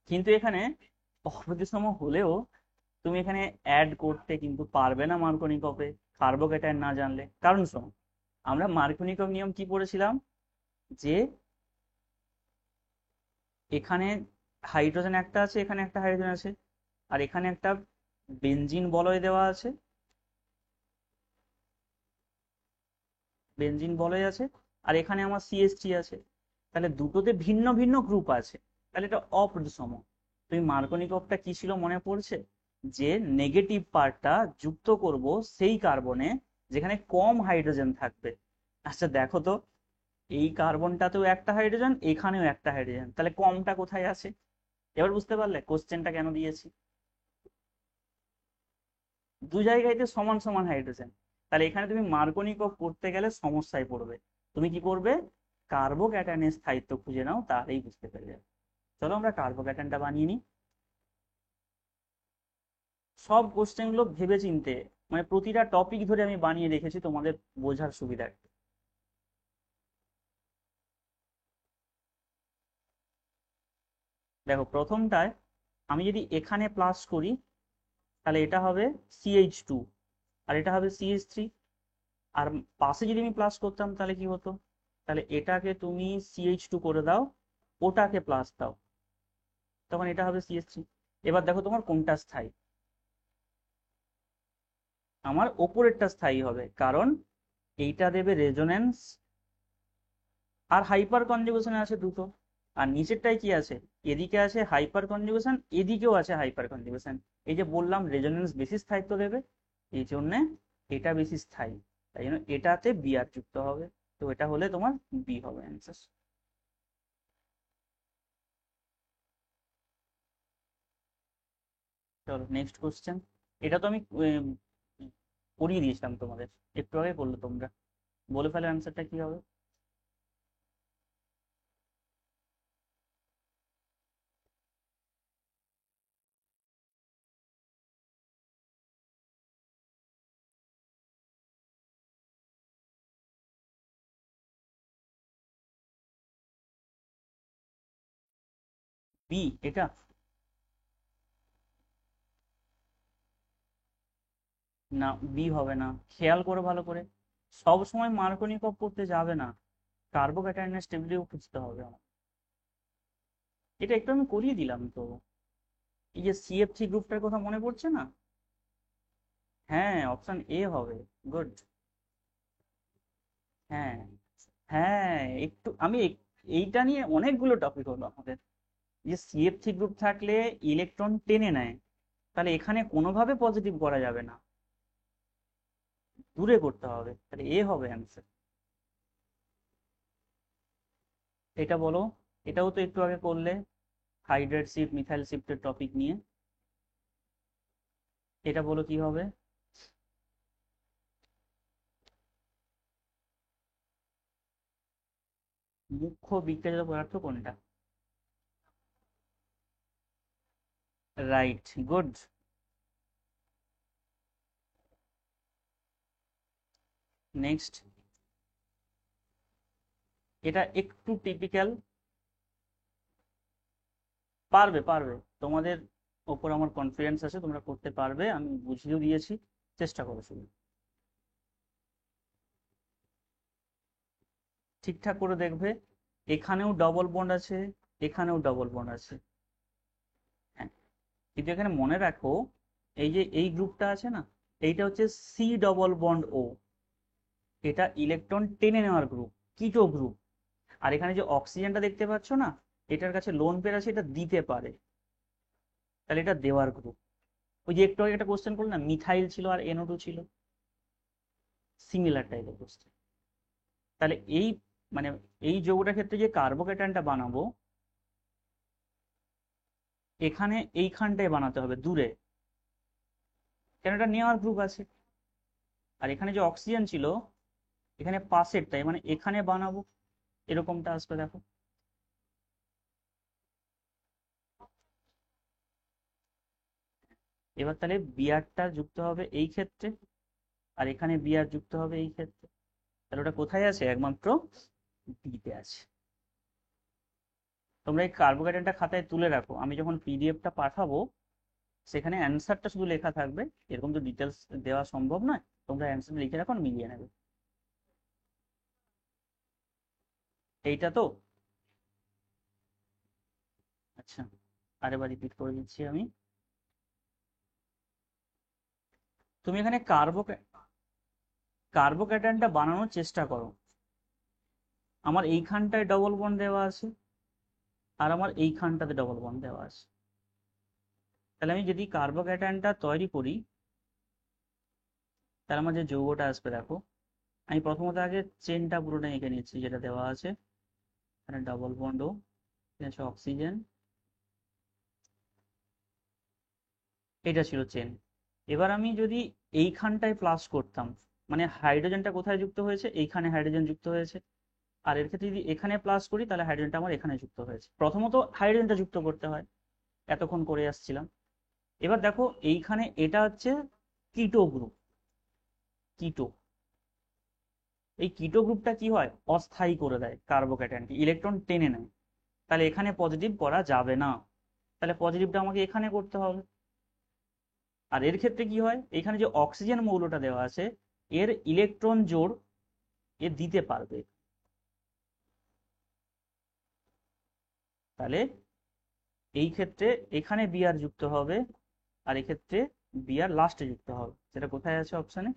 কিন্তু এখানে অপ্রতিসম হলেও তুমি এখানে অ্যাড করতে কিন্তু পারবে না মার্কোনিকপে, কার্বোক্যাটায়ন না জানলে। কারণ শোনো, আমরা মার্কোনিকপ নিয়ম কি পড়েছিলাম, যে এখানে হাইড্রোজেন একটা আছে, এখানে একটা হাইড্রোজেন আছে, আর এখানে একটা বেনজিন বলয় দেওয়া আছে, বেনজিন বলয় আছে, আর এখানে আমার সিএস3 আছে। তাহলে দুটোতে ভিন্ন ভিন্ন গ্রুপ আছে, তাহলে এটা অপ্রতিসম। তুমি মার্কোনিকপটা কি ছিল মনে পড়ছে, যে নেগেটিভ পার্টটা যুক্ত করব সেই কার্বনে যেখানে কম হাইড্রোজেন থাকবে। আচ্ছা দেখো তো, এই কার্বনটাতেও একটা হাইড্রোজেন, এখানেও একটা হাইড্রোজেন, তাহলে কমটা কোথায় আছে? এবার বুঝতে পারলে কোশ্চেনটা কেন দিয়েছি? দু জায়গায় সমান সমান হাইড্রোজেন, তাহলে এখানে তুমি মার্কোনিকপ করতে গেলে সমস্যায় পড়বে। তুমি কি করবে, কার্বোক্যাটায়নের স্থায়িত্ব খুঁজে নাও, তাহলেই বুঝতে পেরে যাবে। চলো আমরা কার্বোক্যাটায়নটা বানিয়ে নিই। সব কোশ্চেন গুলো ভেবে চিনতে, মানে প্রতিটা টপিক ধরে আমি বানিয়ে রেখেছি তোমাদের বোঝার সুবিধার্থে। দেখো, প্রথমটায় আমি যদি এখানে প্লাস করি, তাহলে এটা হবে CH2, আর এটা হবে CH3। আর পাশে যদি আমি প্লাস করতাম তাহলে কি হতো, তাহলে এটাকে তুমি CH2 করে দাও, ওটাকে প্লাস দাও, তখন এটা হবে CH3। এবার দেখো তোমার কোনটা স্থায়ী। আমার ওপরেরটা স্থায়ী হবে, কারণ এইটা দেবে রেজোনেন্স, আর হাইপার কনজুগেশনে আছে দুটো। আর নিচেরটাই কি আছে, এদিকে আছে হাইপার কনজুগেশন, এদিকেও আছে হাইপার কনজুগেশন। এই যে বললাম রেজোনেন্স বেশি স্থায়িত্ব দেবে, এই জন্য এটা বেশি স্থায়ী, তাই জন্য এটাতে বিআর যুক্ত হবে। তো এটা হলে তোমার বি হবে অ্যান্সার। চলো নেক্সট কোশ্চেন। এটা তো আমি করিয়ে দিয়েছিলাম তোমাদের, একটু আগে করলে তোমরা, বলে ফেলো অ্যান্সারটা কি হবে। বি এটা? না, বি হবে না, খেয়াল করো ভালো করে। সব সময় মার্কোনিকভ করতে যাবে না, কার্বোক্যাটায়নের স্টেবিলিটিও খুঁজতে হবে আমার। এটা একটু আমি করিয়ে দিলাম তো। এই যে CF3 গ্রুপটার কথা মনে পড়ছে না? হ্যাঁ, অপশন এ হবে। গুড। হ্যাঁ, হ্যাঁ, একটু আমি এইটা নিয়ে অনেকগুলো টপিক হলো আমাদের, যে CF3 গ্রুপ থাকলে ইলেকট্রন টেনে নেয়, তাহলে এখানে কোনোভাবে পজিটিভ করা যাবে না, দূরে করতে হবে, তাহলে এ হবে অ্যান্সার। এটা বলো, এটাও তো একটু আগে করলে, হাইড্রেট শিফট মিথাইল শিফটের টপিক নিয়ে। এটা বলো কি হবে? মুখ্য বিক্রিয়াজাত পদার্থ কোনটা? Right, good. নেক্সট, এটা একটু টিপিক্যাল, পারবে পারবে, তোমাদের ওপর আমার কনফিডেন্স আছে, তোমরা করতে পারবে, আমি বুঝিয়েও দিয়েছি, চেষ্টা করো শুধু ঠিকঠাক করে দেখবে। এখানেও ডবল বন্ড আছে, এখানেও ডবল বন্ড আছে। হ্যাঁ, কিন্তু এখানে মনে রাখো, এই যে এই গ্রুপটা আছে না, এইটা হচ্ছে C ডবল বন্ড O, এটা ইলেকট্রন টেনে নেওয়ার গ্রুপ, কিটো গ্রুপ। আর এখানে যে অক্সিজেনটা দেখতে পাচ্ছ না, এটার কাছে লোন পেয়ার আছে, এটা দিতে পারে, তাহলে এটা দেওয়ার গ্রুপ। ওই যে একটু আগে একটা কোশ্চেন করলো না, মিথাইল ছিল আর NO2 ছিল, সিমিলার টাইপের কোশ্চেন। তাহলে এই মানে এই যৌগটার ক্ষেত্রে যে কার্বোক্যাটায়নটা বানাবো, এখানে এইখানটায় বানাতে হবে দূরে, কেন এটা নেওয়ার গ্রুপ আছে। আর এখানে যে অক্সিজেন ছিল, এখানে পাশেরটাই, মানে এখানে বানাবো, এরকমটা আসবে দেখো। এবার তাহলে বিআরটা যুক্ত হবে এই ক্ষেত্রে, আর এখানে বিআর যুক্ত হবে এই ক্ষেত্রে, তাহলে ওটা কোথায় আছে? একমাত্র ডিতে আছে। তোমরা এই কার্বোহাইড্রেটটা খাতায় তুলে রাখো, আমি যখন পিডিএফটা পাঠাবো সেখানে অ্যান্সারটা শুধু লেখা থাকবে, এরকম তো ডিটেলস দেওয়া সম্ভব নয়, তোমরা অ্যান্সার লিখে রাখো, মিলিয়ে নেবে। এইটা তো, আচ্ছা, আরেবার রিপিট করে দিচ্ছি আমি। তুমি এখানে কার্বোক্যাটায়নটা বানানোর চেষ্টা করো। আমার এইখানটায় ডবল বন্ড দেওয়া আছে, আর আমার এইখানটাতে ডবল বন্ড দেওয়া আছে, তাহলে আমি যদি কার্বোক্যাটায়নটা তৈরি করি, তার আমার যে যৌগটা আসবে দেখো, আমি প্রথমত আগে চেনটা পুরোটা এঁকে নিচ্ছি, যেটা দেওয়া আছে, এখানে ডবল বন্ড ও, এখানে আছে অক্সিজেন, এটা ছিল চেন। এবার আমি যদি এইখানটায় প্লাস করতাম, মানে হাইড্রোজেনটা কোথায় যুক্ত হয়েছে? এইখানে হাইড্রোজেন যুক্ত হয়েছে। আর এর ক্ষেত্রে যদি এখানে প্লাস করি, তাহলে হাইড্রোজেনটা আমার এখানে যুক্ত হয়েছে। প্রথমত হাইড্রোজেনটা যুক্ত করতে হয়, এতক্ষণ করে আসছিলাম। এবার দেখো এইখানে এটা হচ্ছে কিটো গ্রুপ, কিটো। এই কিটো গ্রুপটা কি হয়? অস্থায়ী করে দেয় কার্বোক্যাটায়নকে, ইলেকট্রন টেনে নেয়, তাহলে এখানে পজিটিভ করা যাবে না, তাহলে পজিটিভটা আমাকে এখানে করতে হবে। আর এর ক্ষেত্রে কি হয়? এখানে যে অক্সিজেন মৌলটা দেওয়া আছে, এর ইলেকট্রন জোড় এ দিতে পারবে, তাহলে এই ক্ষেত্রে এখানে বিআর যুক্ত হবে, আর এক্ষেত্রে বিআর লাস্টে যুক্ত হবে, সেটা কোথায় আছে অপশানে?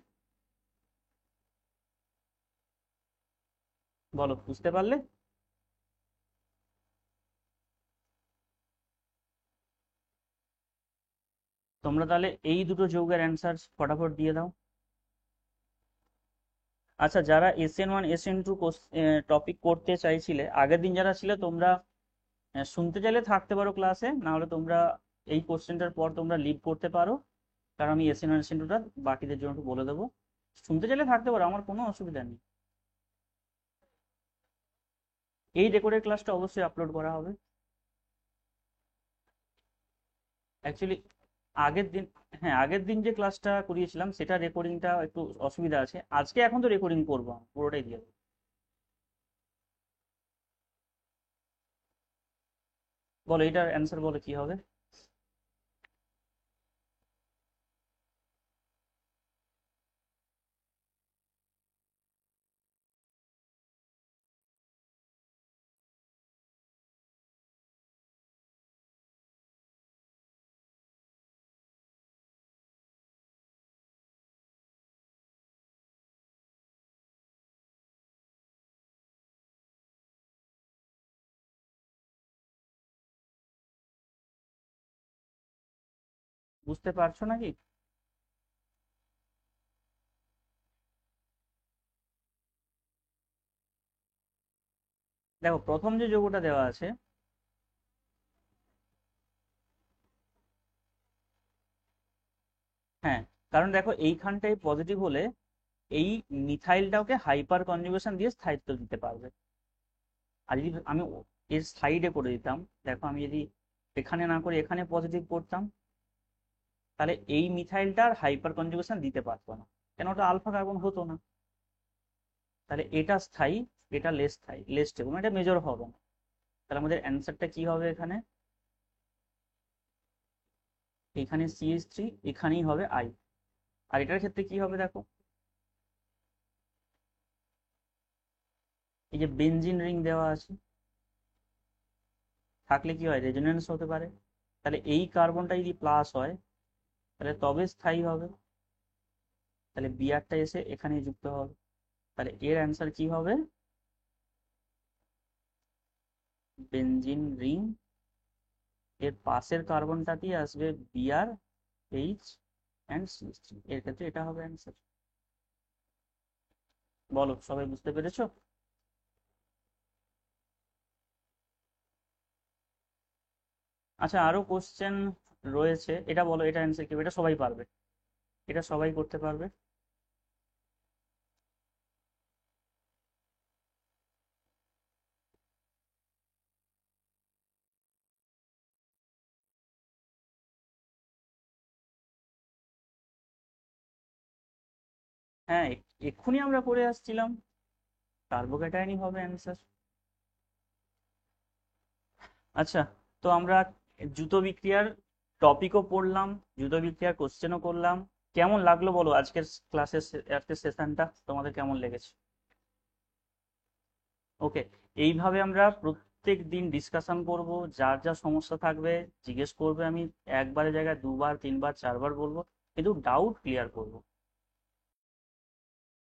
বলো, বুঝতে পারলে? তোমরা তাহলে এই দুটো যৌগের অ্যান্সার ফটাফট দিয়ে দাও। আচ্ছা, যারা SN1 SN2 টপিক করতে চাইছিলে আগের দিন যারা ছিলে, তোমরা শুনতে চাইলে থাকতে পারো ক্লাসে, না হলে তোমরা এই কোশ্চেনটার পর তোমরা লিভ করতে পারো, কারণ আমি SN1 SN2টা বাকিদের জন্য একটু বলে দেবো। শুনতে চাইলে থাকতে পারো, আমার কোনো অসুবিধা নেই। এই রেকর্ডের ক্লাসটা অবশ্যই আপলোড করা হবে। অ্যাকচুয়ালি আগের দিন, হ্যাঁ আগের দিন যে ক্লাসটা করিয়েছিলাম সেটা রেকর্ডিংটা একটু অসুবিধা আছে, আজকে এখন তো রেকর্ডিং করবো, পুরোটাই দিয়ে দেবো। বলো এটার অ্যান্সার, বলো কি হবে? বুঝতে পারছো নাকি? দেখো প্রথম যে যৌগটা দেওয়া আছে, হ্যাঁ, কারণ দেখো এইখানটায় পজিটিভ হলে এই মিথাইলটাকে হাইপার কনজুগেশন দিয়ে স্থায়িত্ব দিতে পারবে। আর যদি আমি এর সাইডে করে দিতাম, দেখো আমি যদি এখানে না করে এখানে পজিটিভ করতাম, তাহলে এই মিথাইলটা আর হাইপার কনজুগেশন দিতে পারতো না, কেন ওটা আলফা কার্বন হতো না। তাহলে এটা স্থায়ী, এটা লেস স্থায়ী, লেস স্টেবল, এটা মেজর হবে না। তাহলে আমাদের অ্যান্সারটা কি হবে এখানে? এখানে CH3, এখানেই হবে আই। আর এটার ক্ষেত্রে কি হবে দেখো, এই যে বেনজিন রিং দেওয়া আছে, থাকলে কি হয়, রেজোনেন্স হতে পারে। তাহলে এই কার্বনটা যদি প্লাস হয়, তাহলে তবে স্থায়ী হবে। তাহলে বিআরটা এসে এখানে যুক্ত হবে। তাহলে এর অ্যান্সার কি হবে? বেনজিন রিং এর পাশের কার্বনটাতেই আসবে বিআর, এইচ অ্যান্ড CH3, এর ক্ষেত্রে এটা হবে অ্যান্সার। বলো সবাই বুঝতে পেরেছো? আচ্ছা আরো কোশ্চেন রয়েছে, এটা বলো, এটা অ্যান্সার কি হবে? এটা সবাই পারবে, এটা সবাই করতে পারবে। হ্যাঁ, এক্ষুনি আমরা করে আসছিলাম, কার্বোক্যাটায়নই হবে অ্যান্সার। আচ্ছা, তো আমরা দ্রুত বিক্রিয়ার টপিকও পড়লাম, দ্রুত বিক্রিয়ার কোশ্চেনও করলাম। কেমন লাগলো বলো আজকের ক্লাসের, আজকের সেশনটা তোমাদের কেমন লেগেছে? ওকে, এইভাবে আমরা প্রত্যেক দিন ডিসকাশন করব, যার যা সমস্যা থাকবে জিজ্ঞেস করবে, আমি একবারের জায়গায় দুবার তিনবার চারবার বলবো, কিন্তু ডাউট ক্লিয়ার করব।